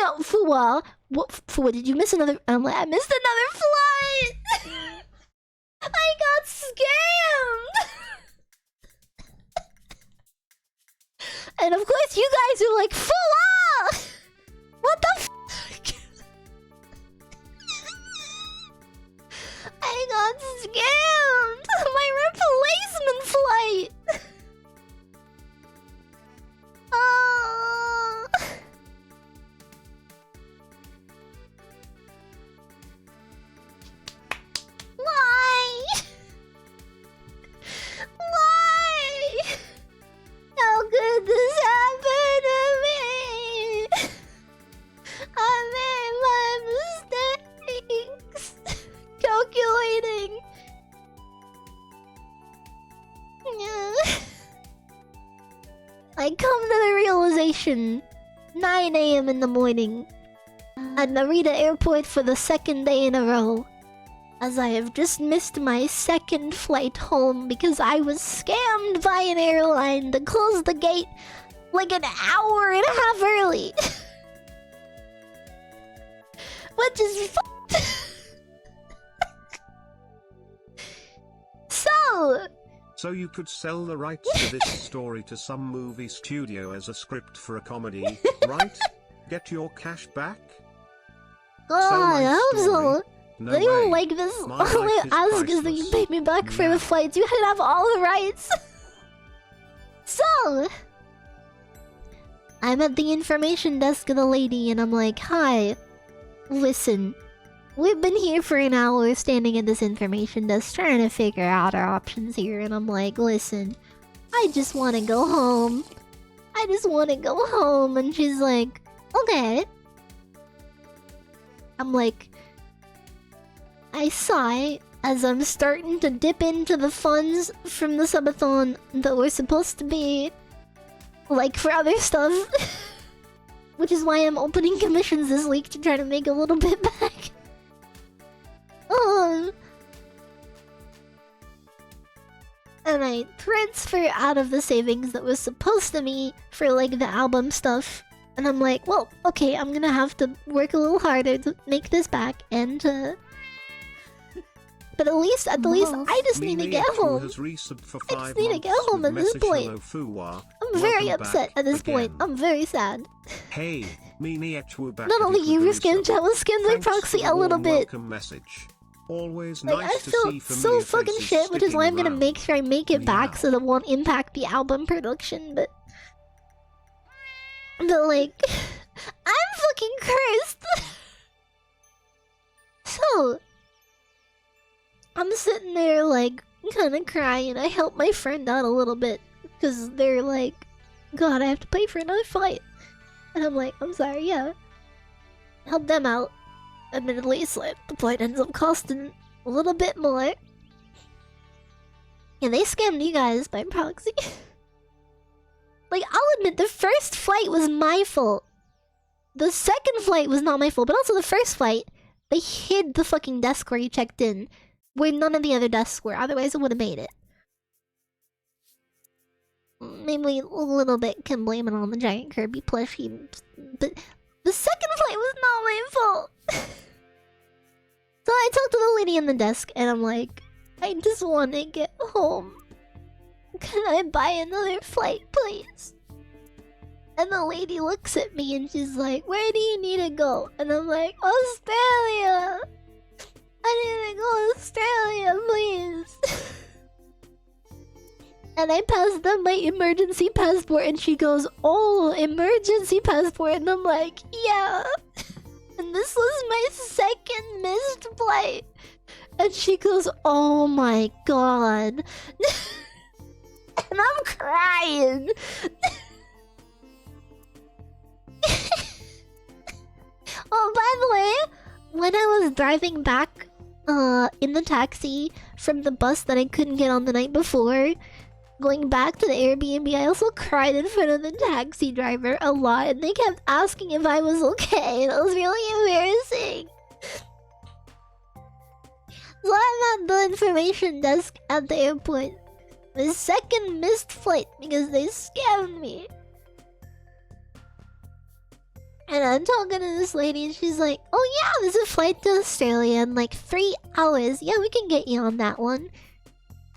no, Fuwa. What, Fuwa, did you miss another? I'm like, I missed another flight. I got scammed. And of course, you guys are like, Fuwa! What the f? I got scammed! My replacement flight! Oh. Why? Why? How could this happen to me? I made my mistakes. Calculating. I come to the realization 9 AM in the morning at Narita Airport for the second day in a row, as I have just missed my second flight home because I was scammed by an airline that closed the gate like an hour and a half early. Which is f***ed. So you could sell the rights to this story to some movie studio as a script for a comedy, right? Get your cash back? God, I hope so. No they way. won't like this. My All I life ask is is that you priceless. pay me back for Yeah. the flights. You can have all the rights. So, I'm at the information desk of the lady and I'm like, hi, listen, we've been here for an hour standing at this information desk trying to figure out our options here. And I'm like, listen, I just want to go home. And she's like, okay. I'm like, I sigh as I'm starting to dip into the funds from the subathon that were supposed to be like for other stuff. Which is why I'm opening commissions this week to try to make a little bit back. And I transfer out of the savings that was supposed to be for like the album stuff. And I'm like, well, okay, I'm gonna have to work a little harder to make this back and but at least I just need to get home. I just need to get home at this point. I'm very upset at this point. I'm very sad. Hey, not only you were scammed, I was scammed by proxy a little bit. Always Like, nice I to feel see so familiar fucking faces shit, which is why I'm gonna sticking make sure I make it back Yeah. so that it won't impact the album production, but like, I'm fucking cursed! So, I'm sitting there, like, kinda crying. I help my friend out a little bit, because they're like, God, I have to pay for another flight. And I'm like, I'm sorry, yeah. Help them out. Admittedly, so the flight ends up costing a little bit more. And they scammed you guys by proxy. Like, I'll admit, the first flight was my fault. The second flight was not my fault, but also the first flight, they hid the fucking desk where you checked in, where none of the other desks were, otherwise I would have made it. Maybe a little bit can blame it on the giant Kirby plushie, but the second flight was not my fault. So I talked to the lady in the desk and I'm like, I just want to get home. Can I buy another flight, please? And the lady looks at me and she's like, where do you need to go? And I'm like, Australia! I need to go to Australia, please. And I passed them my emergency passport and she goes, oh, emergency passport. And I'm like, yeah. And this was my second missed flight. And she goes, oh my god. And I'm crying. Oh, by the way, when I was driving back in the taxi from the bus that I couldn't get on the night before, going back to the Airbnb, I also cried in front of the taxi driver a lot, and they kept asking if I was okay, and it was really embarrassing. So I'm at the information desk at the airport. My second missed flight because they scammed me. And I'm talking to this lady and she's like, oh yeah, there's a flight to Australia in like 3 hours. Yeah, we can get you on that one.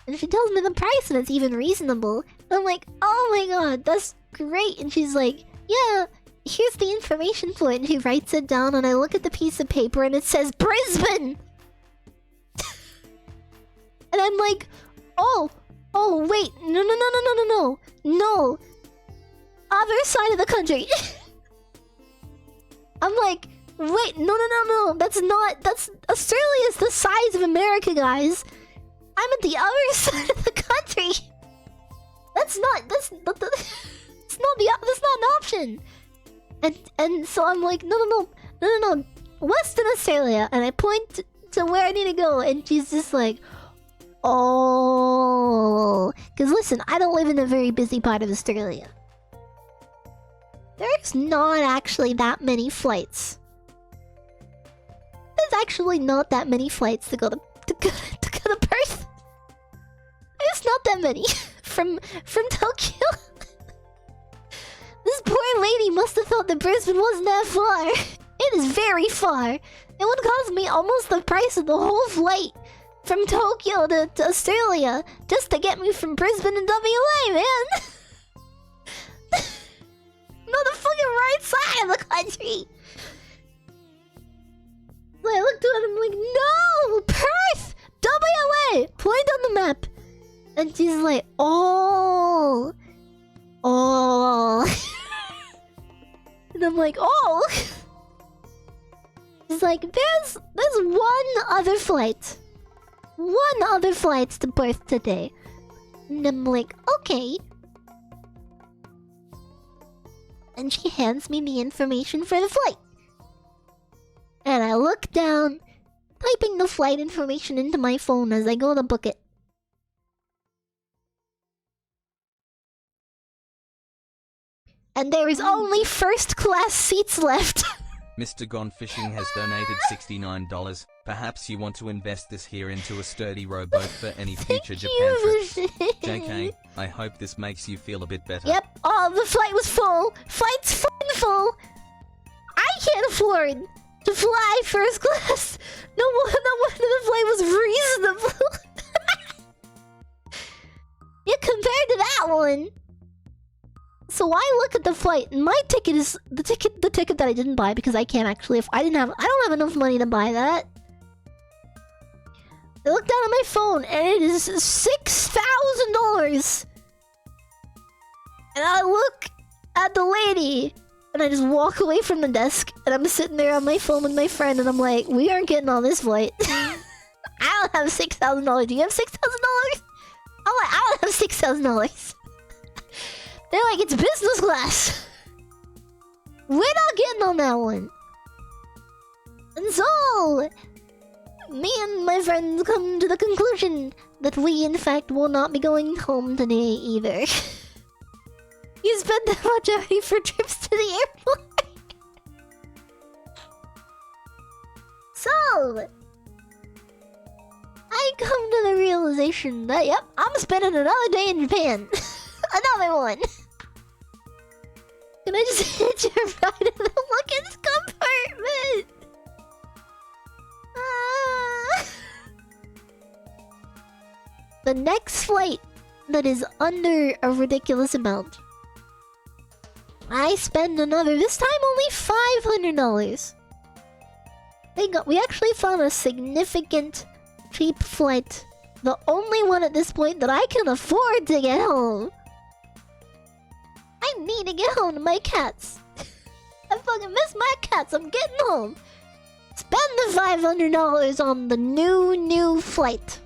And she tells me the price and it's even reasonable. And I'm like, oh my god, that's great. And she's like, yeah, here's the information for it. And she writes it down and I look at the piece of paper and it says Brisbane! And I'm like, oh wait, no. Other side of the country. I'm like, wait, no. That's Australia's the size of America, guys. I'm at the other side of the country. That's not an option. And so I'm like, no, Western Australia, and I point to where I need to go, and she's just like, oh, because listen, I don't live in a very busy part of Australia. There's not actually that many flights. There's actually not that many flights to go to Perth. There's not that many from Tokyo. This poor lady must have thought that Brisbane wasn't that far. It is very far. It would cost me almost the price of the whole flight from Tokyo to Australia just to get me from Brisbane to WA, man. No, the fucking right side of the country. So I looked at it and I'm like, no, Perth, WA, point on the map. And she's like, oh. And I'm like, oh. She's like, there's one other flight to Perth today. And I'm like, okay. And she hands me the information for the flight. And I look down, typing the flight information into my phone as I go to book it. And there is only first class seats left. Mr. Gone Fishing has donated $69. Perhaps you want to invest this here into a sturdy rowboat for any future Japan trips. JK, I hope this makes you feel a bit better. Yep, oh, the flight was full. Flight's fucking full. I can't afford to fly first class. No wonder the flight was reasonable. Yeah, compared to that one. So I look at the flight, and my ticket is the ticket that I didn't buy because I can't actually. I don't have enough money to buy that. I look down at my phone, and it is $6,000. And I look at the lady, and I just walk away from the desk, and I'm sitting there on my phone with my friend, and I'm like, we aren't getting on this flight. I don't have $6,000. Do you have $6,000? I'm like, I don't have $6,000. They're like, it's business class. We're not getting on that one. And so, me and my friends come to the conclusion that we, in fact, will not be going home today either. You spent that much already for trips to the airport. So, I come to the realization that, yep, I'm spending another day in Japan. Another one. Can I just hitch a ride in the luggage compartment? The next flight that is under a ridiculous amount, I spend another, this time only $500. We actually found a significant cheap flight. The only one at this point that I can afford to get home. I need to get home to my cats. I fucking miss my cats. I'm getting home. Spend the $500 on the new flight.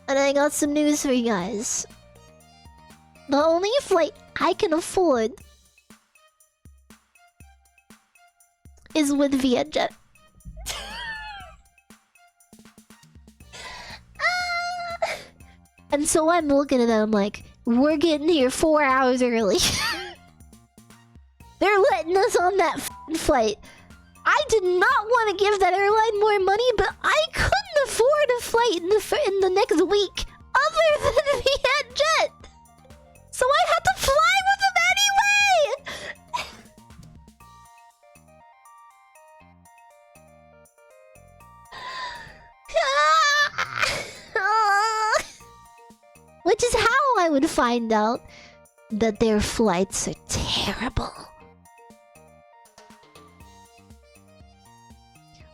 And I got some news for you guys. The only flight I can afford is with VietJet. And so I'm looking at them, I'm like, we're getting here 4 hours early. They're letting us on that flight. I did not want to give that airline more money, but I couldn't afford a flight in the next week other than the jet. So I had to fly with them anyway! Which is how I would find out that their flights are terrible.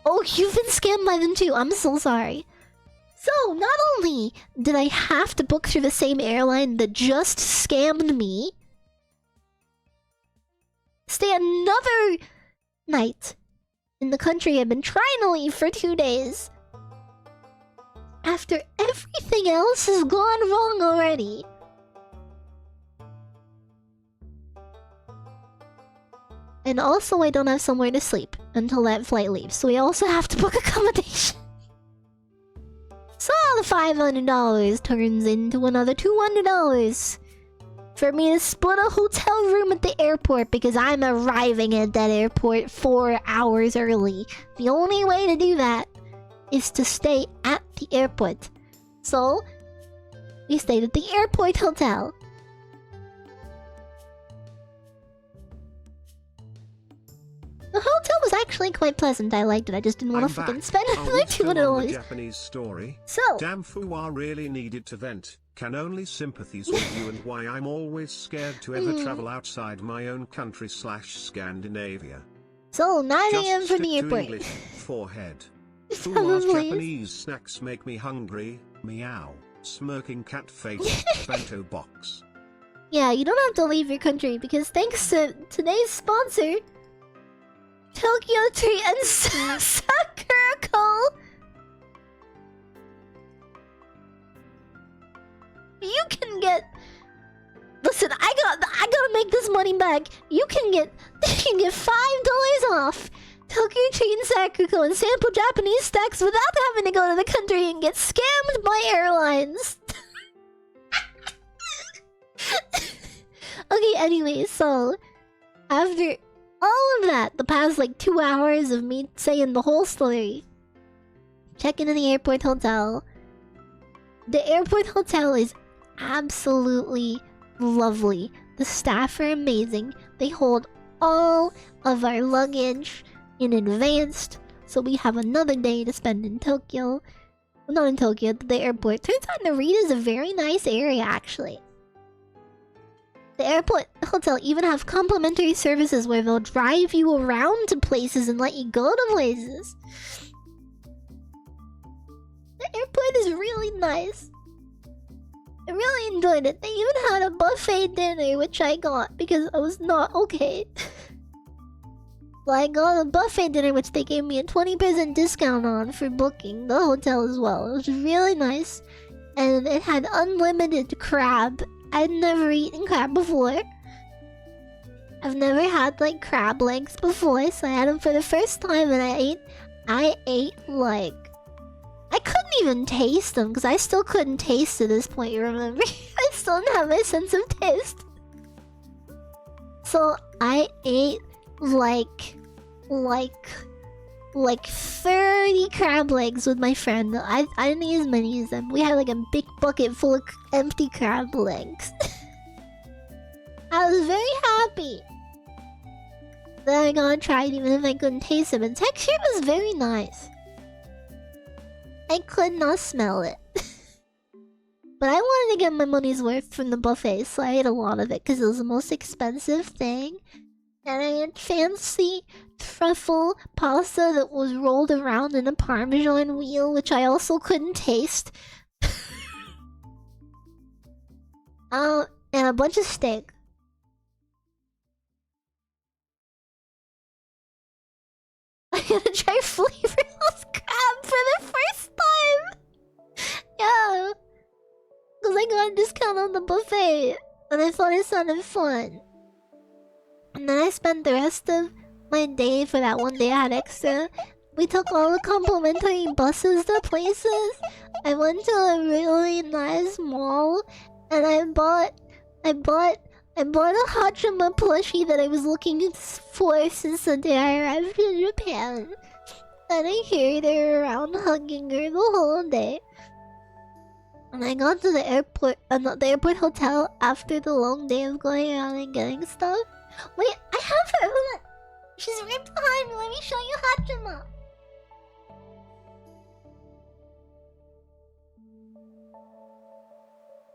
Oh, you've been scammed by them too. I'm so sorry. So, not only did I have to book through the same airline that just scammed me, stay another night in the country I've been trying to leave for 2 days, after everything else has gone wrong already. And also, I don't have somewhere to sleep until that flight leaves, so we also have to book accommodation. So the $500 turns into another $200 for me to split a hotel room at the airport because I'm arriving at that airport 4 hours early. The only way to do that is to stay at the airport. So we stayed at the airport hotel. The hotel was actually quite pleasant. I liked it. I just didn't want to fucking spend another $200. Japanese story. So, damn Fuwa really needed to vent. Can only sympathies with you and why I'm always scared to ever travel outside my own country / Scandinavia. So 9 Just AM for stick the to airport. English, forehead. Probably Fuwa's is. Japanese snacks make me hungry. Meow. Smirking cat face. Bento box. Yeah, you don't have to leave your country because thanks to today's sponsor, Tokyo Tree and Sakurako, you can get. Listen, I gotta make this money back. You can get $5 off Tokyo Tree and Sakurako and sample Japanese snacks without having to go to the country and get scammed by airlines. Okay, anyway, so after all of that, the past like 2 hours of me saying the whole story, checking in the airport hotel. The airport hotel is absolutely lovely. The staff are amazing. They hold all of our luggage in advance, so we have another day to spend in Tokyo. Well, not in Tokyo, at the airport. Turns out Narita is a very nice area, actually. The airport hotel even have complimentary services where they'll drive you around to places and let you go to places. The airport is really nice. I really enjoyed it. They even had a buffet dinner, which I got because I was not okay. So I got a buffet dinner, which they gave me a 20% discount on for booking the hotel as well. It was really nice. And it had unlimited crab. I'd never eaten crab before. I've never had like crab legs before, so I had them for the first time, and I ate like, I couldn't even taste them because I still couldn't taste at this point. You remember? I still didn't have my sense of taste. So I ate like 30 crab legs with my friend. I didn't eat as many as them. We had like a big bucket full of empty crab legs. I was very happy that I got tried even if I couldn't taste them. And texture was very nice. I could not smell it. But I wanted to get my money's worth from the buffet, so I ate a lot of it because it was the most expensive thing. And I had fancy truffle pasta that was rolled around in a parmesan wheel, which I also couldn't taste. And a bunch of steak. I gotta try flavorless crab for the first time! Yeah. Because I got a discount on the buffet. And I thought it sounded fun. And then I spent the rest of my day, for that one day I had extra, We took all the complimentary buses to places. I went to a really nice mall, and I bought a Hachima plushie that I was looking for since the day I arrived in Japan. And I carried her around hugging her the whole day. And I got to the airport, the airport hotel after the long day of going around and getting stuff. Wait, I have her! Hold on! She's right behind me, let me show you Hachima!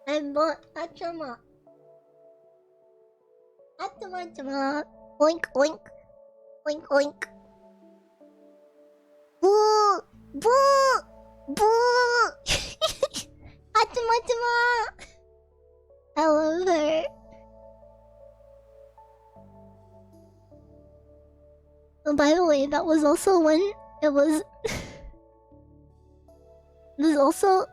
I bought Hachima. Hachima. Oink oink. Oink oink. Boo! Boo! Boo! Hachima! I love her. Oh, by the way, that was also when it was... This is also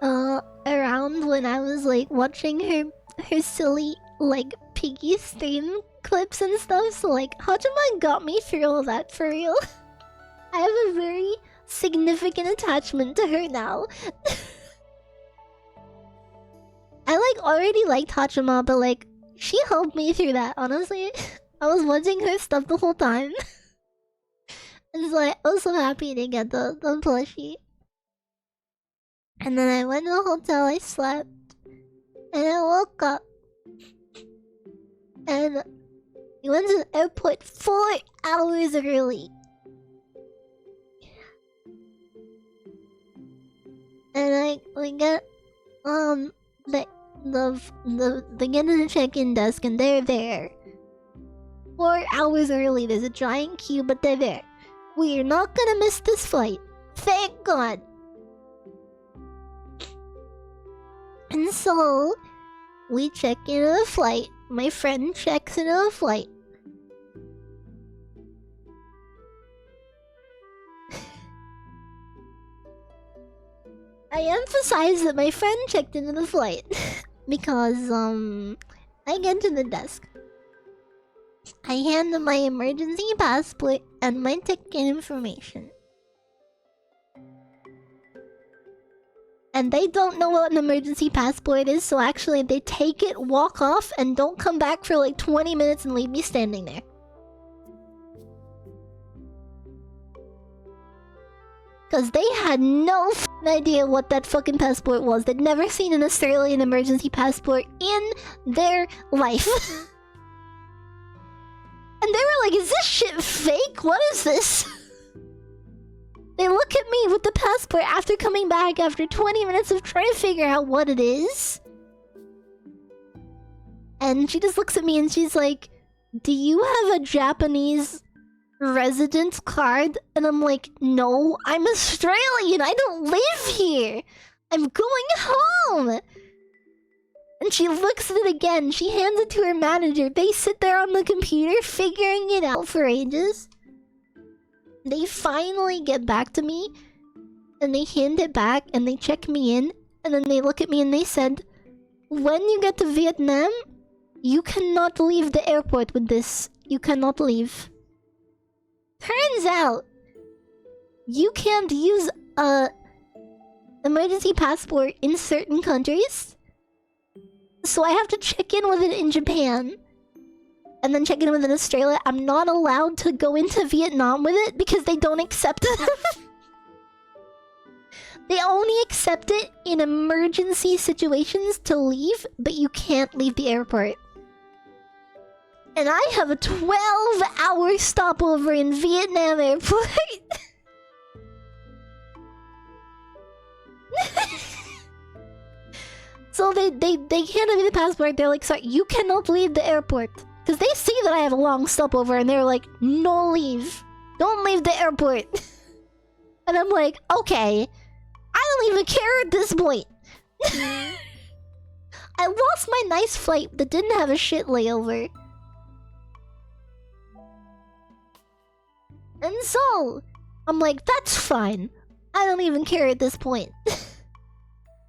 around when I was like watching her silly like piggy stream clips and stuff. So like Hachima got me through all that for real. I have a very significant attachment to her now. I like already liked Hachima, but like she helped me through that. Honestly, I was watching her stuff the whole time. And so I was so happy to get the plushie. And then I went to the hotel, I slept, and I woke up. And we went to the airport 4 hours early. And we get they get to the check-in desk and they're there. 4 hours early, there's a giant queue, but they're there. We're not gonna miss this flight. Thank God. And so, we check into the flight. My friend checks into the flight. I emphasize that my friend checked into the flight. Because, I get to the desk. I hand them my emergency passport and my ticket information. And they don't know what an emergency passport is, so actually they take it, walk off, and don't come back for like 20 minutes and leave me standing there. Cause they had no idea what that fucking passport was. They'd never seen an Australian emergency passport in their life. And they were like, is this shit fake? What is this? They look at me with the passport after coming back after 20 minutes of trying to figure out what it is. And she just looks at me and she's like, do you have a Japanese residence card? And I'm like, no, I'm Australian. I don't live here. I'm going home. And she looks at it again. She hands it to her manager. They sit there on the computer figuring it out for ages. They finally get back to me, and they hand it back, and they check me in, and then they look at me and they said, when you get to Vietnam, you cannot leave the airport with this. You cannot leave. Turns out, you can't use a emergency passport in certain countries, so I have to check in with it in Japan. And then check in with in Australia. I'm not allowed to go into Vietnam with it because they don't accept it. They only accept it in emergency situations to leave, but you can't leave the airport. And I have a 12-hour stopover in Vietnam airport. So they handed me the passport. They're like, sorry, you cannot leave the airport. Because they see that I have a long stopover and they're like, no leave. Don't leave the airport. And I'm like, okay. I don't even care at this point. I lost my nice flight that didn't have a shit layover. And so, I'm like, that's fine. I don't even care at this point.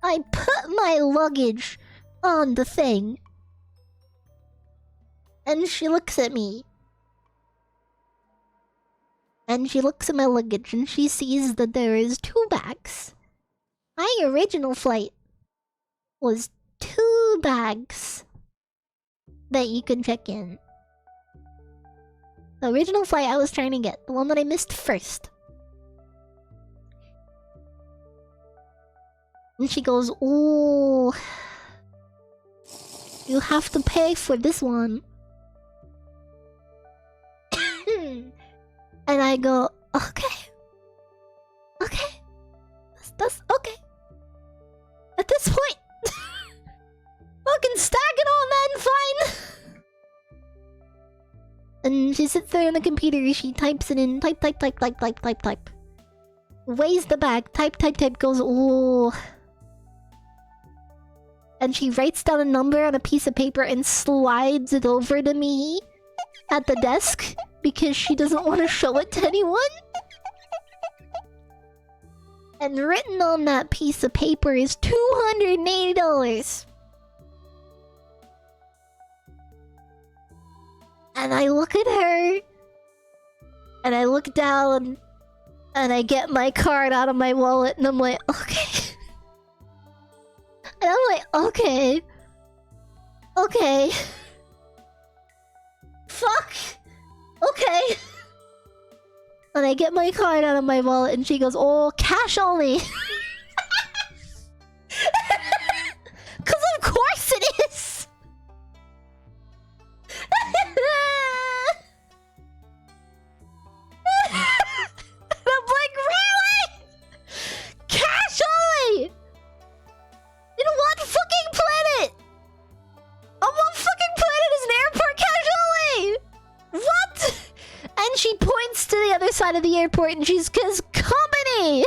I put my luggage on the thing. And she looks at me. And she looks at my luggage and she sees that there is 2 bags. My original flight was 2 bags that you could check in. The original flight I was trying to get, the one that I missed first. And she goes, "Oh, you have to pay for this one." And I go, "Okay. Okay. That's okay." At this point, fucking stack it all, man, fine. And she sits there on the computer, she types it in, type. Weighs the bag, type, goes, "Oh." And she writes down a number on a piece of paper and slides it over to me at the desk because she doesn't want to show it to anyone. And written on that piece of paper is $280. And I look at her, and I look down, and I get my card out of my wallet, and I'm like, "Okay." And I'm like, "Okay. Okay. Fuck. Okay." And I get my card out of my wallet and she goes, "Oh, cash only." 'Cause of course it is. And I'm like, "Really? Cash only? In what fucking planet? On what fucking planet is an airport cash only? What?" And she points to the other side of the airport and she's goes, "Company!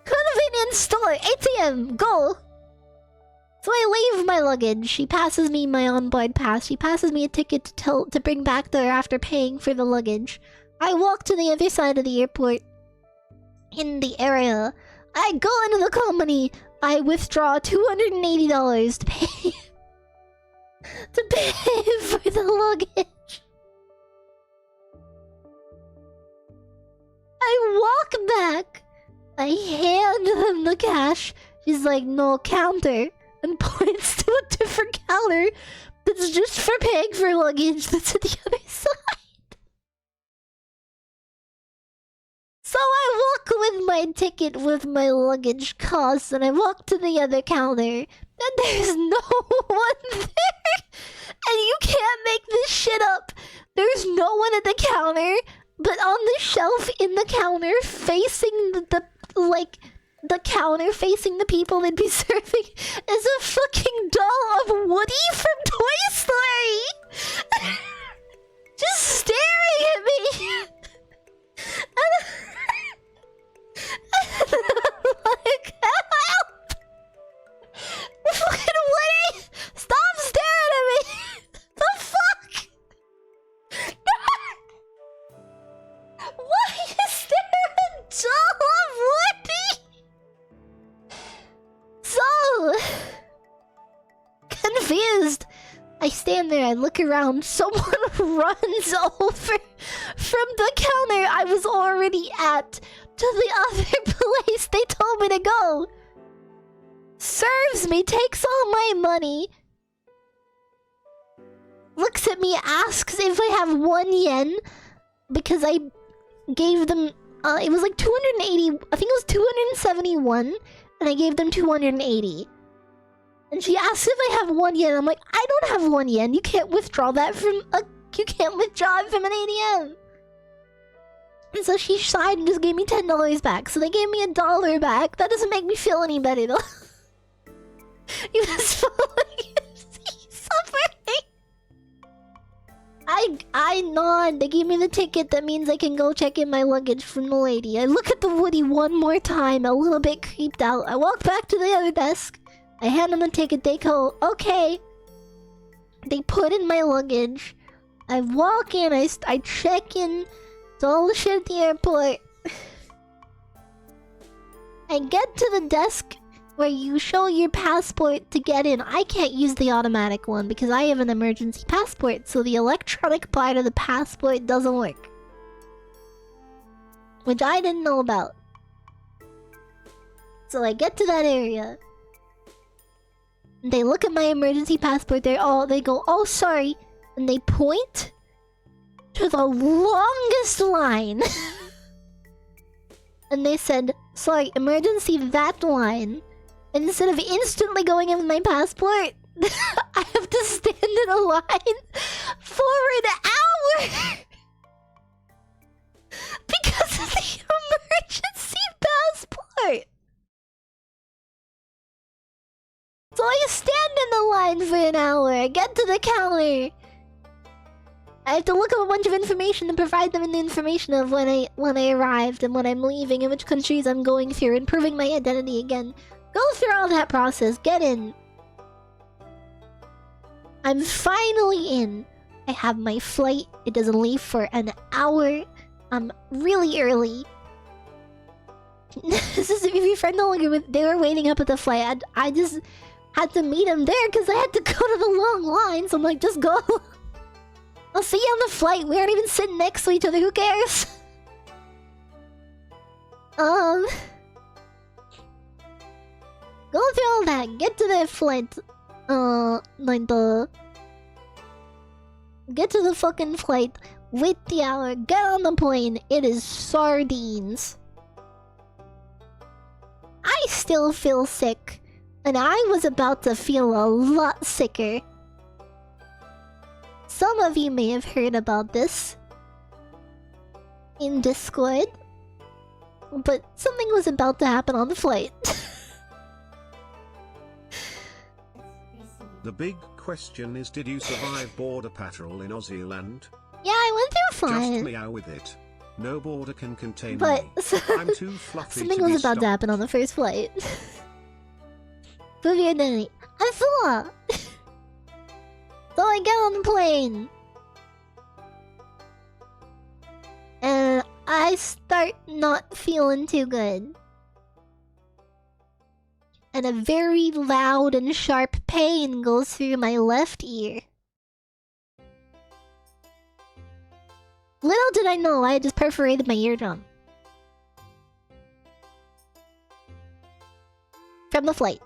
Convenience store! ATM! Go!" So I leave my luggage. She passes me my onboard pass. She passes me a ticket to bring back there after paying for the luggage. I walk to the other side of the airport. In the area. I go into the company. I withdraw $280 to pay... to pay for the luggage. I walk back. I hand them the cash. She's like, "No, counter." And points to a different counter that's just for paying for luggage that's at the other side. So I walk with my ticket with my luggage costs and I walk to the other counter and there's no one there. And you can't make this shit up. There's no one at the counter, but on the shelf in the counter facing the counter facing the people they'd be serving is a fucking doll of Woody from Toy Story! Just staring at me! And I'm like, "Help! Fucking Woody! Stop staring at me! The fuck?! Why is there a doll of Woody?! So confused. I stand there, I look around, someone runs over from the counter I was already at to the other place they told me to go. Serves me, takes all my money, looks at me, asks if I have 1 yen, because I gave them, it was like 280, I think it was 271, and I gave them 280. And she asks if I have 1 yen. I'm like, "I don't have 1 yen. You can't withdraw that from you can't withdraw it from an ATM." And so she sighed and just gave me $10 back. So they gave me $1 back. That doesn't make me feel any better though. You just feel like you're suffering. I nod. They gave me the ticket. That means I can go check in my luggage from the lady. I look at the Woody one more time, a little bit creeped out. I walk back to the other desk. I hand them the ticket. They go, "Okay." They put in my luggage. I walk in. I check in. It's all the shit at the airport. I get to the desk where you show your passport to get in. I can't use the automatic one because I have an emergency passport, so the electronic part of the passport doesn't work. which I didn't know about. So I get to that area. They look at my emergency passport. They go, "Oh, sorry," and they point to the longest line. And they said, "Sorry, emergency that line." And instead of instantly going in with my passport, I have to stand in a line for an hour because of the emergency passport. So I stand in the line for an hour. I get to the counter. I have to look up a bunch of information and provide them the information of when I arrived and when I'm leaving and which countries I'm going through and proving my identity again. Go through all that process. Get in. I'm finally in. I have my flight. It doesn't leave for an hour. I'm really early. This is if your friend no longer they were waiting up at the flight. I just had to meet him there because I had to go to the long line. So I'm like, just go. I'll see you on the flight. We aren't even sitting next to each other. Who cares? Go through all that. Get to the flight. Get to the fucking flight. Wait the hour. Get on the plane. It is sardines. I still feel sick. And I was about to feel a lot sicker. Some of you may have heard about this in Discord, but something was about to happen on the flight. The big question is, did you survive border patrol in Aussie land? Yeah, I went through fine. Just meow with it. No border can contain but me. I'm too fluffy something to was be about stopped. to happen on the first flight. Prove your identity. I'm Fuwa. So I get on the plane. And I start not feeling too good. And a very loud and sharp pain goes through my left ear. Little did I know I had just perforated my eardrum. From the flight.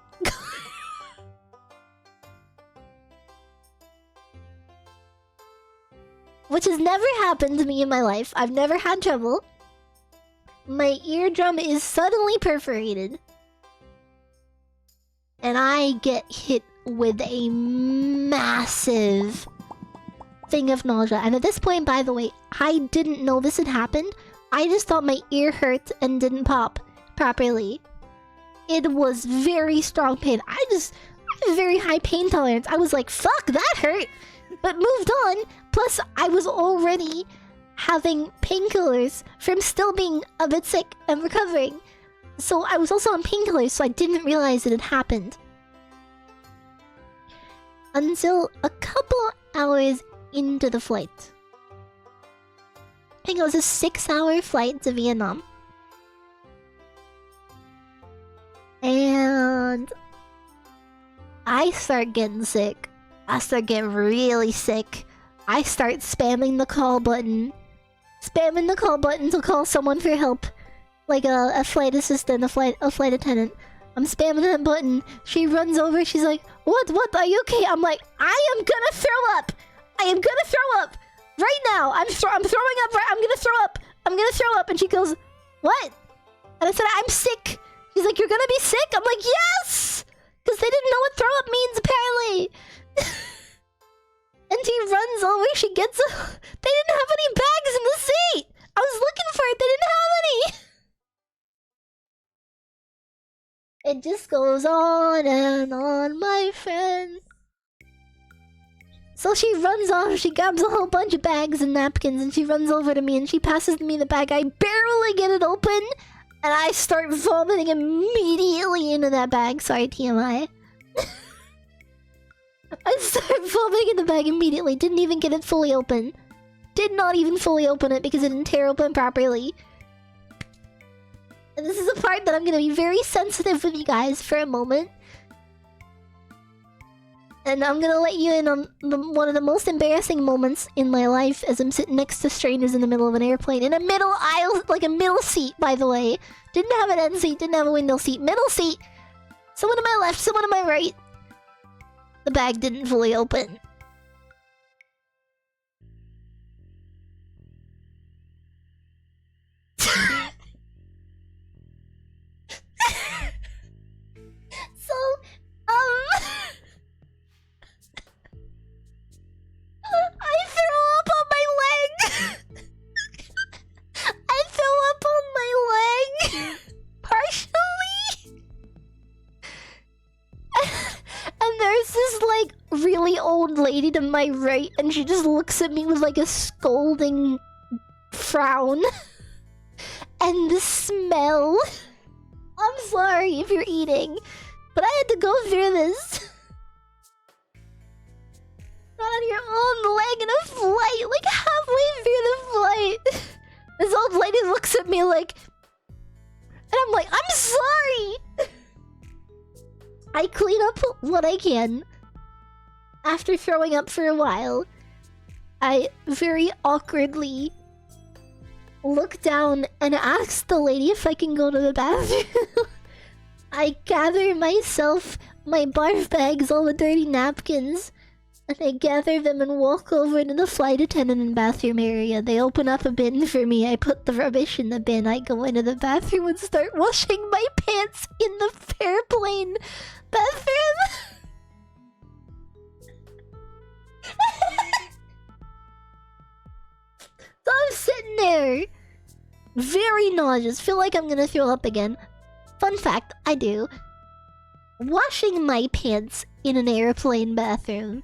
Which has never happened to me in my life. I've never had trouble. My eardrum is suddenly perforated. And I get hit with a massive thing of nausea. And at this point, by the way, I didn't know this had happened. I just thought my ear hurt and didn't pop properly. It was very strong pain. I have a very high pain tolerance. I was like, fuck, that hurt! But moved on. Plus, I was already having painkillers from still being a bit sick and recovering. So I was also on painkillers, so I didn't realize it had happened. Until a couple hours into the flight. I think it was a 6-hour flight to Vietnam. And I start getting sick. I start getting really sick. I start spamming the call button. Spamming the call button to call someone for help. Like a flight assistant, a flight attendant. I'm spamming that button. She runs over, she's like, What, are you okay? I'm like, I am gonna throw up! I am gonna throw up! Right now! I'm throwing up, I'm gonna throw up! I'm gonna throw up! And she goes, What? And I said, I'm sick! She's like, You're gonna be sick? I'm like, Yes! Because they didn't know what throw up means, apparently! And she runs over, she gets a... They didn't have any bags in the seat! I was looking for it, they didn't have any! It just goes on and on, my friend. So she runs off, she grabs a whole bunch of bags and napkins, and she runs over to me and she passes me the bag. I barely get it open, and I start vomiting immediately into that bag. Sorry, TMI. I started vomiting in the bag immediately. Didn't even get it fully open. Did not even fully open it because it didn't tear open properly. And this is the part that I'm gonna be very sensitive with you guys for a moment. And I'm gonna let you in on one of the most embarrassing moments in my life as I'm sitting next to strangers in the middle of an airplane. In a middle aisle, like a middle seat, by the way. Didn't have an end seat, didn't have a window seat. Middle seat! Someone to my left, someone to my right. The bag didn't fully open. So, I threw up on my leg! I threw up on my leg! Partially! And there's this, like, really old lady to my right, and she just looks at me with, like, a scolding frown. And the smell. I'm sorry if you're eating, but I had to go through this. On your own leg in a flight, like halfway through the flight. This old lady looks at me like... And I'm like, I'm sorry! I clean up what I can. After throwing up for a while, I very awkwardly look down and ask the lady if I can go to the bathroom. I gather myself, my barf bags, all the dirty napkins, and I gather them and walk over to the flight attendant and bathroom area. They open up a bin for me. I put the rubbish in the bin. I go into the bathroom and start washing my pants in the airplane bathroom. So I'm sitting there, very nauseous, feel like I'm gonna throw up again. Fun fact, I do. Washing my pants in an airplane bathroom.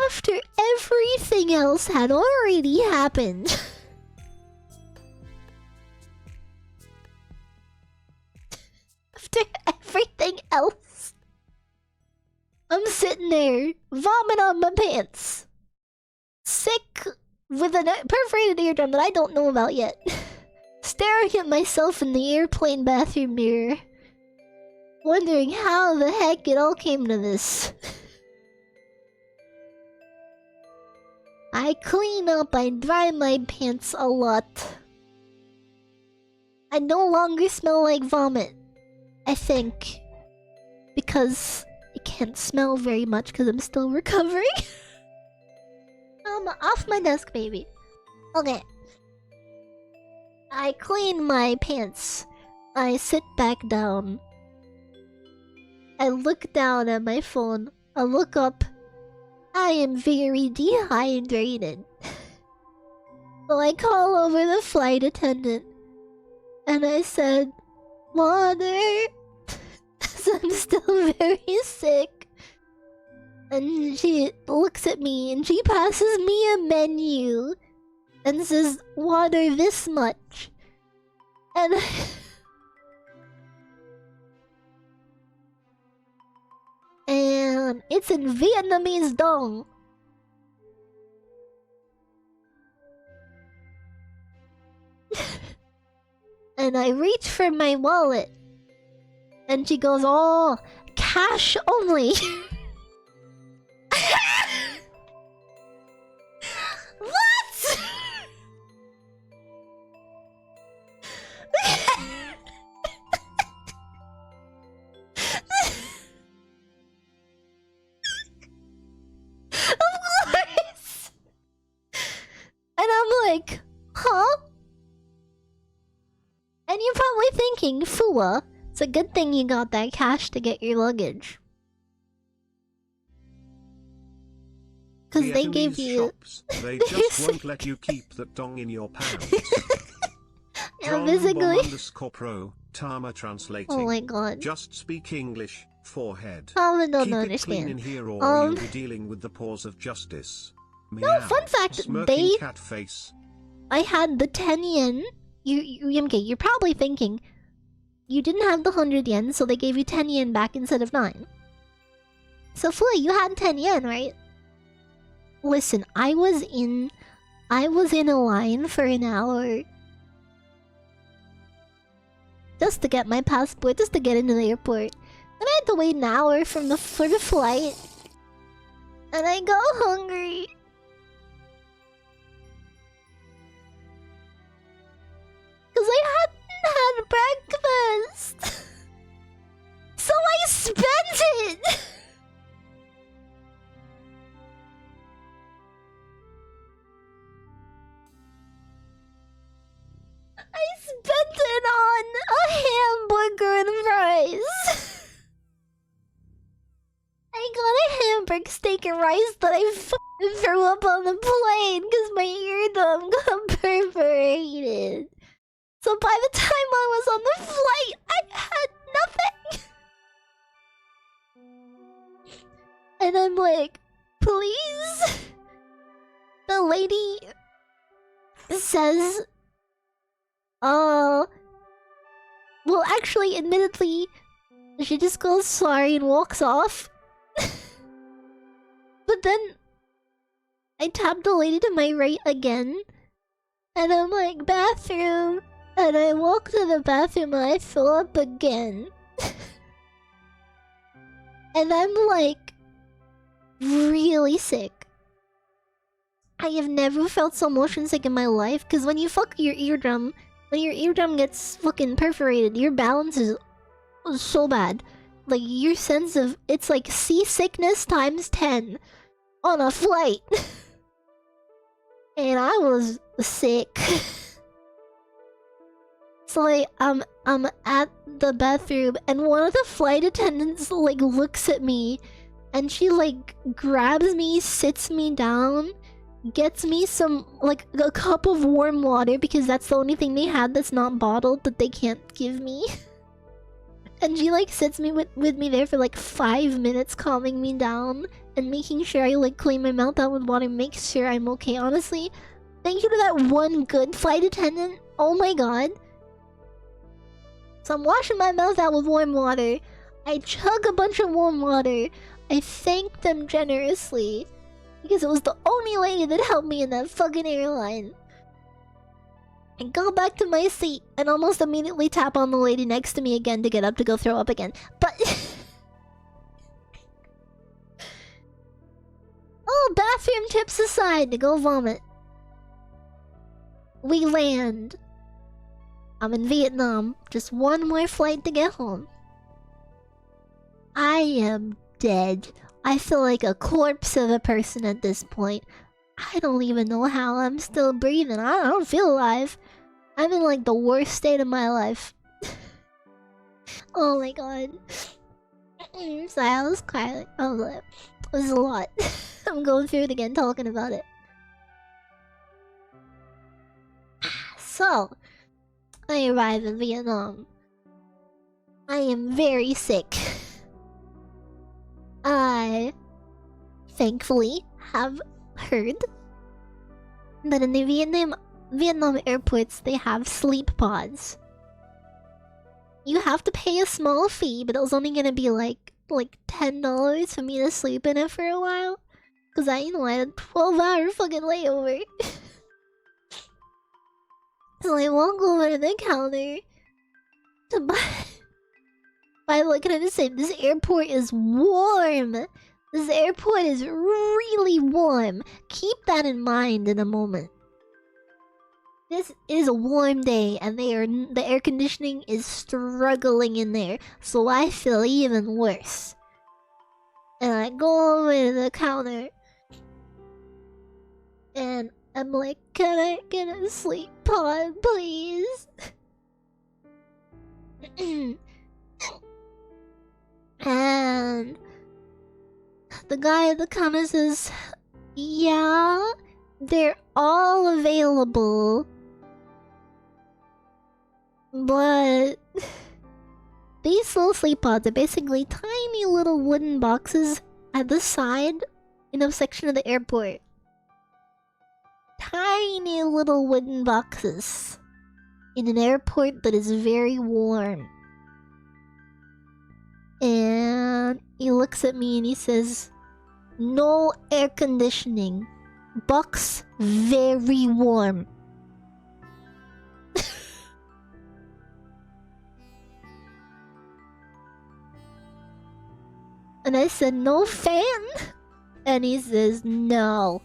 After everything else had already happened. After everything else. I'm sitting there, vomit on my pants. Sick with a perforated eardrum that I don't know about yet. Staring at myself in the airplane bathroom mirror. Wondering how the heck it all came to this. I clean up, I dry my pants a lot. I no longer smell like vomit. I think. Because I can't smell very much because I'm still recovering. Off my desk, baby. Okay. I clean my pants. I sit back down. I look down at my phone. I look up. I am very dehydrated. So I call over the flight attendant. And I said, water. So I'm still very sick. And she looks at me and she passes me a menu. And says, water this much. And and it's in Vietnamese dong. And I reach for my wallet. And she goes, oh, cash only. What? Of course. And I'm like, huh? And you're probably thinking, Fuwa, it's a good thing you got that cash to get your luggage. Because they gave you... Shops, they just won't let you keep that dong in your pants. Yeah, basically... _pro, Tama translating. Oh my god. Just speak English, forehead. I don't Keep understand. it clean in here or you'll be dealing with the paws of justice. Meow. No, fun fact, Smirking cat face. I had the 10 yen. Okay, you're probably thinking, you didn't have the 100 yen, so they gave you 10 yen back instead of 9. So, Flea, you had 10 yen, right? Listen, I was in a line for an hour just to get my passport, just to get into the airport. And I had to wait an hour for the flight. And I got hungry. Cause I hadn't had breakfast. So I spent it! I spent it on a hamburger and fries. I got a hamburger steak and rice that I f***ing threw up on the plane because my eardrum got perforated. So by the time I was on the flight, I had nothing. And I'm like, please? The lady says, well, actually, admittedly, she just goes sorry and walks off. But then I tap the lady to my right again, and I'm like, bathroom, and I walk to the bathroom and I fill up again. And I'm like, really sick. I have never felt so motion sick in my life, because when you fuck your eardrum, when your eardrum gets fucking perforated, your balance is so bad. Like, your sense of... It's like seasickness times 10 on a flight. And I was sick. So, like, I'm at the bathroom, and one of the flight attendants, like, looks at me, and she, like, grabs me, sits me down, gets me some, like, a cup of warm water, because that's the only thing they had that's not bottled that they can't give me. And she, like, sits me with me there for, like, 5 minutes, calming me down and making sure I, like, clean my mouth out with water, make sure I'm okay. Honestly, thank you to that one good flight attendant. Oh my god. So I'm washing my mouth out with warm water. I chug a bunch of warm water. I thank them generously, because it was the only lady that helped me in that fucking airline. I go back to my seat and almost immediately tap on the lady next to me again to get up to go throw up again. But... oh, bathroom tips aside to go vomit. We land. I'm in Vietnam. Just one more flight to get home. I am dead. I feel like a corpse of a person at this point. I don't even know how I'm still breathing. I don't feel alive. I'm in like the worst state of my life. Oh my god. Sorry, I was crying. It was a lot. I'm going through it again talking about it. So, I arrive in Vietnam. I am very sick. I thankfully have heard that in the Vietnam airports they have sleep pods. You have to pay a small fee, but it was only gonna be like $10 for me to sleep in it for a while. Cause I had a 12-hour fucking layover. So I walk over to the counter to buy looking at it, say, this airport is warm. This airport is really warm. Keep that in mind in a moment. This is a warm day, and the air conditioning is struggling in there, so I feel even worse. And I go over to the counter, and I'm like, can I get a sleep pod, please? And the guy at the counter says, yeah, they're all available. But these little sleep pods are basically tiny little wooden boxes at the side in a section of the airport. Tiny little wooden boxes in an airport that is very warm. And he looks at me and he says, no air conditioning. Box very warm. And I said, no fan? And he says, no.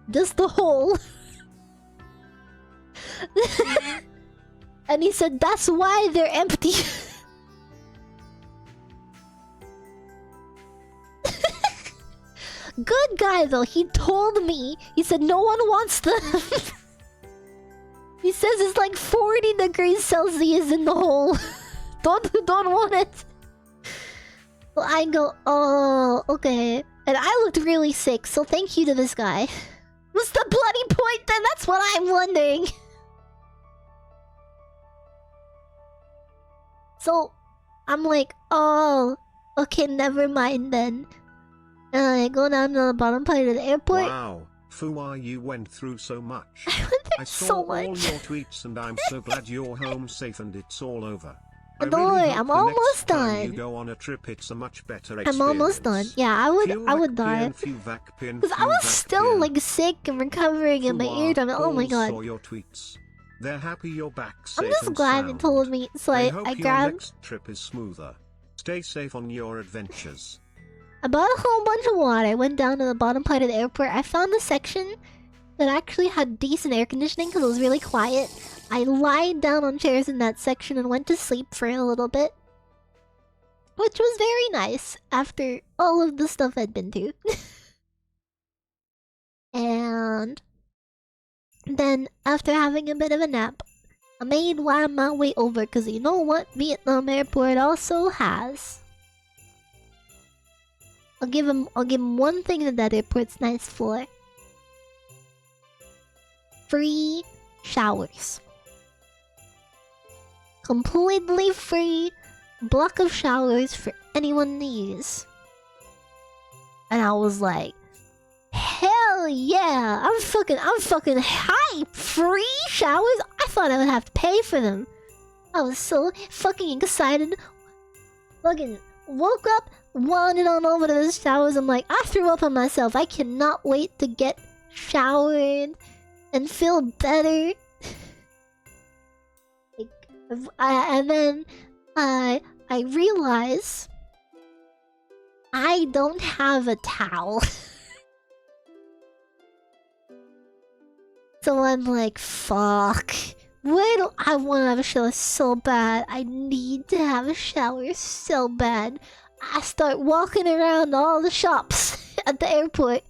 Just the hole. And he said, that's why they're empty. Good guy though, he told me, he said no one wants them. He says it's like 40 degrees Celsius in the hole. Don't want it. Well, I go, oh, okay. And I looked really sick, so thank you to this guy. What's the bloody point then? That's what I'm wondering. So, I'm like, oh, okay, never mind then. And I go down to the bottom part of the airport. Wow, Fuwa, you went through so much. I went through I saw so all much. your tweets and I'm so glad you're home safe and it's all over. But don't worry, hope I'm the almost next time done. you go on a trip, it's a much better experience. I'm almost done. Yeah, I would die. Because I was still like sick and recovering in my eardrum. Oh my god. Saw your tweets. They're happy you're back safe I'm just and glad sound. they told me. So I I hope your grabbed. next trip is smoother. Stay safe on your adventures. I bought a whole bunch of water. I went down to the bottom part of the airport. I found a section that actually had decent air conditioning because it was really quiet. I lied down on chairs in that section and went to sleep for a little bit. Which was very nice after all of the stuff I'd been through. And then, after having a bit of a nap, I made my way over because you know what Vietnam Airport also has? I'll give him one thing that airport's nice for. Free showers. Completely free block of showers for anyone to use. And I was like, hell yeah! I'm fucking hype! Free showers? I thought I would have to pay for them. I was so fucking excited. Fucking woke up, wandered on over to the showers. I'm like, I threw up on myself. I cannot wait to get showered and feel better. And then I realize I don't have a towel. So I'm like, fuck. Where do I want to have a shower so bad? I need to have a shower so bad. I start walking around all the shops at the airport.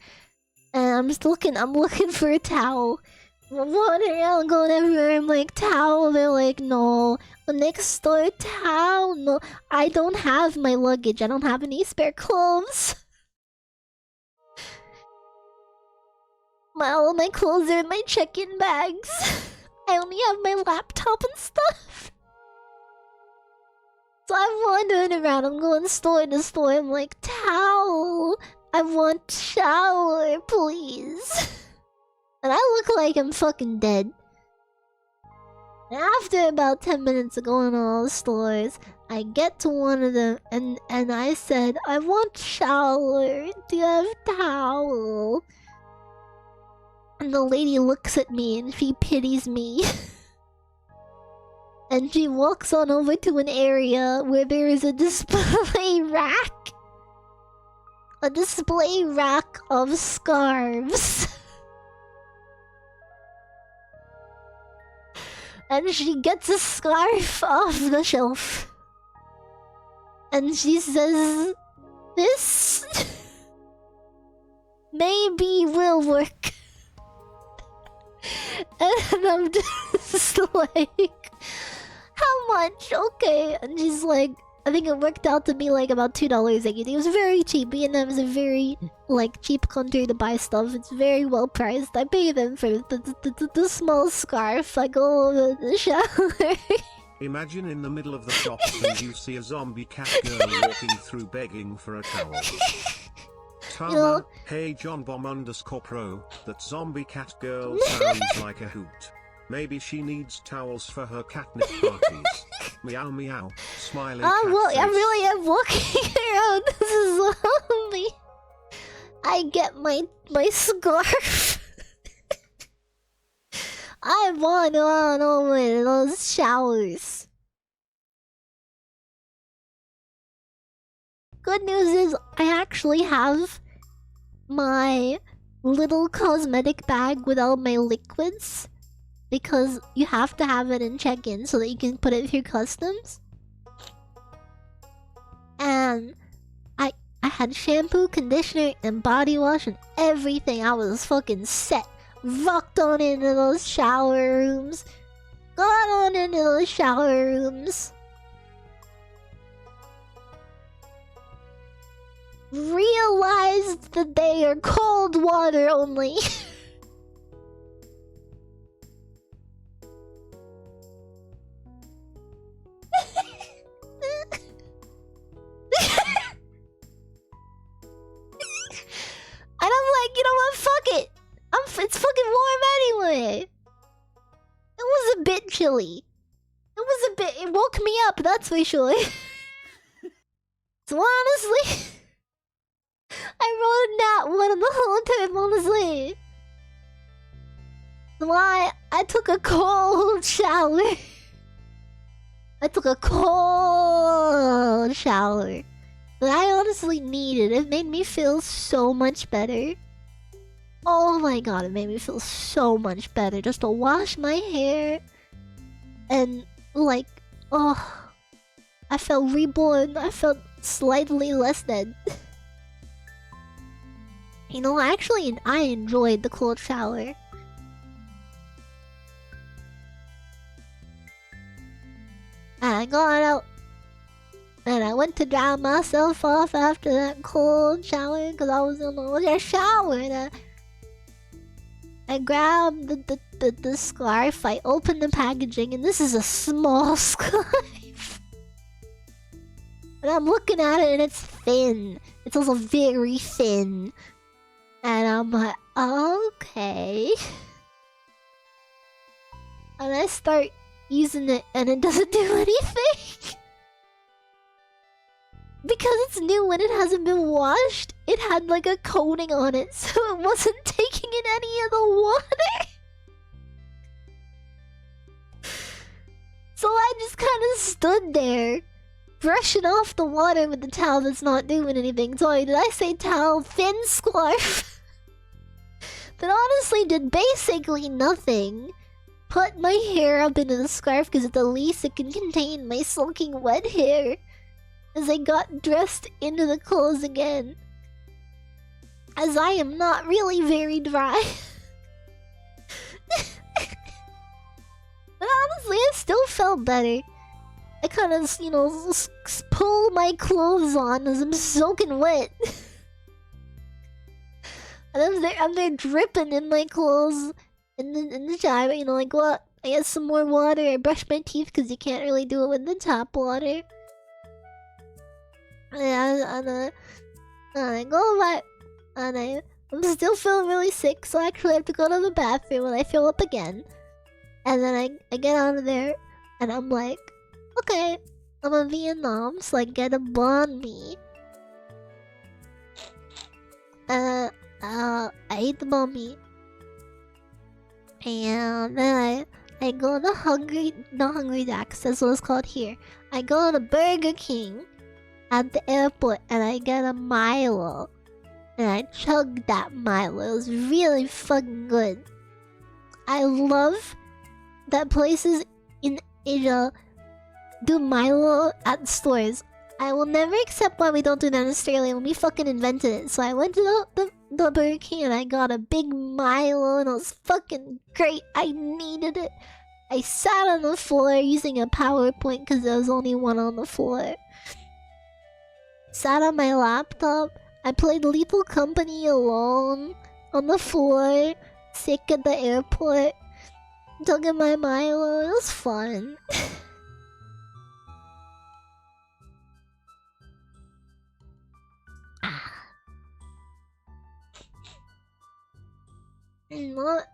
And I'm looking for a towel. I'm wandering around, going everywhere. I'm like, towel. They're like, no. The next store, towel. No, I don't have my luggage. I don't have any spare clothes. All my clothes are in my check-in bags. I only have my laptop and stuff. So I'm wandering around. I'm going store to store. I'm like, towel. I want shower, please. And I look like I'm fucking dead. And after about 10 minutes of going to all the stores, I get to one of them and I said, I want shower. Do you have towel? And the lady looks at me and she pities me. And she walks on over to an area where there is a display rack. A display rack of scarves. And she gets a scarf off the shelf. And she says, this maybe will work. And I'm just like, how much? Okay. And she's like, I think it worked out to be like about $2. Like, it was very cheap. Vietnam is a very like cheap country to buy stuff. It's very well priced. I pay them for the small scarf. I go over the shower. Imagine in the middle of the shops and you see a zombie cat girl walking through begging for a towel. Tama, You know, hey John Bomb _ pro, that zombie cat girl sounds like a hoot. Maybe she needs towels for her catnip parties. Meow meow, smiling cat well, I face. really am walking around as a zombie. I get my scarf. I want on over those showers. good news is I actually have my little cosmetic bag with all my liquids. Because you have to have it in check-in so that you can put it through customs. And I had shampoo, conditioner, and body wash and everything. I was fucking set. Rocked on into those shower rooms. Got on into those shower rooms. Realized that they are cold water only. And I'm like, you know what? Fuck it. It's fucking warm anyway. It was a bit chilly. It woke me up, that's for sure. So honestly, I rode that one the whole time, honestly. So I took a cold shower. I took a cold shower. But I honestly needed it. It made me feel so much better. Oh my god, it made me feel so much better just to wash my hair. And like, oh, I felt reborn. I felt slightly less dead. You know, actually, I enjoyed the cold shower. And I got out. And I went to dry myself off after that cold shower because I was in the shower. And I grabbed the scarf. I opened the packaging, and this is a small scarf. And I'm looking at it, and it's thin. It's also very thin. And I'm like, okay. And I start using it, and it doesn't do anything. Because it's new and it hasn't been washed, it had like a coating on it, so it wasn't taking in any of the water. So I just kind of stood there, brushing off the water with the towel that's not doing anything. Sorry, did I say towel? Thin scarf. That honestly did basically nothing. Put my hair up into the scarf because at the least it can contain my soaking wet hair. As I got dressed into the clothes again. As I am not really very dry. But honestly, I still felt better. I kind of, you know, pull my clothes on as I'm soaking wet. And I'm there dripping in my clothes in the shower, you know, like what? I get some more water, I brush my teeth because you can't really do it with the tap water. And I go back, and I'm still feeling really sick, so I actually have to go to the bathroom and I fill up again. And then I get out of there, and I'm like, okay, I'm in Vietnam, so I get a banh mi. I ate the banh mi. And then I go to not Hungry Jack's, that's what it's called here. I go to Burger King at the airport and I get a Milo. And I chugged that Milo. It was really fucking good. I love that places in Asia do Milo at stores. I will never accept why we don't do that in Australia when we fucking invented it. So I went to the Burger King and I got a big Milo and it was fucking great. I needed it. I sat on the floor using a PowerPoint because there was only one on the floor. Sat on my laptop. I played Lethal Company alone on the floor, sick at the airport. Took in my Milo. It was fun.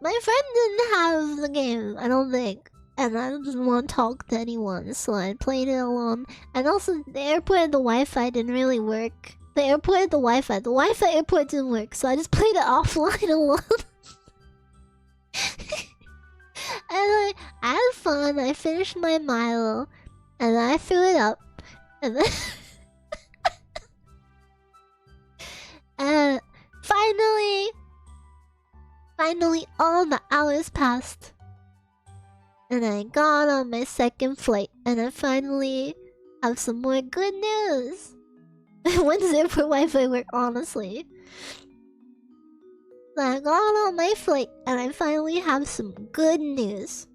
My friend didn't have the game, I don't think. And I didn't want to talk to anyone, so I played it alone. And also, the airport and the Wi-Fi didn't really work. The airport and the Wi-Fi airport didn't work, so I just played it offline alone. And I had fun, I finished my Milo, and I threw it up. And then... finally all the hours passed. And I got on my second flight, and I finally have some more good news. When's there for Wi-Fi work, honestly? So I got on my flight, and I finally have some good news.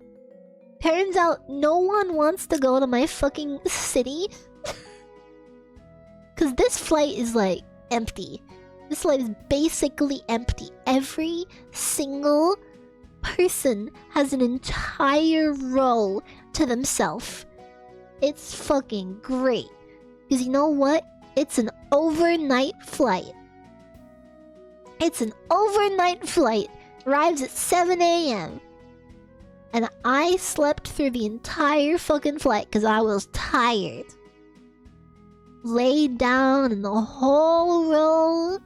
Turns out no one wants to go to my fucking city. Cause this flight is like empty. This flight is basically empty. Every single person has an entire row to themselves. It's fucking great. Cause you know what? It's an overnight flight. It's an overnight flight. Arrives at 7 AM. And I slept through the entire fucking flight because I was tired. Laid down in the whole row.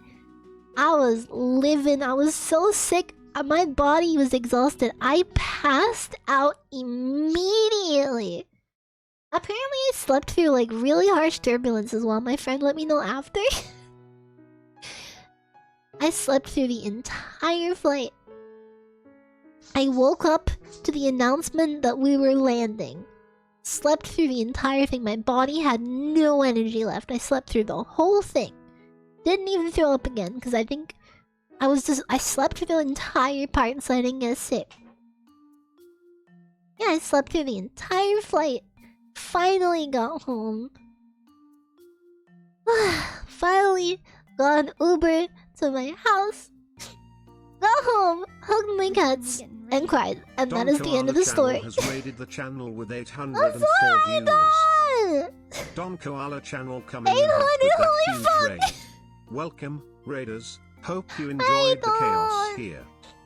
I was living. I was so sick. My body was exhausted. I passed out immediately. Apparently I slept through like really harsh turbulence as well. My friend let me know after. I slept through the entire flight. I woke up to the announcement that we were landing. Slept through the entire thing. My body had no energy left. I slept through the whole thing. Didn't even throw up again because I think I slept through the entire part so I didn't get sick. Yeah, I slept through the entire flight. Finally got home. Finally got an Uber to my house. Got home, hugged my cats, and cried. And that is the end of the story. Has raided the channel with 804 I'm sorry, viewers. Don! Don Koala channel coming in 800, hot with that holy huge fuck! raid. Welcome, raiders. Hope you enjoyed the chaos here.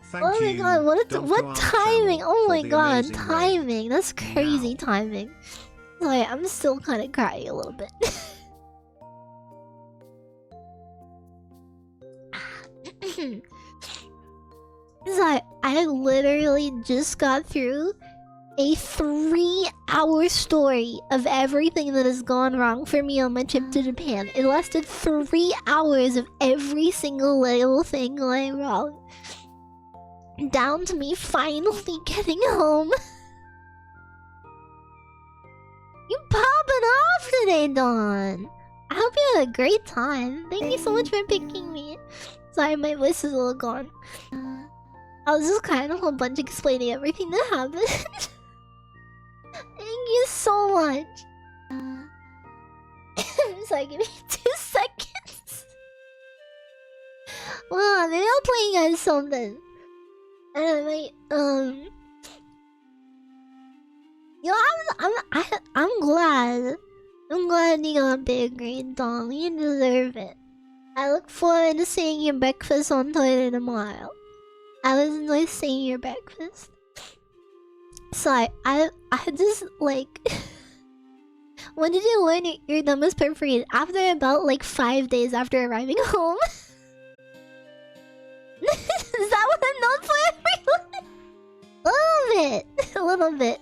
Thank Oh my you, god, Don what Koala timing? channel, Oh for my the god, amazing raid. timing. That's crazy Meow. timing. Sorry, I'm still kind of crying a little bit. So I literally just got through a 3-hour story of everything that has gone wrong for me on my trip to Japan. It lasted 3 hours of every single little thing going wrong. Down to me finally getting home. You popping off today, Dawn. I hope you had a great time. Thank you so much for picking me. Sorry, my voice is a little gone. I was just crying a whole bunch explaining everything that happened. Thank you so much. Sorry, give me 2 seconds. Well, maybe I'll play you guys something. And I might, you know, I'm glad. I'm glad you got a big grade, Dong. You deserve it. I look forward to seeing your breakfast on Twitter tomorrow. I was enjoying seeing your breakfast. Sorry, I just like. When did you learn your eardrum was perforated? After about like 5 days after arriving home. Is that what I'm known for, everyone? A little bit. A little bit.